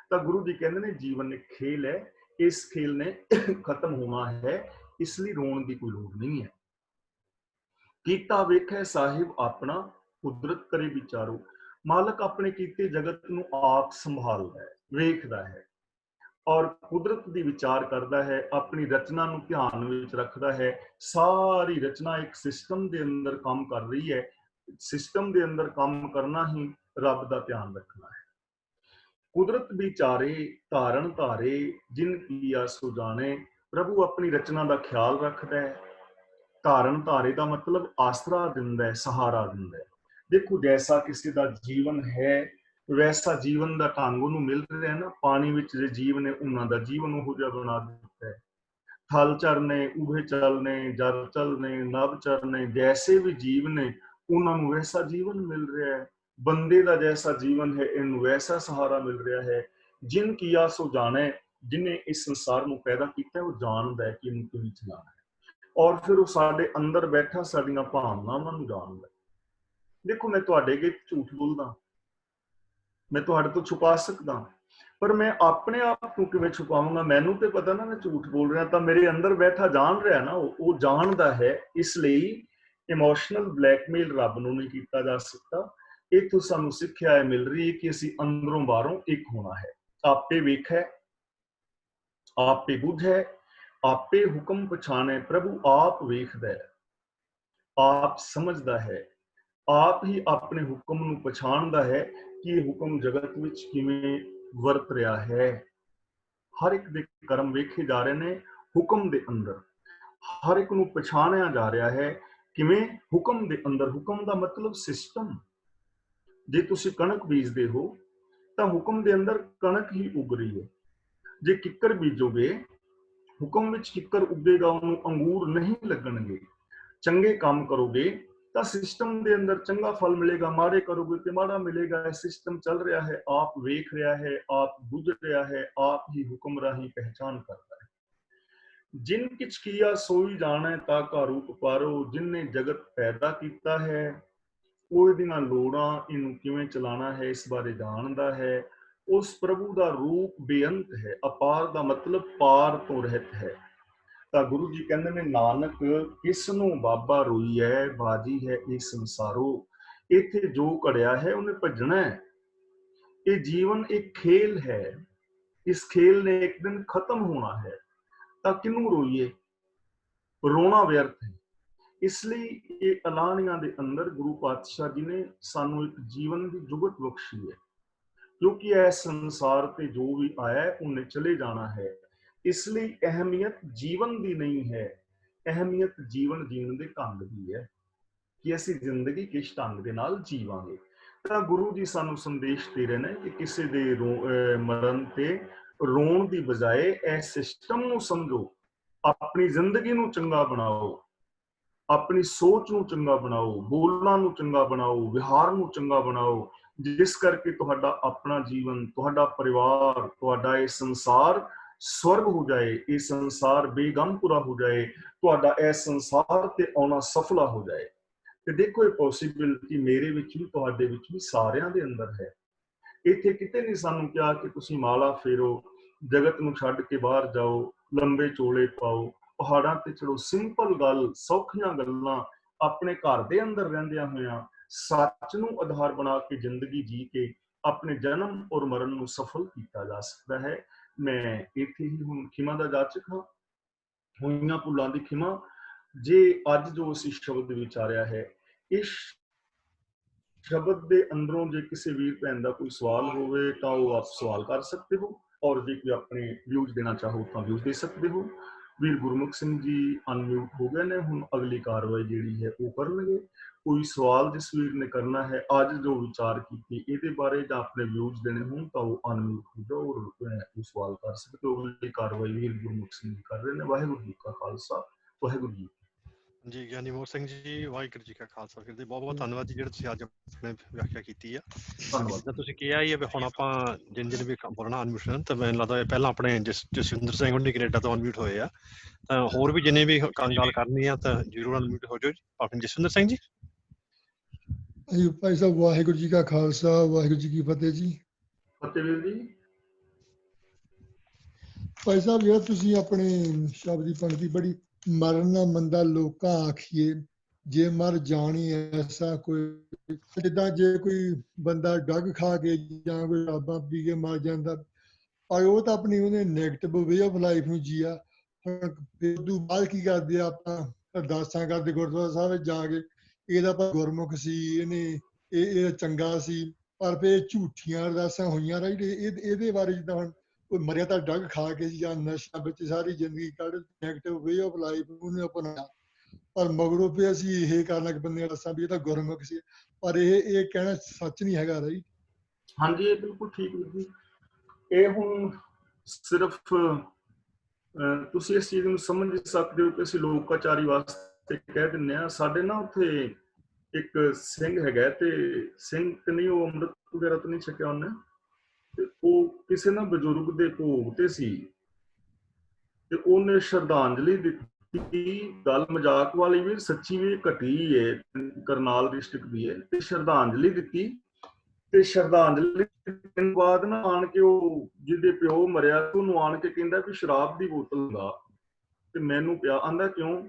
ਤਾਂ ਗੁਰੂ ਜੀ ਕਹਿੰਦੇ ਨੇ ਜੀਵਨ ਇੱਕ ਖੇਲ ਹੈ, ਇਸ ਖੇਲ ਨੇ ਖਤਮ ਹੋਣਾ ਹੈ, ਇਸ ਲਈ ਰੋਣ ਦੀ ਕੋਈ ਲੋੜ ਨਹੀਂ ਹੈ। ਕੀਤਾ ਵੇਖੈ ਸਾਹਿਬ ਆਪਣਾ, ਕੁਦਰਤ ਕਰੇ ਵਿਚਾਰੋ। ਮਾਲਕ ਆਪਣੇ ਕੀਤੇ ਜਗਤ ਨੂੰ ਆਪ ਸੰਭਾਲਦਾ ਹੈ, ਵੇਖਦਾ ਹੈ ਔਰ ਕੁਦਰਤ ਦੀ ਵਿਚਾਰ ਕਰਦਾ ਹੈ, ਆਪਣੀ ਰਚਨਾ ਨੂੰ ਧਿਆਨ ਵਿੱਚ ਰੱਖਦਾ ਹੈ। ਸਾਰੀ ਰਚਨਾ ਇੱਕ ਸਿਸਟਮ ਦੇ ਅੰਦਰ ਕੰਮ ਕਰ ਰਹੀ ਹੈ। ਸਿਸਟਮ ਦੇ ਅੰਦਰ ਕੰਮ ਕਰਨਾ ਹੀ ਰੱਬ ਦਾ ਧਿਆਨ ਰੱਖਣਾ ਹੈ। ਕੁਦਰਤ ਵਿਚਾਰੇ ਧਾਰਨ ਧਾਰੇ, ਜਿਨ ਕੀਆ ਸੋ ਜਾਣੇ। ਪ੍ਰਭੂ ਆਪਣੀ ਰਚਨਾ ਦਾ ਖਿਆਲ ਰੱਖਦਾ ਹੈ। ਧਾਰਨ ਧਾਰੇ ਦਾ ਮਤਲਬ ਆਸਰਾ ਦਿੰਦਾ ਹੈ, ਸਹਾਰਾ ਦਿੰਦਾ ਹੈ। ਦੇਖੋ, ਜੈਸਾ ਕਿਸੇ ਦਾ ਜੀਵਨ ਹੈ ਵੈਸਾ ਜੀਵਨ ਦਾ ਢੰਗ ਉਹਨੂੰ ਮਿਲ ਰਿਹਾ ਨਾ। ਪਾਣੀ ਵਿੱਚ ਜੇ ਜੀਵ ਨੇ, ਉਹਨਾਂ ਦਾ ਜੀਵਨ ਉਹੋ ਜਿਹਾ ਬਣਾ ਦਿੱਤਾ ਹੈ। ਥਲ ਚਰ ਨੇ, ਉਭੇ ਚਲ ਨੇ, ਜਰ ਚਲ ਨੇ, ਨਭ ਚਰ ਨੇ, ਜੈਸੇ ਵੀ ਜੀਵ ਨੇ ਉਹਨਾਂ ਨੂੰ ਵੈਸਾ ਜੀਵਨ ਮਿਲ ਰਿਹਾ ਹੈ। ਬੰਦੇ ਦਾ ਜੈਸਾ ਜੀਵਨ ਹੈ, ਇਹਨੂੰ ਵੈਸਾ ਸਹਾਰਾ ਮਿਲ ਰਿਹਾ ਹੈ। ਜਿਨ ਕੀਆ ਸੋ ਜਾਣੇ, ਜਿਹਨੇ ਇਸ ਸੰਸਾਰ ਨੂੰ ਪੈਦਾ ਕੀਤਾ ਉਹ ਜਾਣਦਾ ਹੈ ਕਿ ਇਹਨੂੰ ਕਿਵੇਂ ਚਲਾਉਣਾ ਹੈ, ਔਰ ਫਿਰ ਉਹ ਸਾਡੇ ਅੰਦਰ ਬੈਠਾ ਸਾਡੀਆਂ ਭਾਵਨਾਵਾਂ ਨੂੰ ਜਾਣਦਾ ਹੈ। ਦੇਖੋ, ਮੈਂ ਤੁਹਾਡੇ ਅੱਗੇ ਝੂਠ ਬੋਲਦਾ, ਮੈਂ ਤੁਹਾਡੇ ਤੋਂ ਛੁਪਾ ਸਕਦਾ, ਪਰ ਮੈਂ ਆਪਣੇ ਆਪ ਨੂੰ ਕਿਵੇਂ ਛੁਪਾਵਾਂਗਾ। ਮੈਨੂੰ ਤੇ ਪਤਾ ਨਾ ਮੈਂ ਝੂਠ ਬੋਲ ਰਿਹਾ, ਤਾਂ ਮੇਰੇ ਅੰਦਰ ਬੈਠਾ ਜਾਣ ਰਿਹਾ ਨਾ, ਉਹ ਜਾਣਦਾ ਹੈ। ਇਸ ਲਈ ਇਮੋਸ਼ਨਲ ਬਲੈਕਮੇਲ ਰੱਬ ਨੂੰ ਨਹੀਂ ਕੀਤਾ ਜਾ ਸਕਦਾ। ਇੱਥੋਂ ਸਾਨੂੰ ਸਿੱਖਿਆ ਮਿਲ ਰਹੀ ਹੈ ਕਿ ਅਸੀਂ ਅੰਦਰੋਂ ਬਾਹਰੋਂ ਇੱਕ ਹੋਣਾ ਹੈ। ਆਪੇ ਵੇਖੈ, ਆਪੇ ਬੁਝੈ, ਆਪੇ ਹੁਕਮ ਪਛਾਣੈ। ਪ੍ਰਭੂ ਆਪ ਵੇਖਦਾ ਹੈ, ਆਪ ਸਮਝਦਾ ਹੈ, ਆਪ ਹੀ ਆਪਣੇ ਹੁਕਮ ਨੂੰ ਪਛਾਣਦਾ ਹੈ ਕਿ ਇਹ ਹੁਕਮ ਜਗਤ ਵਿੱਚ ਕਿਵੇਂ ਵਰਤ ਰਿਹਾ ਹੈ। ਹਰ ਇੱਕ ਦੇ ਕਰਮ ਵੇਖੇ ਜਾ ਰਹੇ ਨੇ ਹੁਕਮ ਦੇ ਅੰਦਰ, ਹਰ ਇੱਕ ਨੂੰ ਪਛਾਣਿਆ ਜਾ ਰਿਹਾ ਹੈ ਕਿਵੇਂ, ਹੁਕਮ ਦੇ ਅੰਦਰ। ਹੁਕਮ ਦਾ ਮਤਲਬ ਸਿਸਟਮ। ਜੇ ਤੁਸੀਂ ਕਣਕ ਬੀਜਦੇ ਹੋ ਤਾਂ ਹੁਕਮ ਦੇ ਅੰਦਰ ਕਣਕ ਹੀ ਉਗ ਰਹੀ ਹੈ। ਜੇ ਕਿੱਕਰ ਬੀਜੋਗੇ, ਹੁਕਮ ਵਿੱਚ ਕਿੱਕਰ ਉੱਗੇਗਾ, ਉਹਨੂੰ ਅੰਗੂਰ ਨਹੀਂ ਲੱਗਣਗੇ। ਚੰਗੇ ਕੰਮ ਕਰੋਗੇ ਤਾਂ ਸਿਸਟਮ ਦੇ ਅੰਦਰ ਚੰਗਾ ਫਲ ਮਿਲੇਗਾ, ਮਾੜੇ ਕਰੋਗੇ ਤੇ ਮਾੜਾ ਮਿਲੇਗਾ। ਇਹ ਸਿਸਟਮ ਚੱਲ ਰਿਹਾ ਹੈ, ਆਪ ਵੇਖ ਰਿਹਾ ਹੈ, ਆਪ ਬੁੱਝ ਰਿਹਾ ਹੈ, ਆਪ ਹੀ ਹੁਕਮ ਰਾਹੀਂ ਪਹਿਚਾਨ ਕਰਦਾ ਹੈ। ਜਿਨ ਕਿਛ ਕੀਆ ਸੋਈ ਜਾਣੈ, ਤਾ ਕਾ ਰੂਪ ਪਾਰੋ। ਜਿਨਨੇ ਜਗਤ ਪੈਦਾ ਕੀਤਾ ਹੈ, ਉਹ ਇਹਦੀਆਂ ਲੋੜਾਂ, ਇਹਨੂੰ ਕਿਵੇਂ ਚਲਾਉਣਾ ਹੈ, ਇਸ ਬਾਰੇ ਜਾਣਦਾ ਹੈ। ਉਸ ਪ੍ਰਭੂ ਦਾ ਰੂਪ ਬੇਅੰਤ ਹੈ। ਅਪਾਰ ਦਾ ਮਤਲਬ ਪਾਰ ਤੋਂ ਰਹਿਤ ਹੈ। ਤਾਂ ਗੁਰੂ ਜੀ ਕਹਿੰਦੇ ਨੇ, ਨਾਨਕ ਕਿਸ ਨੂੰ ਬਾਬਾ ਰੋਈਐ ਬਾਜੀ ਹੈ ਇਹ ਸੰਸਾਰੋ। ਇੱਥੇ ਜੋ ਘੜਿਆ ਹੈ ਉਹਨੇ ਭੱਜਣਾ ਹੈ। ਇਹ ਜੀਵਨ ਇੱਕ ਖੇਲ ਹੈ, ਇਸ ਖੇਲ ਨੇ ਇੱਕ ਦਿਨ ਖਤਮ ਹੋਣਾ ਹੈ। ਤਾਂ ਕਿਹਨੂੰ ਰੋਈਏ, ਰੋਣਾ ਵਿਅਰਥ ਹੈ। ਇਸ ਲਈ ਇਹ ਐਲਾਨੀਆਂ ਦੇ ਅੰਦਰ ਗੁਰੂ ਪਾਤਸ਼ਾਹ ਜੀ ਨੇ ਸਾਨੂੰ ਇੱਕ ਜੀਵਨ ਦੀ ਜੁਗਤ ਬਖਸ਼ੀ ਹੈ, ਕਿਉਂਕਿ ਇਹ ਸੰਸਾਰ ਤੇ ਜੋ ਵੀ ਆਇਆ ਉਹਨੇ ਚਲੇ ਜਾਣਾ ਹੈ। ਇਸ ਲਈ ਅਹਿਮੀਅਤ ਜੀਵਨ ਦੀ ਨਹੀਂ ਹੈ, ਅਹਿਮੀਅਤ ਜੀਵਨ ਜੀਣ ਦੇ ਢੰਗ ਦੀ ਹੈ ਕਿ ਅਸੀਂ ਜ਼ਿੰਦਗੀ ਕਿਸ ਢੰਗ ਦੇ ਨਾਲ ਜੀਵਾਂਗੇ। ਤਾਂ ਗੁਰੂ ਜੀ ਸਾਨੂੰ ਸੰਦੇਸ਼ ਦੇ ਰਹੇ ਨੇ ਕਿ ਕਿਸੇ ਦੇ ਮਰਨ ਤੇ ਰੋਣ ਦੀ ਬਜਾਏ ਇਹ ਸਿਸਟਮ ਨੂੰ ਸਮਝੋ, ਆਪਣੀ ਜ਼ਿੰਦਗੀ ਨੂੰ ਚੰਗਾ ਬਣਾਓ, ਆਪਣੀ ਸੋਚ ਨੂੰ ਚੰਗਾ ਬਣਾਓ, ਬੋਲਾਂ ਨੂੰ ਚੰਗਾ ਬਣਾਓ, ਵਿਹਾਰ ਨੂੰ ਚੰਗਾ ਬਣਾਓ, ਜਿਸ ਕਰਕੇ ਤੁਹਾਡਾ ਆਪਣਾ ਜੀਵਨ, ਤੁਹਾਡਾ ਪਰਿਵਾਰ, ਤੁਹਾਡਾ ਇਹ ਸੰਸਾਰ स्वर्ग हो जाए, ये संसार बेगम पूरा हो जाए, ਤੁਹਾਡਾ ਇਸ ਸੰਸਾਰ ਤੇ ਆਉਣਾ ਸਫਲਾ ਹੋ ਜਾਏ। ਤੇ ਦੇਖੋ ਇਹ ਪੋਸੀਬਿਲਿਟੀ ਮੇਰੇ ਵਿੱਚ ਵੀ ਤੁਹਾਡੇ ਵਿੱਚ ਵੀ ਸਾਰਿਆਂ ਦੇ ਅੰਦਰ ਹੈ। ਇੱਥੇ ਕਿਤੇ ਨਹੀਂ ਸਾਨੂੰ ਕਿਹਾ ਕਿ ਤੁਸੀਂ ਮਾਲਾ ਫੇਰੋ, ਜਗਤ ਨੂੰ ਛੱਡ ਕੇ ਬਾਹਰ ਜਾਓ, ਲੰਬੇ ਚੋਲੇ ਪਾਓ, ਪਹਾੜਾਂ ਤੇ ਚੜੋ। ਸਿੰਪਲ ਗੱਲ, ਸੌਖੀਆਂ ਗੱਲਾਂ ਆਪਣੇ ਘਰ ਦੇ ਅੰਦਰ ਰਹਿੰਦਿਆਂ ਹੋਇਆਂ ਸੱਚ ਨੂੰ ਆਧਾਰ ਬਣਾ ਕੇ ਜ਼ਿੰਦਗੀ ਜੀ ਕੇ ਆਪਣੇ ਜਨਮ ਔਰ ਮਰਨ ਨੂੰ ਸਫਲ ਕੀਤਾ ਜਾ ਸਕਦਾ ਹੈ। ਮੈਂ ਇੱਥੇ ਹੀ ਹੁਣ ਖਿਮਾ ਦਾ ਜਾਚਕ ਹਾਂ, ਹੋਈਆਂ ਭੁੱਲਾਂ ਦੀ ਖਿਮਾ। ਜੇ ਅੱਜ ਜੋ ਅਸੀਂ ਸ਼ਬਦ ਵਿਚਾਰਿਆ ਹੈ, ਇਸ ਸ਼ਬਦ ਦੇ ਅੰਦਰੋਂ ਜੇ ਕਿਸੇ ਵੀਰ ਭੈਣ ਦਾ ਕੋਈ ਸਵਾਲ ਹੋਵੇ ਤਾਂ ਉਹ ਆਪ ਸਵਾਲ ਕਰ ਸਕਦੇ ਹੋ, ਔਰ ਜੇ ਕੋਈ ਆਪਣੇ ਵਿਊਜ਼ ਦੇਣਾ ਚਾਹੋ ਤਾਂ ਵਿਊਜ਼ ਦੇ ਸਕਦੇ ਹੋ। ਵੀਰ ਗੁਰਮੁਖ ਸਿੰਘ ਜੀ ਅਨਮਿਊਟ ਹੋ ਗਏ ਨੇ, ਹੁਣ ਅਗਲੀ ਕਾਰਵਾਈ ਜਿਹੜੀ ਹੈ ਉਹ ਕਰਨਗੇ। ਕੋਈ ਸਵਾਲ ਜਿਸ ਵੀਰ ਨੇ ਕਰਨਾ ਹੈ ਅੱਜ ਜੋ ਵਿਚਾਰ ਕੀਤੀ ਇਹਦੇ ਬਾਰੇ ਜਾਂ ਆਪਣੇ ਵਿਊਜ਼ ਦੇਣੇ ਹੋਣ ਤਾਂ ਉਹ ਅਨਮਿਊਟ ਹੋ ਜਾਓ ਔਰ ਉਹ ਸਵਾਲ ਕਰ ਸਕਦੇ ਹੋ। ਅਗਲੀ ਕਾਰਵਾਈ ਵੀਰ ਗੁਰਮੁਖ ਸਿੰਘ ਜੀ ਕਰ ਰਹੇ ਨੇ। ਵਾਹਿਗੁਰੂ ਜੀ ਕਾ ਖਾਲਸਾ, ਵਾਹਿਗੁਰੂ ਜੀ। ਜੀ ਗਿਆਨੀ ਮੋਹਨ ਸਿੰਘ ਜੀ, ਵਾਹਿਗੁਰੂ ਜੀ ਕਾ ਖਾਲਸਾ। ਫਿਰ ਬਹੁਤ ਬਹੁਤ ਧੰਨਵਾਦ ਜੀ ਜਿਹੜੇ ਤੁਸੀਂ ਅੱਜ ਆਪਣੇ ਵਿਆਖਿਆ ਕੀਤੀ ਆ। ਜਿੱਦਾਂ ਤੁਸੀਂ ਕਿਹਾ ਹੀ ਹੈ ਵੀ ਹੁਣ ਆਪਾਂ ਜਿੰਨ ਵੀ ਬੋਲਣਾ ਅਨਮਿਊਟ, ਤਾਂ ਮੈਨੂੰ ਲੱਗਦਾ ਪਹਿਲਾਂ ਆਪਣੇ ਜਸਵਿੰਦਰ ਸਿੰਘ ਹੁਣੀ ਕੈਨੇਡਾ ਤੋਂ ਅਨਮਿਊਟ ਹੋਏ ਆ, ਤਾਂ ਹੋਰ ਵੀ ਜਿੰਨੇ ਵੀ ਗੱਲ ਕਰਨੀ ਆ ਤਾਂ ਜ਼ਰੂਰ ਅਨਮਿਊਟ ਹੋ ਜਾਓ। ਆਪਣੇ ਜਸਵਿੰਦਰ ਸਿੰਘ ਜੀ। ਜੀ ਭਾਈ ਸਾਹਿਬ, ਵਾਹਿਗੁਰੂ ਜੀ ਕਾ ਖਾਲਸਾ, ਵਾਹਿਗੁਰੂ ਜੀ ਕੀ ਫਤਿਹ ਜੀ। ਫਤਿਹ ਵੀਰ ਜੀ। ਭਾਈ ਸਾਹਿਬ, ਜਿਹੜਾ ਤੁਸੀਂ ਆਪਣੇ ਸ਼ਬਦੀ ਪੰਕਤੀ ਬੜੀ, ਮਰਨ ਨਾ ਮੰਦਾ ਲੋਕਾਂ ਆਖੀਏ, ਜੇ ਮਰ ਜਾਣੀ ਐਸਾ ਕੋਈ। ਜਿੱਦਾਂ ਜੇ ਕੋਈ ਬੰਦਾ ਡਰਗ ਖਾ ਕੇ ਜਾਂ ਕੋਈ ਸ਼ਰਾਬਾਂ ਪੀ ਕੇ ਮਰ ਜਾਂਦਾ, ਪਰ ਉਹ ਤਾਂ ਆਪਣੀ ਉਹਨੇ ਨੈਗੇਟਿਵ ਵੇ ਆਫ ਲਾਈਫ ਨੂੰ ਜੀਆ। ਹੁਣ ਫਿਰ ਤੋਂ ਬਾਅਦ ਕੀ ਕਰਦੇ ਆ, ਆਪਾਂ ਅਰਦਾਸਾਂ ਕਰਦੇ ਗੁਰਦੁਆਰਾ ਸਾਹਿਬ ਵਿੱਚ ਜਾ ਕੇ, ਇਹਦਾ ਪਰ ਗੁਰਮੁਖ ਸੀ, ਇਹ ਚੰਗਾ ਸੀ, ਪਰ ਫਿਰ ਝੂਠੀਆਂ ਅਰਦਾਸਾਂ ਹੋਈਆਂ। ਰਾਈਟ, ਇਹਦੇ ਬਾਰੇ ਜਿੱਦਾਂ ਹੁਣ ਕੋਈ ਮਰਿਆ ਤਾਂ ਡਰਗ ਖਾ ਕੇ ਜਾਂ ਨਸ਼ਾ ਵਿੱਚ ਸਾਰੀ ਜ਼ਿੰਦਗੀ ਕੱਢ, ਨੈਗੇਟਿਵ ਵੇ ਆਫ ਲਾਈਫ ਉਹਨੇ ਅਪਣਾਇਆ, ਪਰ ਮਗਰੋਂ ਫਿਰ ਅਸੀਂ ਇਹ ਕਰਨ ਲੱਗ ਪੈਂਦੇ ਹਾਂ ਅਰਦਾਸਾਂ ਵੀ ਇਹ ਤਾਂ ਗੁਰਮੁਖ ਸੀ, ਪਰ ਇਹ ਕਹਿਣਾ ਸੱਚ ਨਹੀਂ ਹੈਗਾ। ਰਾਈਟ, ਹਾਂਜੀ, ਇਹ ਬਿਲਕੁਲ ਠੀਕ ਵੀਰ ਜੀ। ਇਹ ਹੁਣ ਸਿਰਫ ਤੁਸੀਂ ਇਸ ਚੀਜ਼ ਨੂੰ ਸਮਝ ਸਕਦੇ ਹੋ ਕਿ ਅਸੀਂ ਲੋਕਾਚਾਰੀ ਵਾਸਤੇ ਕਹਿ ਦਿੰਦੇ ਹਾਂ। ਸਾਡੇ ਨਾ ਉੱਥੇ ਇੱਕ ਸਿੰਘ ਹੈਗਾ, ਤੇ ਸਿੰਘ ਤੇ ਨਹੀਂ, ਉਹ ਅੰਮ੍ਰਿਤ ਵਗੈਰਾ ਤਾਂ ਨਹੀਂ ਛਕਿਆ ਉਹਨੇ, ਤੇ ਉਹ ਕਿਸੇ ਨਾ ਬਜ਼ੁਰਗ ਦੇ ਭੋਗ ਤੇ ਸੀ, ਤੇ ਉਹਨੇ ਸ਼ਰਧਾਂਜਲੀ ਦਿੱਤੀ। ਗੱਲ ਮਜ਼ਾਕ ਵਾਲੀ ਵੀ, ਸੱਚੀ ਵੀ ਘਟੀ ਹੈ, ਕਰਨਾਲ ਡਿਸਟ੍ਰਿਕਟ ਦੀ ਹੈ, ਤੇ ਸ਼ਰਧਾਂਜਲੀ ਦਿੱਤੀ। ਤੇ ਸ਼ਰਧਾਂਜਲੀ ਦੇਣ ਬਾਅਦ ਨਾ ਆਣ ਕੇ ਉਹ ਜਿਹਦੇ ਪਿਓ ਮਰਿਆ ਉਹਨੂੰ ਆਣ ਕੇ ਕਹਿੰਦਾ ਵੀ ਸ਼ਰਾਬ ਦੀ ਬੋਤਲ ਦਾ, ਤੇ ਮੈਨੂੰ ਪਿਆ। ਆਂਦਾ ਕਿਉਂ?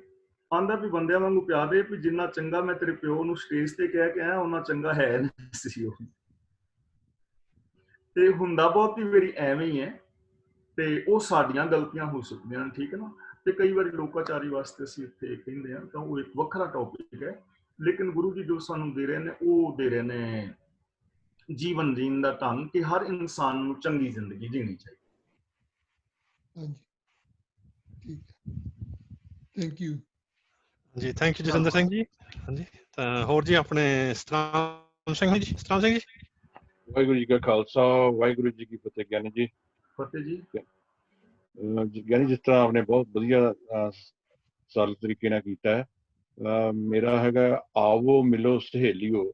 ਆਂਦਾ ਵੀ ਬੰਦਿਆਂ ਵਾਂਗੂ ਪਿਆ ਦੇ, ਵੀ ਜਿੰਨਾ ਚੰਗਾ ਮੈਂ ਤੇਰੇ ਪਿਓ ਨੂੰ ਸਟੇਜ ਤੇ ਕਹਿ ਕੇ ਆਇਆ ਉਹਨਾਂ ਚੰਗਾ ਹੈ ਨਹੀਂ ਸੀ ਉਹ। ਤੇ ਹੁੰਦਾ ਬਹੁਤ ਹੀ ਵਾਰੀ ਐਵੇਂ ਹੀ ਹੈ, ਤੇ ਉਹ ਸਾਡੀਆਂ ਗਲਤੀਆਂ ਹੋ ਸਕਦੀਆਂ ਹਨ, ਠੀਕ ਹੈ ਨਾ। ਤੇ ਕਈ ਵਾਰੀ ਲੋਕਾਚਾਰੀ ਵਾਸਤੇ ਅਸੀਂ ਇੱਥੇ ਕਹਿੰਦੇ ਹਾਂ ਤਾਂ ਉਹ ਇੱਕ ਵੱਖਰਾ ਟੌਪਿਕ ਹੈ, ਲੇਕਿਨ ਗੁਰੂ ਜੀ ਜੋ ਸਾਨੂੰ ਦੇ ਰਹੇ ਨੇ ਉਹ ਦੇ ਰਹੇ ਨੇ ਜੀਵਨ ਜੀਣ ਦਾ ਢੰਗ, ਕਿ ਹਰ ਇਨਸਾਨ ਨੂੰ ਚੰਗੀ ਜ਼ਿੰਦਗੀ ਜੀਣੀ ਚਾਹੀਦੀ। ਹਾਂਜੀ, ਠੀਕ ਹੈ, ਥੈਂਕ ਯੂ ਜੀ। Thank you Jaswinder Singh ji. ਹਾਂਜੀ, ਤਾਂ ਹੋਰ ਜੀ ਆਪਣੇ ਸਤਨਾਮ ਸਿੰਘ ਜੀ। ਸਤਨਾਮ ਸਿੰਘ ਜੀ। ਵਾਹਿਗੁਰੂ ਜੀ ਕਾ ਖਾਲਸਾ, ਵਾਹਿਗੁਰੂ ਜੀ ਕੀ ਫਤਿਹ। ਗਿਆਨੀ ਜੀ। ਫਤਿਹ ਜੀ। ਗਿਆਨੀ, ਜਿਸ ਤਰ੍ਹਾਂ ਆਪਣੇ ਬਹੁਤ ਵਧੀਆ ਸਰਲ ਤਰੀਕੇ ਨਾਲ ਕੀਤਾ ਹੈ। ਮੇਰਾ ਹੈਗਾ, ਆਵੋ ਮਿਲੋ ਸਹੇਲੀਓ,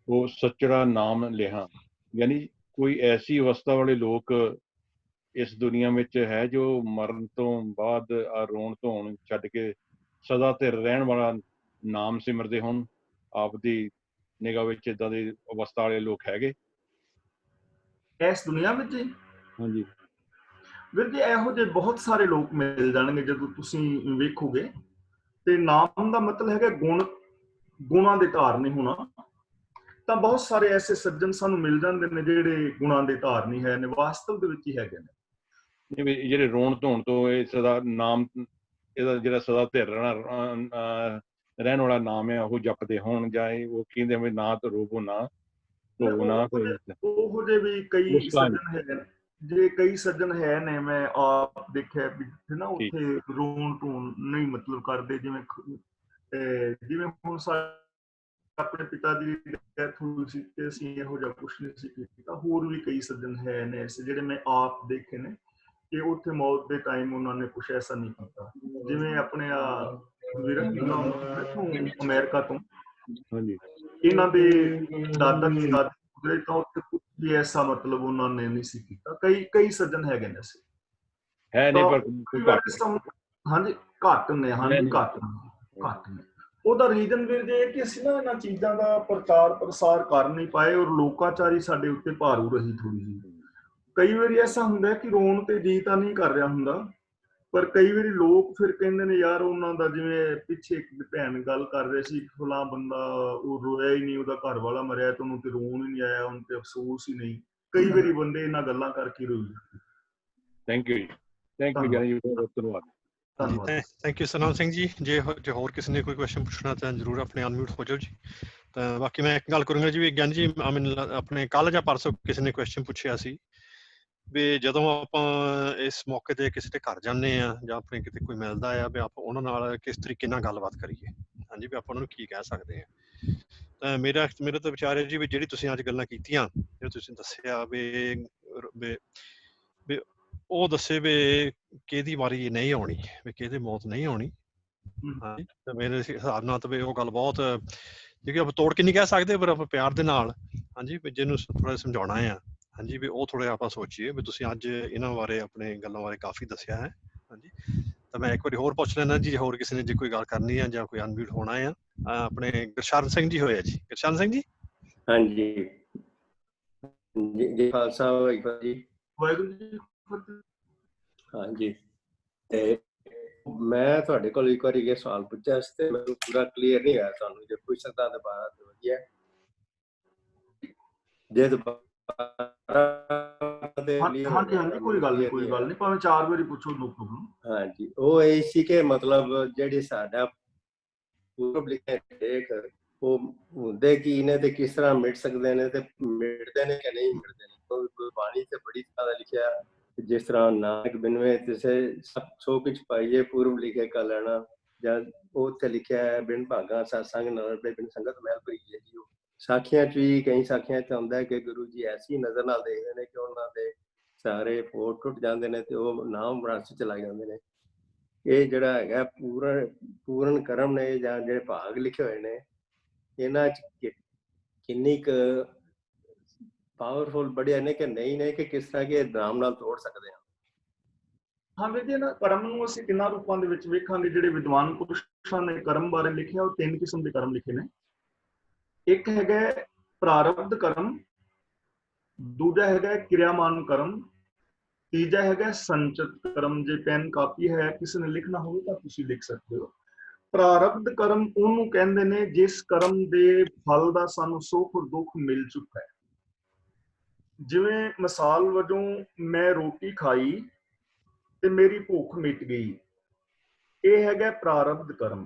ਉਹ ਸੱਚੜਾ ਨਾਮ ਲਿਆ। ਯਾਨੀ ਕੋਈ ਐਸੀ ਅਵਸਥਾ ਵਾਲੇ ਲੋਕ ਇਸ ਦੁਨੀਆ ਵਿੱਚ ਹੈ ਜੋ ਮਰਨ ਤੋਂ ਬਾਅਦ ਰੋਣ ਧੋਣ ਛੱਡ ਕੇ ਸਦਾ ਧਿਰ ਰਹਿਣ ਵਾਲਾ ਨਾਮ ਸਿਮਰਦੇ ਹੋਣ। ਆਪ ਦੀ ਨਿਗਾਹ ਵਿੱਚ ਏਦਾਂ ਦੀ ਅਵਸਥਾ ਵਾਲੇ ਲੋਕ ਹੈਗੇ ਇਸ ਦੁਨੀਆ ਵਿੱਚ? ਹਾਂਜੀ ਵੀਰ ਜੀ, ਇਹੋ ਜਿਹੇ ਬਹੁਤ ਸਾਰੇ ਲੋਕ ਮਿਲ ਜਾਣਗੇ ਜਦੋਂ ਤੁਸੀਂ ਵੇਖੋਗੇ। ਤੇ ਨਾਮ ਦਾ ਮਤਲਬ ਹੈਗਾ ਗੁਣ, ਗੁਣਾਂ ਦੇ ਧਾਰਨੀ ਹੋਣਾ। ਤਾਂ ਬਹੁਤ ਸਾਰੇ ਐਸੇ ਸੱਜਣ ਸਾਨੂੰ ਮਿਲ ਜਾਂਦੇ ਨੇ ਜਿਹੜੇ ਗੁਣਾਂ ਦੇ ਧਾਰਨੀ ਹੈ ਨੇ, ਵਾਸਤਵ ਦੇ ਵਿੱਚ ਹੀ ਹੈਗੇ ਨੇ। ਜਿਹੜੇ ਰੋਣ ਧੋਣ ਤੋਂ ਇਹ ਸਦਾ ਨਾਮ, ਇਹਦਾ ਜਿਹੜਾ ਸਦਾ ਧਿਰ ਰਹਿਣ ਵਾਲਾ ਨਾਮ ਹੈ ਉਹ ਜਪਦੇ ਹੋਣ, ਜਾਂ ਉਹ ਕਹਿੰਦੇ ਵੀ ਨਾ ਤਾਂ ਰੋਵੋ ਨਾ ਧੋਵੋ ਨਾ। ਉਹੋ ਜਿਹੇ ਵੀ ਕਈ ਸੱਜਣ ਹੈਗੇ ਨੇ, ਜੇ ਕਈ ਸੱਜਣ ਹੈ ਨੇ, ਮੈਂ ਆਪ ਦੇਖਿਆ ਵੀ ਜਿੱਥੇ ਨਾ ਉੱਥੇ ਰੋਣ ਧੋਣ ਨਹੀਂ ਮਤਲਬ ਕਰਦੇ। ਜਿਵੇਂ ਹੁਣ ਆਪਣੇ ਪਿਤਾ ਜੀ ਦੀ ਡੈਥ ਹੋਈ ਸੀ ਤੇ ਅਸੀਂ ਇਹੋ ਜਿਹਾ ਕੁਛ ਨਹੀਂ ਸੀ ਕੀਤਾ। ਹੋਰ ਵੀ ਕਈ ਸੱਜਣ ਹੈ ਨੇ ਐਸੇ ਜਿਹੜੇ ਮੈਂ ਆਪ ਦੇਖੇ ਨੇ ਕਿ ਉੱਥੇ ਮੌਤ ਦੇ ਟਾਈਮ ਉਹਨਾਂ ਨੇ ਕੁਛ ਐਸਾ ਨਹੀਂ ਕੀਤਾ। ਜਿਵੇਂ ਆਪਣੇ ਅਮਰੀਕਾ ਤੋਂ ਇਹਨਾਂ ਦੇ ਦਾਦਾ ਦਾਦੀ ਤਾਂ ਉੱਥੇ ਕੁਛ ਵੀ ਐਸਾ ਮਤਲਬ ਉਹਨਾਂ ਨੇ ਨਹੀਂ ਸੀ ਕੀਤਾ। ਕਈ ਸੱਜਣ ਹੈਗੇ ਨੇ ਅਸੀਂ। ਹੈ ਨਹੀਂ, ਪਰ ਕੋਈ ਘੱਟ ਹਾਂਜੀ ਘੱਟ ਨੇ, ਹਾਂਜੀ ਘੱਟ ਨੇ। ਉਹਦਾ ਰੀਜ਼ਨ ਵੀਰ ਜੀ ਕਿ ਅਸੀਂ ਨਾ ਇਹਨਾਂ ਚੀਜ਼ਾਂ ਦਾ ਪ੍ਰਚਾਰ ਪ੍ਰਸਾਰ ਕਰ ਨਹੀਂ ਪਾਏ, ਔਰ ਲੋਕਾਚਾਰੀ ਸਾਡੇ ਉੱਤੇ ਭਾਰੂ ਰਹੀ ਥੋੜੀ ਜਿਹੀ। ਕਈ ਵਾਰੀ ਐਸਾ ਹੁੰਦਾ ਕਿ ਰੋਣ ਤੇ ਜੀ ਤਾਂ ਨਹੀਂ ਕਰ ਰਿਹਾ ਹੁੰਦਾ, ਪਰ ਕਈ ਵਾਰੀ ਲੋਕ ਫਿਰ ਕਹਿੰਦੇ ਨੇ ਯਾਰ ਉਹਨਾਂ ਦਾ, ਜਿਵੇਂ ਪਿੱਛੇ ਇੱਕ ਭੈਣ ਗੱਲ ਕਰ ਰਹੇ ਸੀ, ਫਲਾਂ ਬੰਦਾ ਉਹ ਰੋਇਆ ਹੀ ਨਹੀਂ, ਉਹਦਾ ਘਰ ਵਾਲਾ ਮਰਿਆ ਤੇ ਉਹਨੂੰ ਤੇ ਰੋਣ ਹੀ ਨਹੀਂ ਆਇਆ, ਉਹਨੂੰ ਤੇ ਅਫਸੋਸ ਹੀ ਨਹੀਂ। ਕਈ ਵਾਰੀ ਬੰਦੇ ਇਹਨਾਂ ਗੱਲਾਂ ਕਰਕੇ ਰੋਈ। ਥੈਂਕ ਯੂ ਜੀ, ਥੈਂਕ ਯੂ ਗਿਆਨੀ ਜੀ, ਬਹੁਤ ਧੰਨਵਾਦ। Thank you Satnam Singh ji. ਜੇ ਹੋਰ ਕਿਸੇ ਨੇ ਕੋਈ ਕੁਐਸਚਨ ਪੁੱਛਣਾ ਤਾਂ ਜ਼ਰੂਰ ਆਪਣੇ ਅਨਮਿਊਟ ਹੋ ਜਾਓ ਜੀ। ਤਾਂ ਬਾਕੀ ਮੈਂ ਇੱਕ ਗੱਲ ਕਰੂੰਗਾ ਜੀ, ਵੀ ਗਿਆਨੀ ਜੀ ਆਪਣੇ ਕੱਲ ਜਾਂ ਪਰਸੋਂ ਕਿਸੇ ਨੇ ਕੁਐਸਚਨ ਪੁੱਛਿਆ ਸੀ ਵੀ ਜਦੋਂ ਆਪਾਂ ਇਸ ਮੌਕੇ ਤੇ ਕਿਸੇ ਦੇ ਘਰ ਜਾਂਦੇ ਆ ਜਾਂ ਆਪਣੇ ਕਿਤੇ ਕੋਈ ਮਿਲਦਾ ਆ, ਵੀ ਆਪਾਂ ਉਹਨਾਂ ਨਾਲ ਕਿਸ ਤਰੀਕੇ ਨਾਲ ਗੱਲਬਾਤ ਕਰੀਏ। ਹਾਂਜੀ, ਵੀ ਆਪਾਂ ਉਹਨਾਂ ਨੂੰ ਕੀ ਕਹਿ ਸਕਦੇ ਆ। ਤਾਂ ਮੇਰਾ ਤਾਂ ਵਿਚਾਰ ਹੈ ਜੀ, ਵੀ ਜਿਹੜੀ ਤੁਸੀਂ ਅੱਜ ਗੱਲਾਂ ਕੀਤੀਆਂ, ਜਿਹੜੇ ਤੁਸੀਂ ਦੱਸਿਆ ਵੀ ਉਹ ਦੱਸੇ ਵੀ ਕਿਹਦੀ ਵਾਰੀ ਨਹੀਂ ਆਉਣੀ, ਵੀ ਕਿਹਦੀ ਮੌਤ ਨਹੀਂ ਆਉਣੀ। ਹਾਂਜੀ, ਤੇ ਮੇਰੇ ਹਿਸਾਬ ਨਾਲ ਤਾਂ ਵੀ ਉਹ ਗੱਲ ਬਹੁਤ, ਜਿਹੜੀ ਆਪਾਂ ਤੋੜ ਕੇ ਨਹੀਂ ਕਹਿ ਸਕਦੇ, ਪਰ ਆਪਾਂ ਪਿਆਰ ਦੇ ਨਾਲ, ਹਾਂਜੀ, ਵੀ ਜਿਹਨੂੰ ਥੋੜਾ ਸਮਝਾਉਣਾ ਆ, ਹਾਂਜੀ, ਵੀ ਉਹ ਥੋੜਾ ਆਪਾਂ ਸੋਚੀਏ। ਵੀ ਤੁਸੀਂ ਅੱਜ ਇਹਨਾਂ ਬਾਰੇ, ਆਪਣੇ ਗੱਲਾਂ ਬਾਰੇ ਕਾਫੀ ਦੱਸਿਆ ਹੈ। ਹਾਂਜੀ, ਤਾਂ ਮੈਂ ਇੱਕ ਵਾਰੀ ਹੋਰ ਪੁੱਛ ਲੈਣਾ ਜੀ, ਹੋਰ ਕਿਸੇ ਨੇ ਜੇ ਕੋਈ ਗੱਲ ਕਰਨੀ ਆ ਜਾਂ ਕੋਈ ਅਨਮਿਊਟ ਹੋਣਾ ਆ। ਆਪਣੇ ਗੁਰਸ਼ਰਨ ਸਿੰਘ ਜੀ ਹੋਏ ਆ ਜੀ। ਗੁਰਸ਼ਰਨ ਸਿੰਘ ਜੀ। ਹਾਂਜੀ ਜੀ, ਖਾਲਸਾ ਵਾਹਿਗੁਰੂ ਜੀ। ਵਾਹਿਗੁਰੂ ਜੀ। ਹਾਂਜੀ, ਤੇ ਮੈਂ ਤੁਹਾਡੇ ਕੋਲ ਇੱਕ ਵਾਰੀ ਇਹ ਸਵਾਲ ਪੁੱਛਿਆ ਸੀ ਤੇ ਮੈਨੂੰ ਪੂਰਾ ਕਲੀਅਰ ਨਹੀਂ ਹੋਇਆ। ਤੁਹਾਨੂੰ ਜੇ ਪੁੱਛ ਸਕਦਾ ਦੁਬਾਰਾ ਤਾਂ ਵਧੀਆ। ਜੇ ਹਾਂਜੀ, ਕੋਈ ਗੱਲ ਨਹੀਂ, ਭਾਵੇਂ 4 ਵਾਰੀ ਪੁੱਛੋ, ਨੋ ਪ੍ਰੋਬਲਮ। ਹਾਂਜੀ, ਉਹ ਇਹ ਸੀ ਕਿ ਮਤਲਬ ਜਿਹੜੀ ਸਾਡਾ ਪੂਰਬ ਲਿਖਿਆ ਲੇਖ, ਉਹ ਹੁੰਦੇ ਕੀ ਨੇ ਤੇ ਕਿਸ ਤਰ੍ਹਾਂ ਮਿਟ ਸਕਦੇ ਨੇ, ਤੇ ਮਿਟਦੇ ਨੇ ਕਿ ਨਹੀਂ ਮਿਟਦੇ ਨੇ। ਗੁਰਬਾਣੀ ਤੇ ਬੜੀ ਤਰ੍ਹਾਂ ਦਾ ਲਿਖਿਆ, ਜਿਸ ਤਰ੍ਹਾਂ ਨਾਨਕ ਬਿਨਵੇ ਤਿਸੇ ਸੋ ਕਿਛ ਪਾਈਏ ਪੂਰਬ ਲਿਖੇ ਕਾ ਲੈਣਾ, ਜਾਂ ਉੱਥੇ ਲਿਖਿਆ ਹੈ ਬਿਨ ਭਾਗਾ ਸਤਸੰਗ ਨਾਨਕ ਬਿਨ ਸੰਗਤ ਮਹਿਲ ਭਰੀਏ ਜੀ। ਉਹ ਸਾਖੀਆਂ ਚ ਵੀ, ਕਈ ਸਾਖੀਆਂ ਚ ਆਉਂਦਾ ਹੈ ਕਿ ਗੁਰੂ ਜੀ ਐਸੀ ਨਜ਼ਰ ਨਾਲ ਦੇਖਦੇ ਨੇ ਕਿ ਉਹਨਾਂ ਦੇ ਸਾਰੇ ਫੋਟ ਟੁੱਟ ਜਾਂਦੇ ਨੇ ਤੇ ਉਹ ਨਾਮ ਰਸ ਚ ਚਲਾ ਜਾਂਦੇ ਨੇ। ਇਹ ਜਿਹੜਾ ਹੈਗਾ ਪੂਰਨ ਕਰਮ ਨੇ, ਜਾਂ ਜਿਹੜੇ ਭਾਗ ਲਿਖੇ ਹੋਏ ਨੇ, ਇਹਨਾਂ ਚ ਕਿੰਨੀ ਕੁ ਪਾਵਰਫੁਲ ਬੜਿਆ ਨੇ ਕਿ ਨਹੀਂ ਨੇ, ਕਿ ਕਿਸ ਤਰ੍ਹਾਂ ਕਿ ਨਾਮ ਨਾਲ ਤੋੜ ਸਕਦੇ ਹਾਂ। ਹਾਂ ਵੀਰ ਜੀ, ਨਾ ਕਰਮ ਨੂੰ ਅਸੀਂ ਕਿੰਨਾ ਰੂਪਾਂ ਦੇ ਵਿੱਚ ਵੇਖਾਂਗੇ। ਜਿਹੜੇ ਵਿਦਵਾਨ ਪੁਰਸ਼ਾਂ ਨੇ ਕਰਮ ਬਾਰੇ ਲਿਖਿਆ, ਉਹ 3 ਕਿਸਮ ਦੇ ਕਰਮ ਲਿਖੇ ਨੇ। ਇੱਕ ਹੈਗਾ ਪ੍ਰਾਰਬਧ ਕਰਮ, ਦੂਜਾ ਹੈਗਾ ਕਿਰਿਆਮਾਨ ਕਰਮ, ਤੀਜਾ ਹੈਗਾ ਸੰਚਿਤ ਕਰਮ। ਜੇ ਪੈਨ ਕਾਪੀ ਹੈ, ਕਿਸੇ ਨੇ ਲਿਖਣਾ ਹੋਵੇ ਤਾਂ ਤੁਸੀਂ ਲਿਖ ਸਕਦੇ ਹੋ। ਪ੍ਰਾਰਬਧ ਕਰਮ ਉਹਨੂੰ ਕਹਿੰਦੇ ਨੇ ਜਿਸ ਕਰਮ ਦੇ ਫਲ ਦਾ ਸਾਨੂੰ ਸੁੱਖ ਦੁੱਖ ਮਿਲ ਚੁੱਕਾ ਹੈ। ਜਿਵੇਂ ਮਿਸਾਲ ਵਜੋਂ ਮੈਂ ਰੋਟੀ ਖਾਈ ਤੇ ਮੇਰੀ ਭੁੱਖ ਮਿਟ ਗਈ, ਇਹ ਹੈਗਾ ਪ੍ਰਾਰਬਧ ਕਰਮ।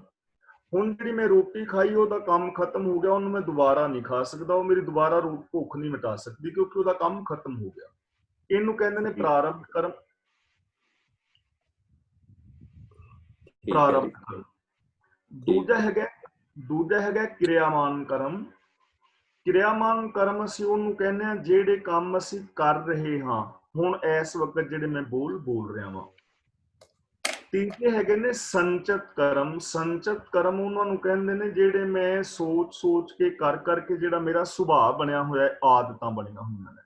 ਹੁਣ ਜਿਹੜੀ ਮੈਂ ਰੋਟੀ ਖਾਈ, ਉਹਦਾ ਕੰਮ ਖਤਮ ਹੋ ਗਿਆ, ਉਹਨੂੰ ਮੈਂ ਦੁਬਾਰਾ ਨਹੀਂ ਖਾ ਸਕਦਾ, ਉਹ ਮੇਰੀ ਦੁਬਾਰਾ ਭੁੱਖ ਨਹੀਂ ਮਿਟਾ ਸਕਦੀ, ਕਿਉਂਕਿ ਉਹਦਾ ਕੰਮ ਖਤਮ ਹੋ ਗਿਆ। ਇਹਨੂੰ ਕਹਿੰਦੇ ਨੇ ਪ੍ਰਾਰਬਧ ਕਰਮ। ਪ੍ਰਾਰਬਧ ਕਰਮ। ਦੂਜਾ ਹੈਗਾ ਕਿਰਿਆਮਾਨ ਕਰਮ। ਕਿਰਿਆਮਾਨ ਕਰਮ ਅਸੀਂ ਉਹਨੂੰ ਕਹਿੰਦੇ ਹਾਂ ਜਿਹੜੇ ਕੰਮ ਅਸੀਂ ਕਰ ਰਹੇ ਹਾਂ ਹੁਣ ਇਸ ਵਕਤ, ਜਿਹੜੇ ਮੈਂ ਬੋਲ ਰਿਹਾ ਵਾਂ। ਤੀਜੇ ਹੈਗੇ ਨੇ ਸੰਚਿਤ ਕਰਮ। ਸੰਚਿਤ ਕਰਮ ਉਹਨਾਂ ਨੂੰ ਕਹਿੰਦੇ ਨੇ ਜਿਹੜੇ ਮੈਂ ਸੋਚ ਕੇ ਕਰ ਕਰਕੇ ਜਿਹੜਾ ਮੇਰਾ ਸੁਭਾਅ ਬਣਿਆ ਹੋਇਆ, ਆਦਤਾਂ ਬਣੀਆਂ ਹੋਈਆਂ ਨੇ।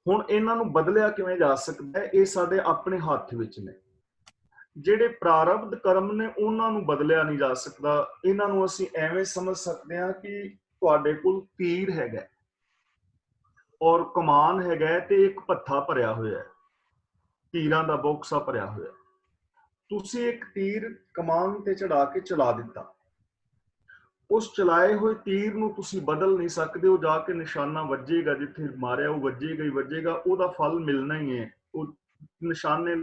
ਹੁਣ ਇਹਨਾਂ ਨੂੰ ਬਦਲਿਆ ਕਿਵੇਂ ਜਾ ਸਕਦਾ ਹੈ? ਇਹ ਸਾਡੇ ਆਪਣੇ ਹੱਥ ਵਿੱਚ ਨੇ। ਜਿਹੜੇ ਪ੍ਰਾਰਬਧ ਕਰਮ ਨੇ, ਉਹਨਾਂ ਨੂੰ ਬਦਲਿਆ ਨਹੀਂ ਜਾ ਸਕਦਾ। ਇਹਨਾਂ ਨੂੰ ਅਸੀਂ ਐਵੇਂ ਸਮਝ ਸਕਦੇ ਹਾਂ ਕਿ ਤੁਹਾਡੇ ਕੋਲ ਤੀਰ ਹੈਗਾ ਔਰ ਕਮਾਨ ਹੈਗਾ ਤੇ ਇੱਕ ਭੱਥਾ ਭਰਿਆ ਹੋਇਆ, ਤੀਰਾਂ ਦਾ ਬੋਕਸਾ ਭਰਿਆ ਹੋਇਆ। ਤੁਸੀਂ ਇੱਕ ਤੀਰ ਕਮਾਨ ਤੇ ਚੜਾ ਕੇ ਚਲਾ ਦਿੱਤਾ, ਉਸ ਚਲਾਏ ਹੋਏ ਤੀਰ ਨੂੰ ਤੁਸੀਂ ਬਦਲ ਨਹੀਂ ਸਕਦੇ। ਉਹ ਜਾ ਕੇ ਨਿਸ਼ਾਨਾ ਵੱਜੇਗਾ, ਜਿੱਥੇ ਮਾਰਿਆ ਉਹ ਵੱਜੇਗਾ ਹੀ ਵੱਜੇਗਾ, ਉਹਦਾ ਫਲ ਮਿਲਣਾ ਹੀ ਹੈ। ਉਹ ਨਿਸ਼ਾਨੇ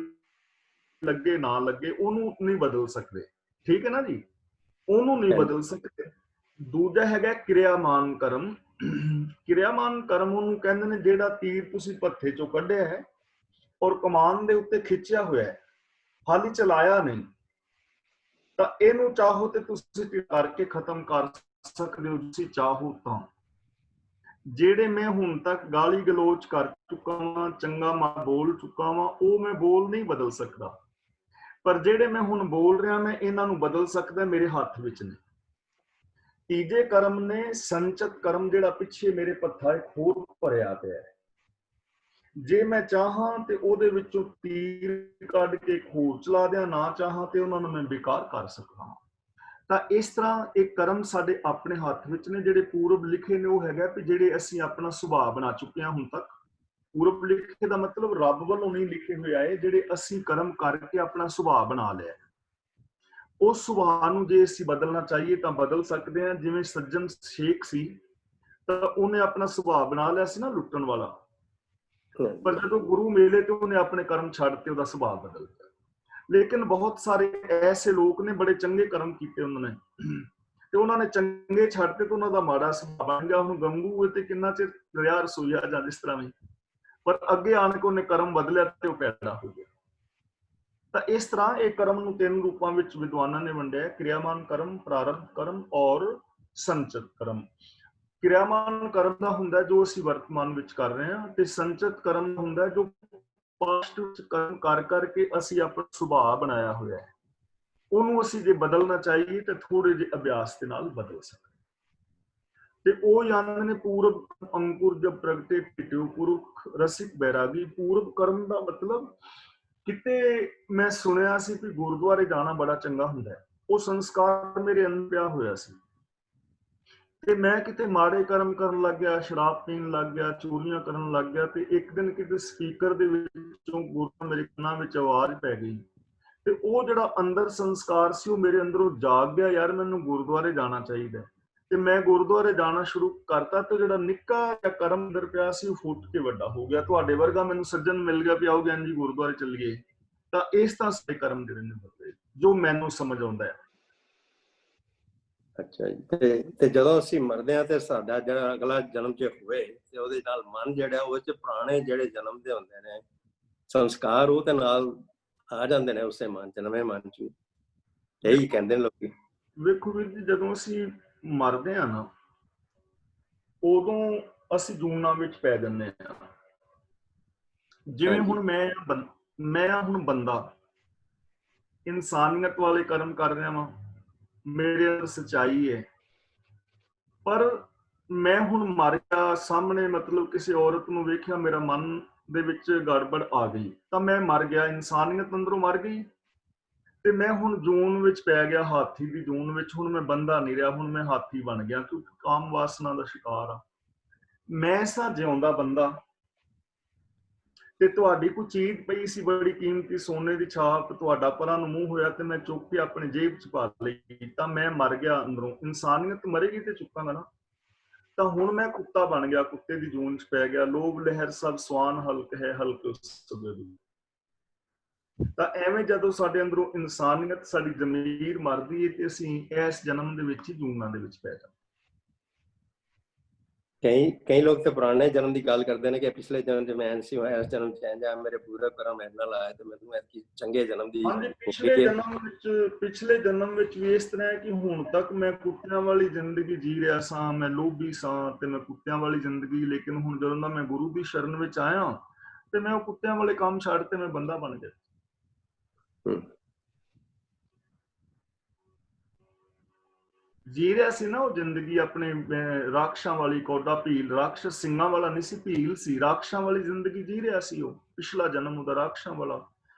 ਲੱਗੇ ਨਾ ਲੱਗੇ, ਉਹਨੂੰ ਨਹੀਂ ਬਦਲ ਸਕਦੇ। ਠੀਕ ਹੈ ਨਾ ਜੀ, ਉਹਨੂੰ ਨਹੀਂ ਬਦਲ ਸਕਦੇ। ਦੂਜਾ ਹੈਗਾ ਕਿਰਿਆਮਾਨ ਕਰਮ। ਕਿਰਿਆਮਾਨ ਕਰਮ ਉਹਨੂੰ ਕਹਿੰਦੇ ਨੇ ਜਿਹੜਾ ਤੀਰ ਤੁਸੀਂ ਭੱਥੇ ਚੋਂ ਕੱਢਿਆ ਹੈ ਔਰ ਕਮਾਨ ਦੇ ਉੱਤੇ ਖਿੱਚਿਆ ਹੋਇਆ ਹੈ, ਹਾਲੀ ਚਲਾਇਆ ਨਹੀਂ, ਤਾਂ ਇਹਨੂੰ ਚਾਹੋ ਤੇ ਤੁਸੀਂ ਕਰਕੇ ਖਤਮ ਕਰ ਸਕਦੇ ਹੋ, ਤੁਸੀਂ ਚਾਹੋ ਤਾਂ। ਜਿਹੜੇ ਮੈਂ ਹੁਣ ਤੱਕ ਗਾਲੀ ਗਲੋਚ ਕਰ ਚੁੱਕਾ ਵਾਂ, ਚੰਗਾ ਮੈਂ ਬੋਲ ਚੁੱਕਾ ਵਾਂ, ਉਹ ਮੈਂ ਬੋਲ ਨਹੀਂ ਬਦਲ ਸਕਦਾ। ਪਰ ਜਿਹੜੇ ਮੈਂ ਹੁਣ ਬੋਲ ਰਿਹਾ, ਮੈਂ ਇਹਨਾਂ ਨੂੰ ਬਦਲ ਸਕਦਾ, ਮੇਰੇ ਹੱਥ ਵਿੱਚ ਨੇ। ਤੀਜੇ ਕਰਮ ਨੇ ਸੰਚਿਤ ਕਰਮ, ਜਿਹੜਾ ਪਿੱਛੇ ਮੇਰੇ ਭੱਥਾ ਇੱਕ ਹੋਰ ਭਰਿਆ ਪਿਆ ਹੈ। ਜੇ ਮੈਂ ਚਾਹਾਂ ਤੇ ਉਹਦੇ ਵਿੱਚੋਂ ਤੀਰ ਕੱਢ ਕੇ ਖੋਰ ਚਲਾ ਦਿਆਂ, ਨਾ ਚਾਹਾਂ ਤੇ ਉਹਨਾਂ ਨੂੰ ਮੈਂ ਬੇਕਾਰ ਕਰ ਸਕਦਾ। ਤਾਂ ਇਸ ਤਰ੍ਹਾਂ ਇਹ ਕਰਮ ਸਾਡੇ ਆਪਣੇ ਹੱਥ ਵਿੱਚ ਨੇ। ਜਿਹੜੇ ਪੂਰਬ ਲਿਖੇ ਨੇ ਉਹ ਹੈਗਾ ਕਿ ਜਿਹੜੇ ਅਸੀਂ ਆਪਣਾ ਸੁਭਾਅ ਬਣਾ ਚੁੱਕੇ ਹਾਂ ਹੁਣ ਤੱਕ। ਪੂਰਬ ਲਿਖੇ ਦਾ ਮਤਲਬ ਰੱਬ ਵੱਲੋਂ ਨਹੀਂ ਲਿਖੇ ਹੋਏ ਆਏ, ਜਿਹੜੇ ਅਸੀਂ ਕਰਮ ਕਰਕੇ ਆਪਣਾ ਸੁਭਾਅ ਬਣਾ ਲਿਆ। ਉਸ ਸੁਭਾਅ ਨੂੰ ਜੇ ਅਸੀਂ ਬਦਲਣਾ ਚਾਹੀਏ ਤਾਂ ਬਦਲ ਸਕਦੇ ਹਾਂ। ਜਿਵੇਂ ਸੱਜਣ ਸ਼ੇਖ ਸੀ ਤਾਂ ਉਹਨੇ ਆਪਣਾ ਸੁਭਾਅ ਬਣਾ ਲਿਆ ਸੀ ਨਾ ਲੁੱਟਣ ਵਾਲਾ, ਪਰ ਜਦੋਂ ਗੁਰੂ ਮਿਲੇ ਤੇ ਉਹਨੇ ਆਪਣੇ ਕਰਮ ਛੱਡ ਤੇ ਉਹਦਾ ਸੁਭਾਅ ਬਦਲ ਗਿਆ। ਲੇਕਿਨ ਬਹੁਤ ਸਾਰੇ ਐਸੇ ਲੋਕ ਨੇ ਬੜੇ ਚੰਗੇ ਕਰਮ ਕੀਤੇ ਉਹਨਾਂ ਨੇ, ਤੇ ਉਹਨਾਂ ਨੇ ਚੰਗੇ ਛੱਡਤੇ ਤੇ ਉਹਨਾਂ ਦਾ ਮਾੜਾ ਸੁਭਾਅ ਬਣ ਗਿਆ। ਹੁਣ ਗੰਗੂ ਤੇ ਕਿੰਨਾ ਚਿਰ ਰਿਹਾ ਰਸੋਈਆ ਜਾਂ ਜਿਸ ਤਰ੍ਹਾਂ ਵੀ, ਪਰ ਅੱਗੇ ਆਣ ਕੇ ਉਹਨੇ ਕਰਮ ਬਦਲਿਆ ਤੇ ਉਹ ਪੈਦਾ ਹੋ ਗਿਆ। ਤਾਂ ਇਸ ਤਰ੍ਹਾਂ ਇਹ ਕਰਮ ਨੂੰ 3 ਰੂਪਾਂ ਵਿੱਚ ਵਿਦਵਾਨਾਂ ਨੇ ਵੰਡਿਆ: ਕਿਰਿਆਮਾਨ ਕਰਮ, ਪ੍ਰਾਰਬਧ ਕਰਮ ਔਰ ਸੰਚਿਤ ਕਰਮ। ਕਿਰਿਆਮਾਨ ਕਰਮ ਦਾ ਹੁੰਦਾ ਜੋ ਅਸੀਂ ਵਰਤਮਾਨ ਵਿੱਚ ਕਰ ਰਹੇ ਹਾਂ, ਤੇ ਸੰਚਿਤ ਕਰਮ ਹੁੰਦਾ ਜੋ ਪਾਸਟ ਵਿੱਚ ਕਰਮ ਕਰ ਕਰਕੇ ਅਸੀਂ ਆਪਣਾ ਸੁਭਾਅ ਬਣਾਇਆ ਹੋਇਆ ਹੈ। ਉਹਨੂੰ ਅਸੀਂ ਜੇ ਬਦਲਣਾ ਚਾਹੀਏ ਤਾਂ ਥੋੜੇ ਜਿਹੇ ਅਭਿਆਸ ਦੇ ਨਾਲ ਬਦਲ ਸਕਦੇ। ਤੇ ਉਹ ਜਾਣਦੇ ਨੇ ਪੂਰਬ ਅੰਕੁਰ ਜਬ ਪ੍ਰਗਟੇ ਪਿਟਿਓ ਪੁਰਖ ਰਸਿਕ ਬੈਰਾਗੀ। ਪੂਰਬ ਕਰਮ ਦਾ ਮਤਲਬ, ਕਿਤੇ ਮੈਂ ਸੁਣਿਆ ਸੀ ਕਿ ਗੁਰਦੁਆਰੇ ਜਾਣਾ ਬੜਾ ਚੰਗਾ ਹੁੰਦਾ ਹੈ। ਉਹ ਸੰਸਕਾਰ ਮੇਰੇ ਅੰਦਰ ਪਿਆ ਹੋਇਆ ਸੀ, ਤੇ ਮੈਂ ਕਿਤੇ ਮਾੜੇ ਕਰਮ ਕਰਨ ਲੱਗ ਗਿਆ, ਸ਼ਰਾਬ ਪੀਣ ਲੱਗ ਗਿਆ, ਚੋਰੀਆਂ ਕਰਨ ਲੱਗ ਗਿਆ। ਤੇ ਇੱਕ ਦਿਨ ਕਿਤੇ ਸਪੀਕਰ ਦੇ ਵਿੱਚੋਂ ਗੁਰੂ ਮੇਰੇ ਕੰਨਾਂ ਵਿੱਚ ਆਵਾਜ਼ ਪੈ ਗਈ, ਤੇ ਉਹ ਜਿਹੜਾ ਅੰਦਰ ਸੰਸਕਾਰ ਸੀ ਉਹ ਮੇਰੇ ਅੰਦਰੋਂ ਜਾਗ ਗਿਆ, ਯਾਰ ਮੈਨੂੰ ਗੁਰਦੁਆਰੇ ਜਾਣਾ ਚਾਹੀਦਾ। ਤੇ ਮੈਂ ਗੁਰਦੁਆਰੇ ਜਾਣਾ ਸ਼ੁਰੂ ਕਰਤਾ, ਤੇ ਜਿਹੜਾ ਨਿੱਕਾ ਜਿਹਾ ਕਰਮ ਅੰਦਰ ਪਿਆ ਸੀ ਉਹ ਫੁੱਟ ਕੇ ਵੱਡਾ ਹੋ ਗਿਆ। ਤੁਹਾਡੇ ਵਰਗਾ ਮੈਨੂੰ ਸੱਜਣ ਮਿਲ ਗਿਆ ਵੀ ਆਓ ਗਿਆਨ ਜੀ ਗੁਰਦੁਆਰੇ ਚੱਲੀਏ। ਤਾਂ ਇਸ ਤਰ੍ਹਾਂ ਸਾਡੇ ਕਰਮ ਜਿਹੜੇ ਨੇ ਬਦਲੇ, ਜੋ ਮੈਨੂੰ ਸਮਝ ਆਉਂਦਾ ਹੈ। ਅੱਛਾ ਜੀ। ਤੇ ਜਦੋਂ ਅਸੀਂ ਮਰਦੇ ਹਾਂ ਤੇ ਸਾਡਾ ਜਿਹੜਾ ਅਗਲਾ ਜਨਮ ਚ ਹੋਏ ਤੇ ਉਹਦੇ ਨਾਲ ਮਨ ਜਿਹੜਾ ਉਹ ਚ ਪੁਰਾਣੇ ਜਿਹੜੇ ਜਨਮ ਦੇ ਹੁੰਦੇ ਨੇ ਸੰਸਕਾਰ ਉਹ ਤੇ ਨਾਲ ਆ ਜਾਂਦੇ ਨੇ ਉਸੇ ਮਨ ਚ, ਨਵੇਂ ਮਨ ਚ। ਇਹੀ ਕਹਿੰਦੇ ਨੇ ਲੋਕੀ। ਵੇਖੋ ਵੀਰ ਜੀ, ਜਦੋਂ ਅਸੀਂ ਮਰਦੇ ਹਾਂ ਨਾ, ਉਦੋਂ ਅਸੀਂ ਜੂਨਾਂ ਵਿੱਚ ਪੈ ਜਾਂਦੇ ਹਾਂ। ਜਿਵੇਂ ਹੁਣ ਮੈਂ ਹੁਣ ਬੰਦਾ ਇਨਸਾਨੀਅਤ ਵਾਲੇ ਕਰਮ ਕਰ ਰਿਹਾ ਵਾਂ, ਮੇਰੇ ਅੰਦਰ ਸੱਚਾਈ ਹੈ, ਪਰ ਮੈਂ ਹੁਣ ਮਰ ਗਿਆ ਸਾਹਮਣੇ, ਮਤਲਬ ਕਿਸੇ ਔਰਤ ਨੂੰ ਵੇਖਿਆ, ਮੇਰਾ ਮਨ ਦੇ ਵਿੱਚ ਗੜਬੜ ਆ ਗਈ, ਤਾਂ ਮੈਂ ਮਰ ਗਿਆ, ਇਨਸਾਨੀਅਤ ਅੰਦਰੋਂ ਮਰ ਗਈ। ਤੇ ਮੈਂ ਹੁਣ ਜੂਨ ਵਿੱਚ ਪੈ ਗਿਆ, ਹਾਥੀ ਦੀ ਜੂਨ ਵਿੱਚ। ਹੁਣ ਮੈਂ ਬੰਦਾ ਨਹੀਂ ਰਿਹਾ, ਹੁਣ ਮੈਂ ਹਾਥੀ ਬਣ ਗਿਆ, ਕਿਉਂਕਿ ਕਾਮ ਵਾਸਨਾ ਦਾ ਸ਼ਿਕਾਰ ਆ। ਮੈਂ ਸਾਂ ਜਿਉਂਦਾ ਬੰਦਾ, ਤੇ ਤੁਹਾਡੀ ਕੋਈ ਚੀਜ਼ ਪਈ ਸੀ ਬੜੀ ਕੀਮਤੀ ਸੋਨੇ ਦੀ ਛਾਪ, ਤੁਹਾਡਾ ਪਰਾਂ ਨੂੰ ਮੂੰਹ ਹੋਇਆ ਤੇ ਮੈਂ ਚੁੱਕ ਕੇ ਆਪਣੀ ਜੇਬ ਚ ਪਾ ਲਈ, ਤਾਂ ਮੈਂ ਮਰ ਗਿਆ ਅੰਦਰੋਂ। ਇਨਸਾਨੀਅਤ ਮਰੇਗੀ ਤੇ ਚੁੱਕਾਂਗਾ ਨਾ। ਤਾਂ ਹੁਣ ਮੈਂ ਕੁੱਤਾ ਬਣ ਗਿਆ, ਕੁੱਤੇ ਦੀ ਜੂਨ ਚ ਪੈ ਗਿਆ। ਲੋਭ ਲਹਿਰ ਸਭ ਸਵਾਨ ਹਲਕ ਹੈ, ਹਲਕ ਤਾਂ ਐਵੇਂ ਜਦੋਂ ਸਾਡੇ ਅੰਦਰੋਂ ਇਨਸਾਨੀਅਤ, ਸਾਡੀ ਜ਼ਮੀਰ ਮਰਦੀ ਹੈ, ਤੇ ਅਸੀਂ ਇਸ ਜਨਮ ਦੇ ਵਿੱਚ ਹੀ ਜੂਨਾਂ ਦੇ ਵਿੱਚ ਪੈ ਜਾਂਦੇ। ਕਈ ਲੋਕ ਤੇ ਪੁਰਾਣੇ ਜਨਮ ਦੀ ਗੱਲ ਕਰਦੇ ਨੇ ਕਿ ਪਿਛਲੇ ਜਨਮ ਚ ਮੈਂ ਸੀ ਹੋਇਆ, ਇਸ ਜਨਮ ਚ ਇੰਝ ਆ, ਮੇਰੇ ਪੂਰਾ ਕਰਮ ਮੇਰੇ ਨਾਲ ਆਇਆ ਤੇ ਮੈਨੂੰ ਐਤਕੀ ਚੰਗੇ ਜਨਮ ਦੀ। ਹਾਂਜੀ, ਪਿਛਲੇ ਜਨਮ ਵਿੱਚ ਵੀ ਇਸ ਤਰ੍ਹਾਂ ਹੈ ਕਿ ਹੁਣ ਤੱਕ ਮੈਂ ਕੁੱਤਿਆਂ ਵਾਲੀ ਜ਼ਿੰਦਗੀ ਜੀ ਰਿਹਾ ਸਾਂ, ਮੈਂ ਲੋਭੀ ਸਾਂ ਤੇ ਮੈਂ ਕੁੱਤਿਆਂ ਵਾਲੀ ਜ਼ਿੰਦਗੀ। ਲੇਕਿਨ ਹੁਣ ਜਦੋਂ ਦਾ ਮੈਂ ਗੁਰੂ ਦੀ ਸ਼ਰਨ ਵਿੱਚ ਆਇਆ ਤੇ ਮੈਂ ਉਹ ਕੁੱਤਿਆਂ ਵਾਲੇ ਕੰਮ ਛੱਡ ਤੇ ਮੈਂ ਬੰਦਾ ਬਣ ਗਿਆ। ਜੀ ਰਿਹਾ ਸੀ ਨਾ ਉਹ ਜ਼ਿੰਦਗੀ ਆਪਣੇ ਰਾਖਸ਼ਾਂ ਵਾਲੀ। ਕੌਡਾ ਭੀਲ ਰਾਖਸ਼ ਸਿੰਘਾਂ ਵਾਲਾ ਨਹੀਂ ਸੀ, ਭੀਲ ਸੀ, ਰਾਖਸ਼ਾਂ ਵਾਲੀ ਜ਼ਿੰਦਗੀ ਜੀ ਰਿਹਾ ਸੀ ਉਹ। ਪਿਛਲਾ ਜਨਮ ਉਹਦਾ ਰਾਖਸ਼ਾਂ ਵਾਲਾ।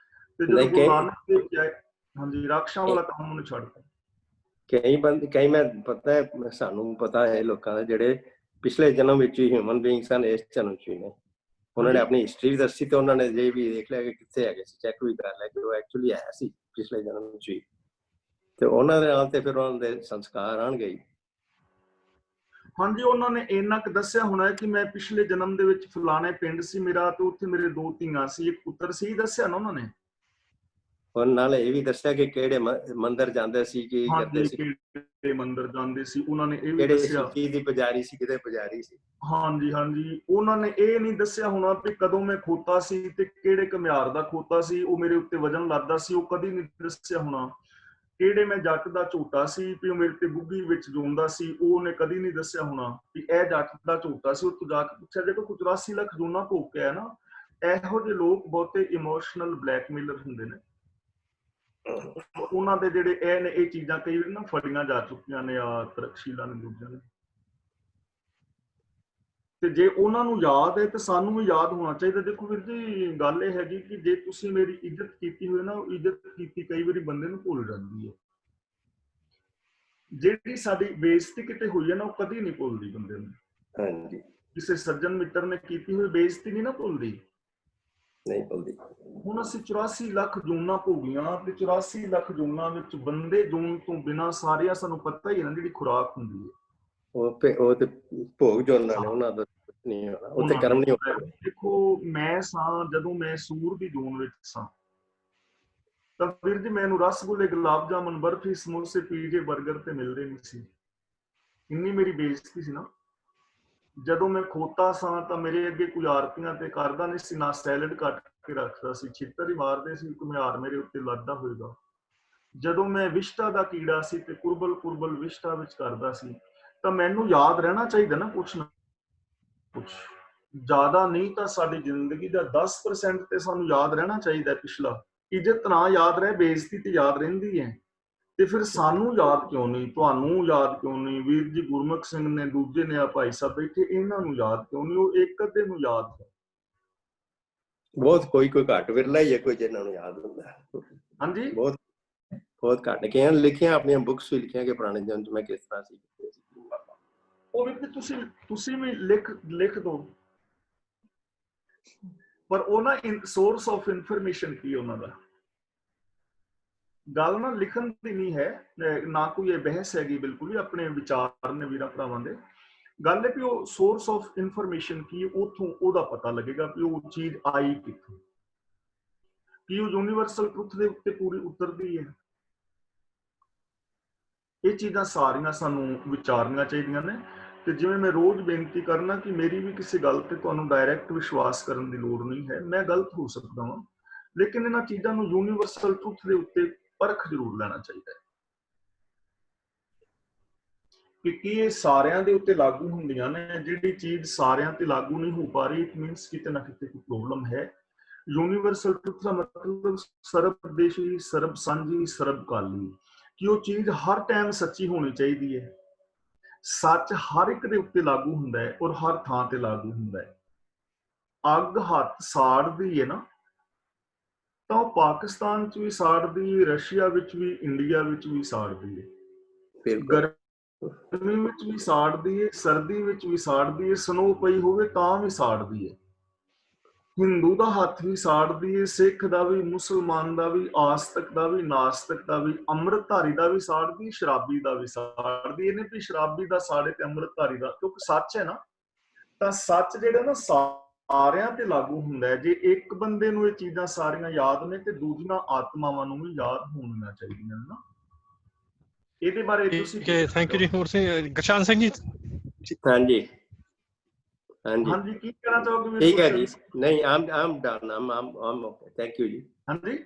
ਤੇ ਜਦੋਂ ਗੁਰੂ ਨਾਨਕ ਦੇਵ ਜੀ ਆਏ, ਹਾਂਜੀ, ਰਾਖਸ਼ਾਂ ਵਾਲਾ ਕੰਮ ਉਹਨੇ ਛੱਡਤਾ। ਕਈ ਮੈਂ ਪਤਾ ਹੈ, ਸਾਨੂੰ ਪਤਾ ਹੈ ਲੋਕਾਂ ਦੇ ਜਿਹੜੇ ਪਿਛਲੇ ਜਨਮ ਵਿੱਚ ਹੀ ਹਿਊਮਨ ਬੀਇੰਗ ਸਨ, ਇਸ ਜਨਮ ਚ ਹੀ ਨੇ। ਉਹਨਾਂ ਨੇ ਆਪਣੀ ਹਿਸਟਰੀ ਵੀ ਦੱਸੀ ਤੇ ਉਹਨਾਂ ਨੇ ਜੇ ਵੀ ਦੇਖ ਲਿਆ ਕਿ ਕਿੱਥੇ ਹੈਗੇ ਸੀ, ਚੈੱਕ ਵੀ ਕਰ ਲਿਆ ਕਿ ਉਹ ਐਕਚੁਅਲੀ ਆਇਆ ਸੀ ਪਿਛਲੇ ਜਨਮ ਚ ਹੀ। ਤੇ ਉਹਨਾਂ ਦੇ ਨਾਲ ਤੇ ਫਿਰ ਉਹਨਾਂ ਦੇ ਸੰਸਕਾਰ ਆਉਣਗੇ। ਹਾਂਜੀ, ਉਹਨਾਂ ਨੇ ਇੰਨਾ ਕੁ ਦੱਸਿਆ ਹੋਣਾ ਕਿ ਮੈਂ ਪਿਛਲੇ ਜਨਮ ਦੇ ਵਿੱਚ ਫਲਾਣੇ ਪਿੰਡ ਸੀ ਮੇਰਾ, ਤੇ ਉੱਥੇ ਮੇਰੇ 2 ਧੀਆਂ ਸੀ, ਇੱਕ ਪੁੱਤਰ ਸੀ, ਦੱਸਿਆ ਨਾ ਉਹਨਾਂ ਨੇ। ਉਹਨਾਂ ਨਾਲ ਇਹ ਵੀ ਦੱਸਿਆ ਕਿ ਕਿਹੜੇ ਮੰਦਿਰ ਜਾਂਦੇ ਸੀ, ਕੀ ਕਰਦੇ ਸੀ, ਕਿਹੜੇ ਮੰਦਿਰ ਜਾਂਦੇ ਸੀ, ਉਹਨਾਂ ਨੇ ਇਹ ਵੀ ਕਿਹੜੇ ਦੱਸਿਆ। ਕੀ ਦੀ ਪੁਜਾਰੀ ਸੀ, ਕਿਤੇ ਪੁਜਾਰੀ ਸੀ। ਹਾਂਜੀ ਹਾਂਜੀ, ਉਹਨਾਂ ਨੇ ਇਹ ਨਹੀਂ ਦੱਸਿਆ ਹੋਣਾ ਕਿ ਕਦੋਂ ਮੈਂ ਖੋਤਾ ਸੀ ਤੇ ਕਿਹੜੇ ਘੁਮਿਆਰ ਦਾ ਖੋਤਾ ਸੀ, ਉਹ ਮੇਰੇ ਉੱਤੇ ਵਜਨ ਲਾਦਾ ਸੀ, ਉਹ ਕਦੀ ਨਹੀਂ ਦੱਸਿਆ ਹੋਣਾ। ਕਿਹੜੇ ਮੈਂ ਜੱਟ ਦਾ ਝੋਟਾ ਸੀ ਵੀ ਉਹ ਮੇਰੇ ਤੇ ਬੁੱਗੀ ਵਿੱਚ ਜੂੰਦਾ ਸੀ, ਉਹਨੇ ਕਦੀ ਨਹੀਂ ਦੱਸਿਆ ਹੋਣਾ ਵੀ ਇਹ ਜੱਟ ਦਾ ਝੋਟਾ ਸੀ। ਉਹ ਤੋਂ ਜਾ ਕੇ ਪੁੱਛਿਆ, ਦੇਖੋ 84 ਲੱਖ ਜੂਨਾ ਭੋਗ ਕੇ ਆਇਆ ਨਾ। ਇਹੋ ਜਿਹੇ ਲੋਕ ਬਹੁਤੇ ਇਮੋਸ਼ਨਲ ਬਲੈਕਮੇਲਰ ਹੁੰਦੇ ਨੇ। ਉਹਨਾਂ ਦੇ ਜਿਹੜੇ ਇਹ ਚੀਜ਼ਾਂ ਕਈ ਵਾਰ ਨਾ ਫੜੀਆਂ ਜਾ ਚੁੱਕੀਆਂ ਨੇ ਆ ਤਰਕਸ਼ੀਲਾਂ ਨੇ, ਦੂਜਿਆਂ ਨੇ। ਤੇ ਜੇ ਉਹਨਾਂ ਨੂੰ ਯਾਦ ਹੈ ਤੇ ਸਾਨੂੰ ਵੀ ਯਾਦ ਹੋਣਾ ਚਾਹੀਦਾ। ਦੇਖੋ ਵੀਰ ਜੀ, ਗੱਲ ਇਹ ਹੈਗੀ ਕਿ ਜੇ ਤੁਸੀਂ ਮੇਰੀ ਇੱਜ਼ਤ ਕੀਤੀ ਹੋਏ ਨਾ, ਉਹ ਇੱਜ਼ਤ ਕੀਤੀ ਕਈ ਵਾਰੀ ਬੰਦੇ ਨੂੰ ਭੁੱਲ ਜਾਂਦੀ ਹੈ। ਜਿਹੜੀ ਸਾਡੀ ਬੇਇੱਜ਼ਤੀ ਕਿਤੇ ਹੋਈ ਹੈ ਨਾ, ਉਹ ਕਦੀ ਨਹੀਂ ਭੁੱਲਦੀ ਬੰਦੇ ਨੂੰ। ਹਾਂਜੀ, ਕਿਸੇ ਸੱਜਣ ਮਿੱਤਰ ਨੇ ਕੀਤੀ ਹੋਈ ਬੇਇੱਜ਼ਤੀ ਨਹੀਂ ਨਾ ਭੁੱਲਦੀ। ਨਹੀਂ ਭੁੱਲਦੀ। ਹੁਣ ਅਸੀਂ 84 ਲੱਖ ਜੂਨਾਂ ਭੋਗੀਆਂ ਤੇ 84 ਲੱਖ ਜੂਨਾਂ ਵਿੱਚ ਬੰਦੇ ਜੂਨ ਤੋਂ ਬਿਨਾਂ ਸਾਰਿਆਂ ਸਾਨੂੰ ਪਤਾ ਹੀ ਹੈ ਨਾ ਜਿਹੜੀ ਖੁਰਾਕ ਹੁੰਦੀ ਹੈ। ਉਹ ਤੇ ਭੋਗ ਜੋਨਾਂ ਨੇ, ਉਹਨਾਂ ਦਾ ਨਹੀਂ ਹੋਣਾ, ਉੱਥੇ ਕਰਮ ਨਹੀਂ ਹੋਣਾ। ਦੇਖੋ ਮੈਂ ਸਾਂ, ਜਦੋਂ ਮੈਂ ਸੂਰ ਦੀ ਜੂਨ ਵਿੱਚ ਸਾਂ ਤਾਂ ਵੀਰ ਜੀ ਮੈਨੂੰ ਰਸਗੁੱਲੇ, ਗੁਲਾਬ ਜਾਮਨ, ਬਰਫੀ, ਸਮੋਸੇ, ਪੀਜੇ, 버ਗਰ ਤੇ ਮਿਲਦੇ ਨਹੀਂ ਸੀ। ਇੰਨੀ ਮੇਰੀ ਬੇਇੱਜ਼ਤੀ ਸੀ ਨਾ। ਜਦੋਂ ਮੈਂ ਖੋਤਾ ਸਾਂ ਤਾਂ ਮੇਰੇ ਅੱਗੇ ਕੋਈ ਆਰਤੀਆਂ ਤੇ ਕਰਦਾ ਨਹੀਂ ਸੀ, ਨਾ ਸੈਲਡ ਕੱਟ ਕੇ ਰੱਖਦਾ ਸੀ, ਛਿੱਤਰ ਹੀ ਮਾਰਦੇ ਸੀ, ਘੁਮਿਆਰ ਮੇਰੇ ਉੱਤੇ ਲੱਦਾ ਹੋਏਗਾ। ਜਦੋਂ ਮੈਂ ਵਿਸ਼ਟਾ ਦਾ ਕੀੜਾ ਸੀ ਤੇ ਕੁਰਬਲ ਵਿਸ਼ਟਾ ਵਿੱਚ ਕਰਦਾ ਸੀ, ਤਾਂ ਮੈਨੂੰ ਯਾਦ ਰਹਿਣਾ ਚਾਹੀਦਾ ਨਾ ਕੁਛ ਨਾ ਕੁਛ। ਜ਼ਿਆਦਾ ਨਹੀਂ ਤਾਂ ਸਾਡੀ ਜ਼ਿੰਦਗੀ ਦਾ 10% ਤੇ ਸਾਨੂੰ ਯਾਦ ਰਹਿਣਾ ਚਾਹੀਦਾ ਪਿਛਲਾ। ਇੱਜ਼ਤ ਨਾ ਯਾਦ ਰਹੇ, ਬੇਇੱਜ਼ਤੀ ਤੇ ਯਾਦ ਰਹਿੰਦੀ ਹੈ। ਤੇ ਫਿਰ ਸਾਨੂੰ ਯਾਦ ਕਿਉਂ ਨਹੀਂ, ਤੁਹਾਨੂੰ ਯਾਦ ਕਿਉਂ ਨਹੀਂ? ਵੀਰ ਜੀ ਗੁਰਮੁਖ ਸਿੰਘ ਨੇ, ਦੂਜੇ ਨੇ, ਆ ਭਾਈ ਸਾਹਿਬ ਬੈਠੇ, ਇਹਨਾਂ ਨੂੰ ਯਾਦ ਕਿਉਂ ਨਹੀਂ? ਉਹ ਇੱਕ ਅੱਧੇ ਨੂੰ ਯਾਦ ਹੈ। ਬਹੁਤ ਕੋਈ ਘੱਟ ਵਿਰਲਾ ਹੀ ਹੈ ਕੋਈ ਜਿਹਨਾਂ ਨੂੰ ਯਾਦ ਹੁੰਦਾ। ਹਾਂਜੀ, ਬਹੁਤ ਘੱਟ। ਕਈਆਂ ਨੇ ਲਿਖੀਆਂ, ਆਪਣੀਆਂ ਬੁੱਕਸ ਵੀ ਲਿਖੀਆਂ ਕਿ ਪੁਰਾਣੇ ਦਿਨ 'ਚ ਮੈਂ ਕਿਸ ਤਰ੍ਹਾਂ ਸੀ। ਉਹ ਵੀ ਤੁਸੀਂ ਵੀ ਲਿਖ ਦੋ, ਪਰ ਉਹ ਨਾ ਸੋਰਸ ਆਫ ਇਨਫੋਰਮੇਸ਼ਨ ਕੀ ਉਹਨਾਂ ਦਾ। ਗੱਲ ਨਾ ਲਿਖਣ ਦੀ ਨਹੀਂ ਹੈ, ਨਾ ਕੋਈ ਇਹ ਬਹਿਸ ਹੈਗੀ, ਬਿਲਕੁਲ ਹੀ ਆਪਣੇ ਵਿਚਾਰ ਨੇ ਵੀਰਾਂ ਭਰਾਵਾਂ ਦੇ। ਗੱਲ ਹੈ ਕਿ ਉਹ ਸੋਰਸ ਆਫ ਇਨਫੋਰਮੇਸ਼ਨ ਕੀ, ਉੱਥੋਂ ਉਹਦਾ ਪਤਾ ਲੱਗੇਗਾ ਕਿ ਉਹ ਚੀਜ਼ ਆਈ ਕਿੱਥੋਂ, ਕੀ ਉਹ ਯੂਨੀਵਰਸਲ ਟਰੁੱਥ ਦੇ ਉੱਤੇ ਪੂਰੀ ਉਤਰਦੀ ਹੈ। ਇਹ ਚੀਜ਼ਾਂ ਸਾਰੀਆਂ ਸਾਨੂੰ ਵਿਚਾਰਨੀਆਂ ਚਾਹੀਦੀਆਂ ਨੇ। ਤੇ ਜਿਵੇਂ ਮੈਂ ਰੋਜ਼ ਬੇਨਤੀ ਕਰਨਾ ਕਿ ਮੇਰੀ ਵੀ ਕਿਸੇ ਗੱਲ ਤੇ ਤੁਹਾਨੂੰ ਡਾਇਰੈਕਟ ਵਿਸ਼ਵਾਸ ਕਰਨ ਦੀ ਲੋੜ ਨਹੀਂ ਹੈ। ਮੈਂ ਗਲਤ ਹੋ ਸਕਦਾ ਹਾਂ, ਲੇਕਿਨ ਇਹਨਾਂ ਚੀਜ਼ਾਂ ਨੂੰ ਯੂਨੀਵਰਸਲ ਟਰੁੱਥ ਦੇ ਉੱਤੇ ਪਰਖ ਜ਼ਰੂਰ ਲੈਣਾ ਚਾਹੀਦਾ ਹੈ ਕਿ ਕੀ ਇਹ ਸਾਰਿਆਂ ਦੇ ਉੱਤੇ ਲਾਗੂ ਹੁੰਦੀਆਂ ਨੇ। ਜਿਹੜੀ ਚੀਜ਼ ਸਾਰਿਆਂ ਤੇ ਲਾਗੂ ਨਹੀਂ ਹੋ ਪਾ ਰਹੀ, ਇਟ ਮੀਨਸ ਕਿਤੇ ਨਾ ਕਿਤੇ ਕੋਈ ਪ੍ਰੋਬਲਮ ਹੈ। ਯੂਨੀਵਰਸਲ ਟਰੁੱਥ ਦਾ ਮਤਲਬ ਸਰਬ ਦੇਸ਼ੀ, ਸਰਬ ਸਾਂਝੀ, ਸਰਬ ਕਾਲੀ, ਕਿ ਉਹ ਚੀਜ਼ ਹਰ ਟਾਈਮ ਸੱਚੀ ਹੋਣੀ ਚਾਹੀਦੀ ਹੈ। ਸੱਚ ਹਰ ਇੱਕ ਦੇ ਉੱਤੇ ਲਾਗੂ ਹੁੰਦਾ ਹੈ ਔਰ ਹਰ ਥਾਂ ਤੇ ਲਾਗੂ ਹੁੰਦਾ ਹੈ। ਅੱਗ ਹੱਥ ਸਾੜਦੀ ਹੈ ਨਾ, ਤਾਂ ਉਹ ਪਾਕਿਸਤਾਨ 'ਚ ਵੀ ਸਾੜਦੀ, ਰਸ਼ੀਆ ਵਿੱਚ ਵੀ, ਇੰਡੀਆ ਵਿੱਚ ਵੀ ਸਾੜਦੀ ਹੈ। ਗਰਮੀ ਵਿੱਚ ਵੀ ਸਾੜਦੀ ਹੈ, ਸਰਦੀ ਵਿੱਚ ਵੀ ਸਾੜਦੀ ਹੈ, ਸਨੋ ਪਈ ਹੋਵੇ ਤਾਂ ਵੀ ਸਾੜਦੀ ਹੈ। ਹਿੰਦੂ ਦਾ ਹੱਥ ਵੀ ਸਾੜਦੀ ਹੈ, ਸਿੱਖ ਦਾ ਵੀ, ਮੁਸਲਮਾਨ ਦਾ ਵੀ, ਆਸਤਕ ਦਾ ਵੀ, ਨਾਸਤਕ ਦਾ ਵੀ, ਅੰਮ੍ਰਿਤਧਾਰੀ ਦਾ ਵੀ ਸਾੜਦੀ, ਸ਼ਰਾਬੀ ਦਾ ਵੀ ਸਾੜਦੀ। ਇਹਨੇ ਵੀ ਸ਼ਰਾਬੀ ਦਾ ਸਾੜੇ ਤੇ ਅੰਮ੍ਰਿਤਧਾਰੀ ਦਾ, ਕਿਉਂਕਿ ਸੱਚ ਹੈ ਨਾ। ਤਾਂ ਸੱਚ ਜਿਹੜਾ ਨਾ ਸਾਰਿਆਂ ਤੇ ਲਾਗੂ ਹੁੰਦਾ ਹੈ। ਜੇ ਇੱਕ ਬੰਦੇ ਨੂੰ ਇਹ ਚੀਜ਼ਾਂ ਸਾਰੀਆਂ ਯਾਦ ਨੇ ਤੇ ਦੂਜੀਆਂ ਆਤਮਾਵਾਂ ਨੂੰ ਵੀ ਯਾਦ ਹੋਣੀਆਂ ਚਾਹੀਦੀਆਂ ਨੇ ਨਾ। ਇਹਦੇ ਬਾਰੇ ਤੁਸੀਂ ਥੈਂਕ ਯੂ ਜੀ। ਹੋਰ ਗੁਰਸ਼ਾਨ ਸਿੰਘ ਜੀ। ਹਾਂਜੀ ਹਾਂਜੀ, ਕੀ ਕਹਿਣਾ ਚਾਹੋਗੇ? ਠੀਕ ਹੈ ਜੀ। ਨਹੀਂ, I'm done, I'm okay. Thank you ਜੀ। ਹਾਂਜੀ,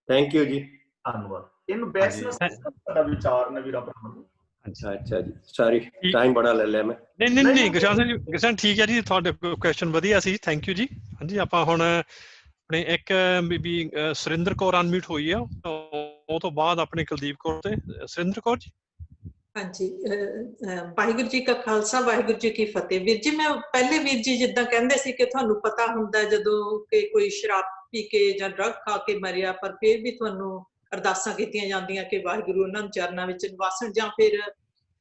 ਥੈਂਕ ਯੂ ਜੀ, ਧੰਨਵਾਦ। ਇਹਨੂੰ ਬੈਸ ਦਾ ਵਿਚਾਰ ਨੇ ਵੀਰਾ ਭਰਾ ਨੂੰ। ਅੱਛਾ ਜੀ, ਸੌਰੀ ਟਾਈਮ ਬੜਾ ਲੈ ਲਿਆ ਮੈਂ। ਨਹੀਂ ਗੁਰਸ਼ਾਨ ਸਿੰਘ ਜੀ, ਗੁਰਸ਼ਾਨ ਠੀਕ ਹੈ ਜੀ, ਤੁਹਾਡੇ ਕੁਐਸਚਨ ਵਧੀਆ ਸੀ, ਥੈਂਕ ਯੂ ਜੀ। ਹਾਂਜੀ, ਆਪਾਂ ਹੁਣ ਆਪਣੇ ਇੱਕ ਬੀਬੀ ਸੁਰਿੰਦਰ ਕੌਰ ਅਨਮਿਊਟ ਹੋਈ ਆ, ਉਹ ਤੋਂ ਬਾਅਦ ਆਪਣੇ ਕੁਲਦੀਪ ਕੌਰ ਤੇ ਸੁਰਿੰਦਰ ਕੌਰ ਜੀ। ਹਾਂਜੀ, ਵਾਹਿਗੁਰੂ ਜੀ ਕਾ ਖਾਲਸਾ, ਵਾਹਿਗੁਰੂ ਜੀ ਕੀ ਫਤਿਹ। ਵੀਰ ਜੀ, ਮੈਂ ਪਹਿਲੇ ਵੀਰ ਜੀ ਜਿੱਦਾਂ ਕਹਿੰਦੇ ਸੀ ਕਿ ਤੁਹਾਨੂੰ ਪਤਾ ਹੁੰਦਾ ਜਦੋਂ ਕਿ ਕੋਈ ਸ਼ਰਾਬ ਪੀ ਕੇ ਜਾਂ ਡਰੱਗ ਖਾ ਕੇ ਮਰਿਆ, ਪਰ ਫਿਰ ਵੀ ਤੁਹਾਨੂੰ ਅਰਦਾਸਾਂ ਕੀਤੀਆਂ ਜਾਂਦੀਆਂ ਕਿ ਵਾਹਿਗੁਰੂ ਉਹਨਾਂ ਨੂੰ ਚਰਨਾਂ ਵਿੱਚ ਨਿਵਾਸਣ, ਜਾਂ ਫਿਰ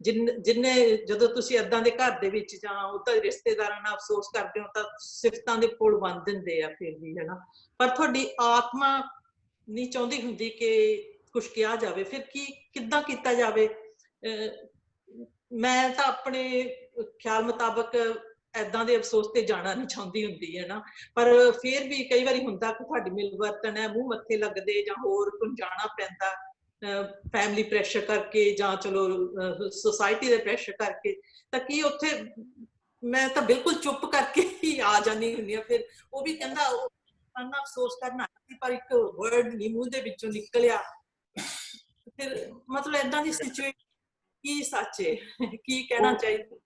ਜਿੰਨੇ ਜਦੋਂ ਤੁਸੀਂ ਏਦਾਂ ਦੇ ਘਰ ਦੇ ਵਿੱਚ ਜਾਂ ਉਹਦਾ ਰਿਸ਼ਤੇਦਾਰਾਂ ਨਾਲ ਅਫਸੋਸ ਕਰਦੇ ਹੋ ਤਾਂ ਸਿਫਤਾਂ ਦੇ ਪੁਲ ਬਣ ਦਿੰਦੇ ਆ ਫਿਰ ਵੀ, ਹਨਾ। ਪਰ ਤੁਹਾਡੀ ਆਤਮਾ ਨਹੀਂ ਚਾਹੁੰਦੀ ਹੁੰਦੀ ਕਿ ਕੁਛ ਕਿਹਾ ਜਾਵੇ, ਫਿਰ ਕਿੱਦਾਂ ਕੀਤਾ ਜਾਵੇ? ਮੈਂ ਤਾਂ ਆਪਣੇ ਖਿਆਲ ਮੁਤਾਬਕ ਏਦਾਂ ਦੇ ਅਫਸੋਸ ਤੇ ਜਾਣਾ ਨਹੀਂ ਚਾਹੁੰਦੀ ਹੁੰਦੀ ਹੈ ਨਾ, ਪਰ ਫਿਰ ਵੀ ਕਈ ਵਾਰੀ ਹੁੰਦਾ ਕਿ ਤੁਹਾਡੀ ਮਿਲਵਰਤਨ ਹੈ, ਮੂੰਹ ਮੱਥੇ ਲੱਗਦੇ ਜਾਂ ਹੋਰ ਕੁਝ ਜਾਣਾ ਪੈਂਦਾ, ਫੈਮਿਲੀ ਪ੍ਰੈਸ਼ਰ ਕਰਕੇ ਜਾਂ ਚਲੋ ਸੋਸਾਇਟੀ ਦੇ ਪ੍ਰੈਸ਼ਰ ਕਰਕੇ, ਤਾਂ ਕੀ ਉੱਥੇ ਮੈਂ ਤਾਂ ਬਿਲਕੁਲ ਚੁੱਪ ਕਰਕੇ ਹੀ ਆ ਜਾਂਦੀ ਹੁੰਦੀ ਆ। ਫਿਰ ਉਹ ਵੀ ਕਹਿੰਦਾ ਅਫਸੋਸ ਕਰਨਾ, ਪਰ ਇੱਕ ਵਰਡ ਨਹੀਂ ਮੂੰਹ ਦੇ ਵਿੱਚੋਂ ਨਿਕਲਿਆ। ਫਿਰ ਮਤਲਬ ਏਦਾਂ ਦੀ ਸਿਚੁਏਸ਼ਨ ਕੀ ਸੱਚ ਹੈ, ਕੀ ਕਹਿਣਾ ਚਾਹੀਦਾ?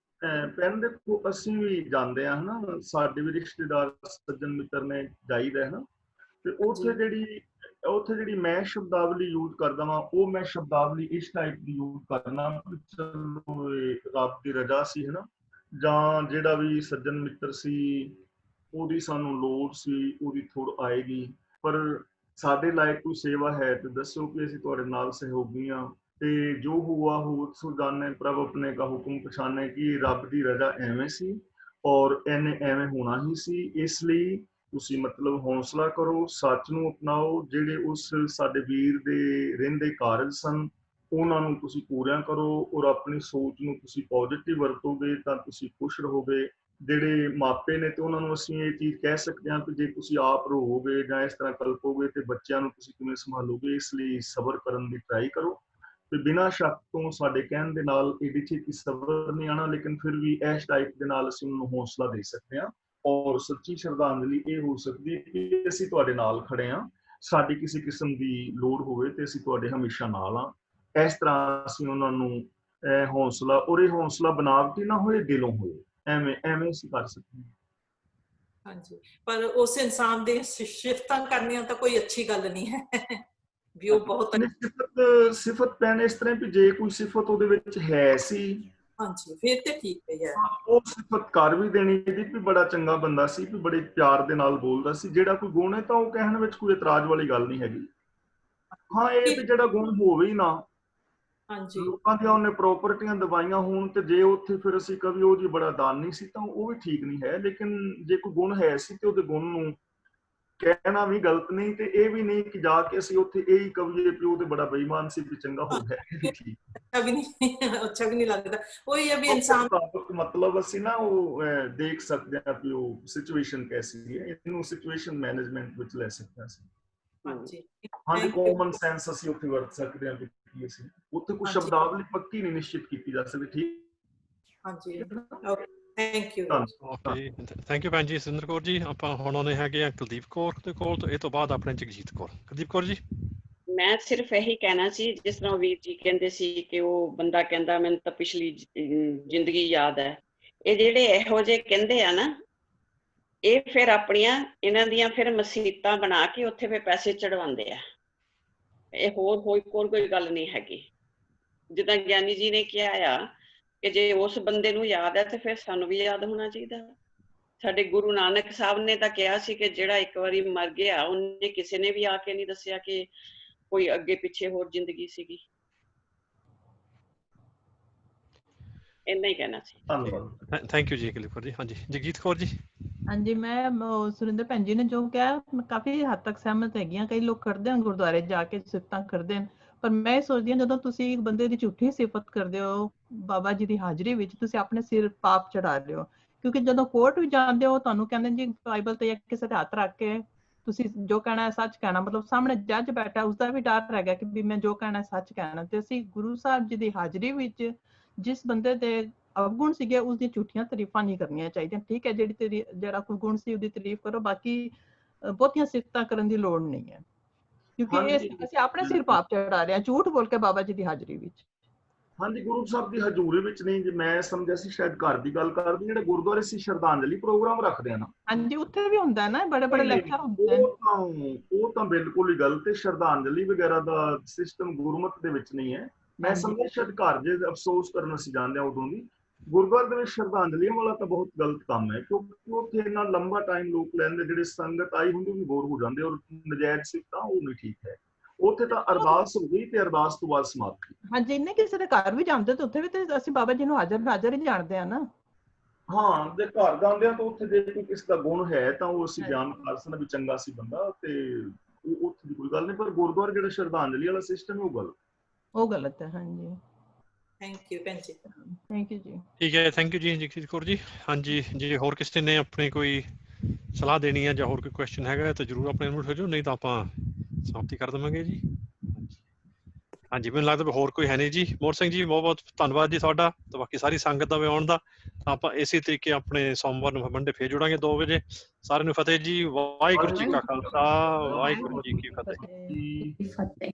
ਭੈਣ ਦੇਖੋ, ਅਸੀਂ ਵੀ ਜਾਂਦੇ ਹਾਂ ਹਨਾ, ਸਾਡੇ ਵੀ ਰਿਸ਼ਤੇਦਾਰ ਸੱਜਣ ਮਿੱਤਰ ਨੇ ਜਾਈਦਾ ਹੈ ਨਾ, ਤੇ ਉੱਥੇ ਜਿਹੜੀ ਮੈਂ ਸ਼ਬਦਾਵਲੀ ਯੂਜ਼ ਕਰਦਾ ਵਾਂ, ਉਹ ਮੈਂ ਸ਼ਬਦਾਵਲੀ ਇਸ ਟਾਈਪ ਦੀ ਯੂਜ਼ ਕਰਨਾ, ਚਲੋ ਰੱਬ ਦੀ ਰਜ਼ਾ ਸੀ ਹਨਾ, ਜਾਂ ਜਿਹੜਾ ਵੀ ਸੱਜਣ ਮਿੱਤਰ ਸੀ ਉਹਦੀ ਸਾਨੂੰ ਲੋੜ ਸੀ, ਉਹਦੀ ਥੋੜ ਆਏਗੀ। ਪਰ ਸਾਡੇ ਲਾਇਕ ਕੋਈ ਸੇਵਾ ਹੈ ਤੇ ਦੱਸੋ ਕਿ ਅਸੀਂ ਤੁਹਾਡੇ ਨਾਲ ਸਹਿਯੋਗੀ ਹਾਂ। ਤੇ ਜੋ ਹੁਆ ਹੋ ਸੋ ਜਾਣੇ, ਪ੍ਰਭ ਆਪਣੇ ਕਾ ਹੁਕਮ ਪਛਾਣੇ, ਕਿ ਰੱਬ ਦੀ ਰਜ਼ਾ ਐਵੇਂ ਸੀ ਔਰ ਇਹਨੇ ਐਵੇਂ ਹੋਣਾ ਹੀ ਸੀ। ਇਸ ਲਈ ਤੁਸੀਂ ਮਤਲਬ ਹੌਸਲਾ ਕਰੋ, ਸੱਚ ਨੂੰ ਅਪਣਾਓ। ਜਿਹੜੇ ਉਸ ਸਾਡੇ ਵੀਰ ਦੇ ਰਹਿੰਦੇ ਕਾਰਜ ਸਨ ਉਹਨਾਂ ਨੂੰ ਤੁਸੀਂ ਪੂਰਿਆਂ ਕਰੋ, ਔਰ ਆਪਣੀ ਸੋਚ ਨੂੰ ਤੁਸੀਂ ਪੋਜ਼ਿਟਿਵ ਵਰਤੋਗੇ ਤਾਂ ਤੁਸੀਂ ਖੁਸ਼ ਰਹੋਗੇ। ਜਿਹੜੇ ਮਾਪੇ ਨੇ ਤੇ ਉਹਨਾਂ ਨੂੰ ਅਸੀਂ ਇਹ ਚੀਜ਼ ਕਹਿ ਸਕਦੇ ਹਾਂ ਕਿ ਜੇ ਤੁਸੀਂ ਆਪ ਰੋਵੋਗੇ ਜਾਂ ਇਸ ਤਰ੍ਹਾਂ ਕਲਪੋਗੇ ਤੇ ਬੱਚਿਆਂ ਨੂੰ ਤੁਸੀਂ ਕਿਵੇਂ ਸੰਭਾਲੋਗੇ। ਇਸ ਲਈ ਸਬਰ ਕਰਨ ਦੀ ਟਰਾਈ ਕਰੋ। ਤੇ ਬਿਨਾਂ ਸ਼ੱਕ ਤੋਂ ਸਾਡੇ ਕਹਿਣ ਦੇ ਨਾਲ ਇਹਦੇ 'ਚ ਇੱਕ ਸਬਰ ਨਹੀਂ ਆਉਣਾ, ਲੇਕਿਨ ਫਿਰ ਵੀ ਇਸ ਟਾਈਪ ਦੇ ਨਾਲ ਅਸੀਂ ਉਹਨੂੰ ਹੌਸਲਾ ਦੇ ਸਕਦੇ ਹਾਂ। ਔਰ ਸੱਚੀ ਸ਼ਰਧਾਂਜਲੀ ਇਹ ਹੋ ਸਕਦੀ ਹੈ ਕਿ ਅਸੀਂ ਤੁਹਾਡੇ ਨਾਲ ਖੜੇ ਹਾਂ, ਸਾਡੀ ਕਿਸੇ ਕਿਸਮ ਦੀ ਲੋੜ ਹੋਵੇ ਤੇ ਅਸੀਂ ਤੁਹਾਡੇ ਹਮੇਸ਼ਾ ਨਾਲ ਹਾਂ। ਇਸ ਤਰ੍ਹਾਂ ਅਸੀਂ ਉਹਨਾਂ ਨੂੰ ਹੌਸਲਾ, ਔਰ ਇਹ ਹੌਸਲਾ ਬਣਾਵਟੀ ਨਾ ਹੋਏ, ਦਿਲੋਂ ਹੋਏ, ਐਵੇਂ ਐਵੇਂ ਅਸੀਂ ਕਰ ਸਕਦੇ ਹਾਂ। ਹਾਂਜੀ, ਪਰ ਉਸ ਇਨਸਾਨ ਦੀ ਸਿਫਤਾਂ ਕਰਨੀਆਂ ਤਾਂ ਕੋਈ ਅੱਛੀ ਗੱਲ ਨਹੀਂ ਹੈ ਵੀ ਉਹ ਬਹੁਤ ਸਿਫਤ ਪੈਣ ਇਸ ਤਰ੍ਹਾਂ ਵੀ ਜੇ ਕੋਈ ਸਿਫਤ ਉਹਦੇ ਵਿੱਚ ਹੈ ਸੀ, ਹਾਂਜੀ ਫਿਰ ਤੇ ਠੀਕ ਹੈ ਯਾਰ, ਉਹ ਸਿਫਤ ਕਰ ਵੀ ਦੇਣੀ ਚਾਹੀਦੀ ਵੀ ਬੜਾ ਚੰਗਾ ਬੰਦਾ ਸੀ, ਵੀ ਬੜੇ ਪਿਆਰ ਦੇ ਨਾਲ ਬੋਲਦਾ ਸੀ। ਜਿਹੜਾ ਕੋਈ ਗੁਣ ਹੈ ਤਾਂ ਉਹ ਕਹਿਣ ਵਿੱਚ ਕੋਈ ਇਤਰਾਜ਼ ਵਾਲੀ ਗੱਲ ਨਹੀਂ ਹੈਗੀ। ਹਾਂ, ਇਹ ਵੀ ਜਿਹੜਾ ਗੁਣ ਹੋਵੇ ਹੀ ਨਾ, ਹਾਂਜੀ ਲੋਕਾਂ ਦੀਆਂ ਉਹਨੇ ਪ੍ਰਾਪਰਟੀਆਂ ਦਵਾਈਆਂ ਹੋਣ ਤੇ ਜੇ ਉੱਥੇ ਫਿਰ ਅਸੀਂ ਕਵੀ ਉਹ ਜੀ ਬੜਾ ਦਾਨੀ ਸੀ ਤਾਂ ਉਹ ਵੀ ਠੀਕ ਨਹੀਂ ਹੈ। ਲੇਕਿਨ ਜੇ ਕੋਈ ਗੁਣ ਹੈ ਸੀ ਤੇ ਉਹਦੇ ਗੁਣ ਨੂੰ ਕਹਿਣਾ ਵੀ ਗਲਤ ਨਹੀਂ, ਤੇ ਇਹ ਵੀ ਨਹੀਂ ਕਿ ਜਾ ਕੇ ਅਸੀਂ ਉੱਥੇ ਇਹ ਹੀ ਕਹੀਏ ਵੀ ਉਹ ਤੇ ਬੜਾ ਬੇਈਮਾਨ ਸੀ ਵੀ ਚੰਗਾ ਹੋ ਗਿਆ, ਇਹ ਵੀ ਠੀਕ। ਅੱਛਾ ਵੀ ਨਹੀਂ ਲੱਗਦਾ। ਉਹੀ ਹੈ ਵੀ ਇਨਸਾਨ ਮਤਲਬ ਅਸੀਂ ਨਾ ਉਹ ਦੇਖ ਸਕਦੇ ਹਾਂ ਕਿ ਉਹ ਸਿਚੁਏਸ਼ਨ ਕੈਸੀ ਹੈ, ਇਹਨੂੰ ਸਿਚੁਏਸ਼ਨ ਮੈਨੇਜਮੈਂਟ ਵਿੱਚ ਲੈ ਸਕਦੇ ਹਾਂ ਅਸੀਂ। ਹਾਂਜੀ ਹਾਂਜੀ, ਕਾਮਨ ਸੈਂਸ ਅਸੀਂ ਉੱਥੇ ਵਰਤ ਸਕਦੇ ਹਾਂ ਕਿ ਅਸੀਂ ਉੱਥੇ ਕੋਈ ਸ਼ਬਦਾਵਲੀ ਪੱਕੀ ਨਹੀਂ ਨਿਸ਼ਚਿਤ ਕੀਤੀ ਜਾ ਸਕਦੀ। ਠੀਕ, ਹਾਂਜੀ, ਥੈਂਕ ਯੂ। ਓਕੇ ਜੀ, ਥੈਂਕ ਯੂ ਭੈਣ ਜੀ ਸਿੰਦਰ ਕੌਰ ਜੀ। ਆਪਾਂ ਹੁਣ ਆਉਂਦੇ ਹੈਗੇ ਆ ਕੁਲਦੀਪ ਕੌਰ ਦੇ ਕੋਲ, ਤੇ ਇਹ ਤੋਂ ਬਾਅਦ ਆਪਣੇ ਜਗਜੀਤ ਕੌਰ। ਕੁਲਦੀਪ ਕੌਰ ਜੀ। ਮੈਂ ਸਿਰਫ ਇਹੀ ਕਹਿਣਾ ਸੀ, ਜਿਸ ਤਰ੍ਹਾਂ ਵੀਰ ਜੀ ਕਹਿੰਦੇ ਸੀ ਕਿ ਉਹ ਬੰਦਾ ਕਹਿੰਦਾ ਮੈਨੂੰ ਤਾਂ ਪਿਛਲੀ ਜ਼ਿੰਦਗੀ ਯਾਦ ਹੈ। ਇਹ ਜਿਹੜੇ ਇਹੋ ਜਿਹੇ ਕਹਿੰਦੇ ਆ ਨਾ, ਇਹ ਫਿਰ ਆਪਣੀਆਂ ਇਹਨਾਂ ਦੀਆਂ ਫਿਰ ਮਸੀਤਾਂ ਬਣਾ ਕੇ ਉੱਥੇ ਫਿਰ ਪੈਸੇ ਚੜਵਾਉਂਦੇ ਆ। ਇਹ ਹੋਰ ਕੋਈ ਗੱਲ ਨਹੀਂ ਹੈਗੀ। ਜਿੱਦਾਂ ਗਿਆਨੀ ਜੀ ਨੇ ਕਿਹਾ ਆ ਕਿ ਜੇ ਉਸ ਬੰਦੇ ਨੂੰ ਯਾਦ ਹੈ ਤੇ ਫਿਰ ਸਾਨੂੰ ਵੀ ਯਾਦ ਹੋਣਾ ਚਾਹੀਦਾ। ਸਾਡੇ ਗੁਰੂ ਨਾਨਕ ਸਾਹਿਬ ਨੇ ਤਾਂ ਕਿਹਾ ਸੀ ਕਿ ਜਿਹੜਾ ਇੱਕ ਵਾਰੀ ਮਰ ਗਿਆ ਉਹਨੇ ਕਿਸੇ ਨੇ ਵੀ ਆ ਕੇ ਨਹੀਂ ਦੱਸਿਆ ਕਿ ਕੋਈ ਅੱਗੇ ਪਿੱਛੇ ਹੋਰ ਜ਼ਿੰਦਗੀ ਸੀਗੀ। ਇੰਨਾ ਹੀ ਕਹਿਣਾ ਸੀ। ਧੰਨਵਾਦ, ਥੈਂਕ ਯੂ ਜੀ ਕੁਲਦੀਪ ਕੌਰ ਜੀ। ਹਾਂਜੀ, ਜਗਜੀਤ ਕੌਰ ਜੀ। ਹਾਂਜੀ, ਮੈਂ ਸੁਰਿੰਦਰ ਭੈਣ ਜੀ ਨੇ ਜੋ ਕਿਹਾ ਕਾਫੀ ਹੱਦ ਤੱਕ ਸਹਿਮਤ ਹੈਗੀ ਹਾਂ। ਕਈ ਲੋਕ ਕਰਦੇ ਹਨ ਗੁਰਦੁਆਰੇ ਜਾ ਕੇ ਸਿਫਤਾਂ ਕਰਦੇ ਹਨ, ਪਰ ਮੈਂ ਇਹ ਸੋਚਦੀ ਹਾਂ ਜਦੋਂ ਤੁਸੀਂ ਇੱਕ ਬੰਦੇ ਦੀ ਝੂਠੀ ਸਿਫਤ ਕਰਦੇ ਹੋ ਬਾਬਾ ਜੀ ਦੀ ਹਾਜ਼ਰੀ ਵਿੱਚ, ਤੁਸੀਂ ਆਪਣੇ ਸਿਰ ਪਾਪ ਚੜਾ ਰਹੇ ਹੋ। ਕਿਉਂਕਿ ਜਦੋਂ ਕੋਰਟ ਵੀ ਜਾਂਦੇ ਹੋ ਤੁਹਾਨੂੰ ਕਹਿੰਦੇ ਜੀ ਬਾਈਬਲ ਤੇ ਕਿਸੇ ਦੇ ਹੱਥ ਰੱਖ ਕੇ ਤੁਸੀਂ ਜੋ ਕਹਿਣਾ ਹੈ ਸੱਚ ਕਹਿਣਾ, ਮਤਲਬ ਸਾਹਮਣੇ ਜੱਜ ਬੈਠਾ ਉਸਦਾ ਵੀ ਡਰ ਹੈਗਾ ਕਿ ਵੀ ਮੈਂ ਜੋ ਕਹਿਣਾ ਸੱਚ ਕਹਿਣਾ। ਤੇ ਅਸੀਂ ਗੁਰੂ ਸਾਹਿਬ ਜੀ ਦੀ ਹਾਜ਼ਰੀ ਵਿੱਚ ਜਿਸ ਬੰਦੇ ਦੇ ਅਵਗੁਣ ਸੀਗੇ ਉਸਦੀਆਂ ਝੂਠੀਆਂ ਤਾਰੀਫਾਂ ਨਹੀਂ ਕਰਨੀਆਂ ਚਾਹੀਦੀਆਂ। ਠੀਕ ਹੈ, ਜਿਹੜਾ ਕੋਈ ਗੁਣ ਸੀ ਉਹਦੀ ਤਾਰੀਫ ਕਰੋ, ਬਾਕੀ ਬਹੁਤੀਆਂ ਸਿਫਤਾਂ ਕਰਨ ਦੀ ਲੋੜ ਨਹੀਂ ਹੈ। ਕਿਉਂਕਿ ਇਹ ਅਸੀਂ ਆਪਣੇ ਸਿਰ ਪਾਪ ਚੜਾ ਰਹੇ ਹਾਂ ਝੂਠ ਬੋਲ ਕੇ ਬਾਬਾ ਜੀ ਦੀ ਹਾਜ਼ਰੀ ਵਿੱਚ। ਹਾਂਜੀ, ਗੁਰੂ ਸਾਹਿਬ ਦੀ ਹਜ਼ੂਰੀ ਵਿੱਚ ਨਹੀਂ, ਜੇ ਮੈਂ ਸਮਝਿਆ ਸੀ ਸ਼ਾਇਦ ਘਰ ਦੀ ਗੱਲ ਕਰਦੇ, ਜਿਹੜੇ ਗੁਰਦੁਆਰੇ ਸੀ ਸ਼ਰਧਾਂਜਲੀ ਪ੍ਰੋਗਰਾਮ ਰੱਖਦੇ ਆ ਨਾ, ਹਾਂਜੀ ਉੱਥੇ ਵੀ ਹੁੰਦਾ ਨਾ, ਬੜੇ ਬੜੇ ਲੈਕਚਰ ਹੁੰਦੇ ਨੇ। ਉਹ ਤਾਂ ਬਿਲਕੁਲ ਹੀ ਗਲਤ ਹੈ। ਸ਼ਰਧਾਂਜਲੀ ਵਗੈਰਾ ਦਾ ਸਿਸਟਮ ਗੁਰਮਤ ਦੇ ਵਿੱਚ ਨਹੀਂ ਹੈ। ਮੈਂ ਸਮਝਿਆ ਸ਼ਾਇਦ ਘਰ ਜੇ ਅਫਸੋਸ ਕਰਨ ਅਸੀਂ ਜਾਂਦੇ ਹਾਂ ਉਦੋਂ ਦੀ, ਗੁਰਦੁਆਰੇ ਦੇ ਵਿੱਚ ਸ਼ਰਧਾਂਜਲੀਆਂ ਵਾਲਾ ਤਾਂ ਬਹੁਤ ਗਲਤ ਕੰਮ ਹੈ। ਕਿਉਂਕਿ ਉੱਥੇ ਇੰਨਾ ਲੰਬਾ ਟਾਈਮ ਲੋਕ ਲੈਂਦੇ, ਜਿਹੜੇ ਸੰਗਤ ਆਈ ਹੁੰਦੀ ਵੀ ਬੋਰ ਹੋ ਜਾਂਦੇ, ਔਰ ਨਜਾਇਜ਼ ਸਿਫਤਾਂ ਉਹ ਨਹੀਂ ਠੀਕ ਹੈ। ਉੱਥੇ ਤਾਂ ਅਰਦਾਸ ਹੋ ਗਈ ਤੇ ਅਰਦਾਸ ਤੋਂ ਬਾਅਦ ਸਮਾਪਤੀ। ਹਾਂਜੀ, ਇੰਨੇ ਕਿਸੇ ਦੇ ਘਰ ਵੀ ਜਾਂਦੇ ਤੇ ਉੱਥੇ ਵੀ ਤੇ ਅਸੀਂ ਬਾਬਾ ਜੀ ਨੂੰ ਹਾਜ਼ਰ ਹੀ ਜਾਣਦੇ ਆ ਨਾ। ਹਾਂ, ਜੇ ਘਰ ਜਾਂਦੇ ਆ ਤਾਂ ਉੱਥੇ ਜੇ ਕੋਈ ਕਿਸੇ ਦਾ ਗੁਣ ਹੈ ਤਾਂ ਉਹ ਅਸੀਂ ਬਿਆਨ ਕਰ ਸਕਦੇ ਵੀ ਚੰਗਾ ਸੀ ਬੰਦਾ, ਤੇ ਉੱਥੇ ਦੀ ਕੋਈ ਗੱਲ ਨਹੀਂ। ਪਰ ਗੁਰਦੁਆਰੇ ਜਿਹੜਾ ਸ਼ਰਧਾਂਜਲੀ ਵਾਲਾ ਸਿਸਟਮ ਹੈ ਉਹ ਗਲਤ ਹੈ। ਹਾਂਜੀ, ਥੈਂਕ ਯੂ ਭੈਣ ਜੀ। ਥੈਂਕ ਯੂ ਜੀ। ਠੀਕ ਹੈ, ਥੈਂਕ ਯੂ ਜੀ ਜਗਜੀਤ ਕੌਰ ਜੀ। ਹਾਂਜੀ, ਜੇ ਹੋਰ ਕਿਸੇ ਨੇ ਆਪਣੀ ਕੋਈ ਸਲਾਹ ਦੇਣੀ ਹੈ ਜਾਂ ਹੋਰ ਕੋਈ ਕੁਐਸਚਨ ਹੈਗਾ ਤਾਂ ਜਰੂਰ ਆਪਣੇ ਨੋਟ ਹੋ ਜਾਓ, ਨਹੀਂ ਤਾਂ ਆਪਾਂ ਸਮਾਪਤੀ ਕਰ ਦੇਵਾਂਗੇ ਜੀ। ਹਾਂਜੀ, ਮੈਨੂੰ ਲੱਗਦਾ ਵੀ ਹੋਰ ਕੋਈ ਹੈ ਨਹੀਂ ਜੀ। ਮੋਹਰ ਸਿੰਘ ਜੀ, ਬਹੁਤ ਬਹੁਤ ਧੰਨਵਾਦ ਜੀ ਤੁਹਾਡਾ, ਤੇ ਬਾਕੀ ਸਾਰੀ ਸੰਗਤ ਦਾ ਵੀ ਆਉਣ ਦਾ। ਆਪਾਂ ਇਸੇ ਤਰੀਕੇ ਆਪਣੇ ਸੋਮਵਾਰ ਨੂੰ ਮੰਡੇ ਫੇਰ ਜੁੜਾਂਗੇ 2 ਵਜੇ। ਸਾਰਿਆਂ ਨੂੰ ਫਤਿਹ ਜੀ। ਵਾਹਿਗੁਰੂ ਜੀ ਕਾ ਖਾਲਸਾ, ਵਾਹਿਗੁਰੂ ਜੀ ਕੀ ਫਤਿਹ।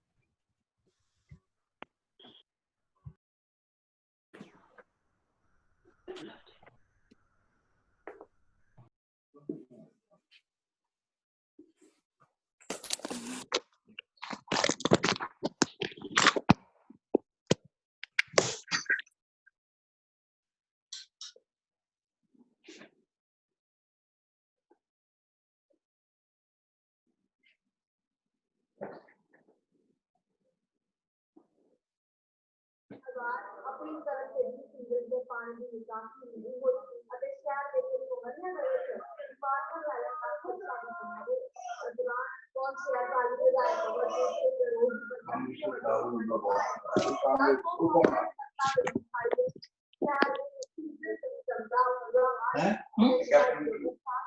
ਪਾਣੀ ਦੀ ਨਿਕਾਸੀ ਨਹੀਂ ਹੋਈ ਅਤੇ ਸ਼ਹਿਰ ਦੇ ਮੁਹੱਲਿਆਂ ਦੇ ਵਿੱਚ ਪਾਣੀ ਵਾਲਾ ਕਾਫੀ ਸਾਧਨ ਦੇ ਦੌਰਾਨ कौन से अकाली विधायक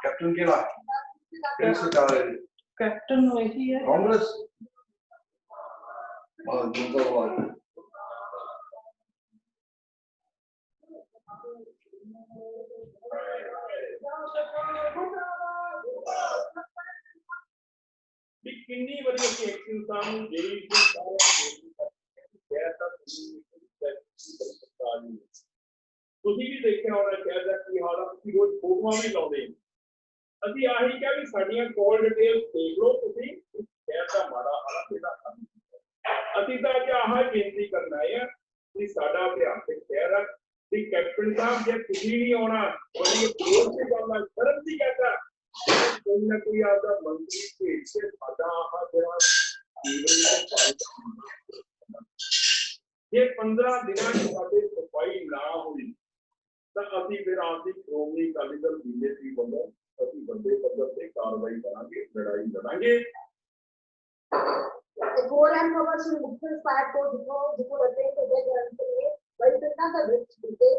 कैप्टन के बाद कैप्टन वही है कांग्रेस किन्नी वारी ਅਸੀਂ ਐਕਸ਼ਨ ਨੂੰ ਜਿਹੜੀ ਤੁਸੀਂ ਵੀ ਦੇਖਿਆ ਹੋਣਾ ਸ਼ਾਇਦ ਕਿ ਹਾਲਾਂ ਤੁਸੀਂ ਰੋਜ਼ ਫੋਟੋਆਂ ਵੀ ਲਾਉਂਦੇ ਅਸੀਂ ਆਹੀ ਕਿਹਾ ਵੀ ਸਾਡੀਆਂ ਕਾਲ ਡਿਟੇਲਸ ਦੇਖ ਲਓ ਤੁਸੀਂ ਸ਼ਹਿਰ ਦਾ ਮਾੜਾ ਹਾਲਤ ਇਹਦਾ ਅਸੀਂ ਤਾਂ ਅੱਜ ਆਹ ਬੇਨਤੀ ਕਰਨਾ ਹੈ ਕਿ ਸਾਡਾ ਇਤਿਹਾਸਕ ਸ਼ਹਿਰ ਹੈ ਕਿ ਕੈਪਟਨ ਸਾਹਿਬ ਜੇ ਤੁਸੀਂ ਨਹੀਂ ਆਉਣਾ ਬੜੀ ਅਫਸੋਸ ਦੀ ਗੱਲ ਹੈ ਸ਼ਰਮ ਦੀ ਗੱਲ ਹੈ कोई ना कोई आपका मंत्री भेज से सादा ये 15 दिनों की साडे सफाई ना हुई तो अभी फिर आपकी श्रोमणी अकाली दल बीजेपी वालों अभी बड़े पद्धर से कार्रवाई करांगे लड़ाई लड़ांगे गोरन खबर से मुख्य साहब को जिको जिको रहते हैं तो ये बड़ी घटना का बीते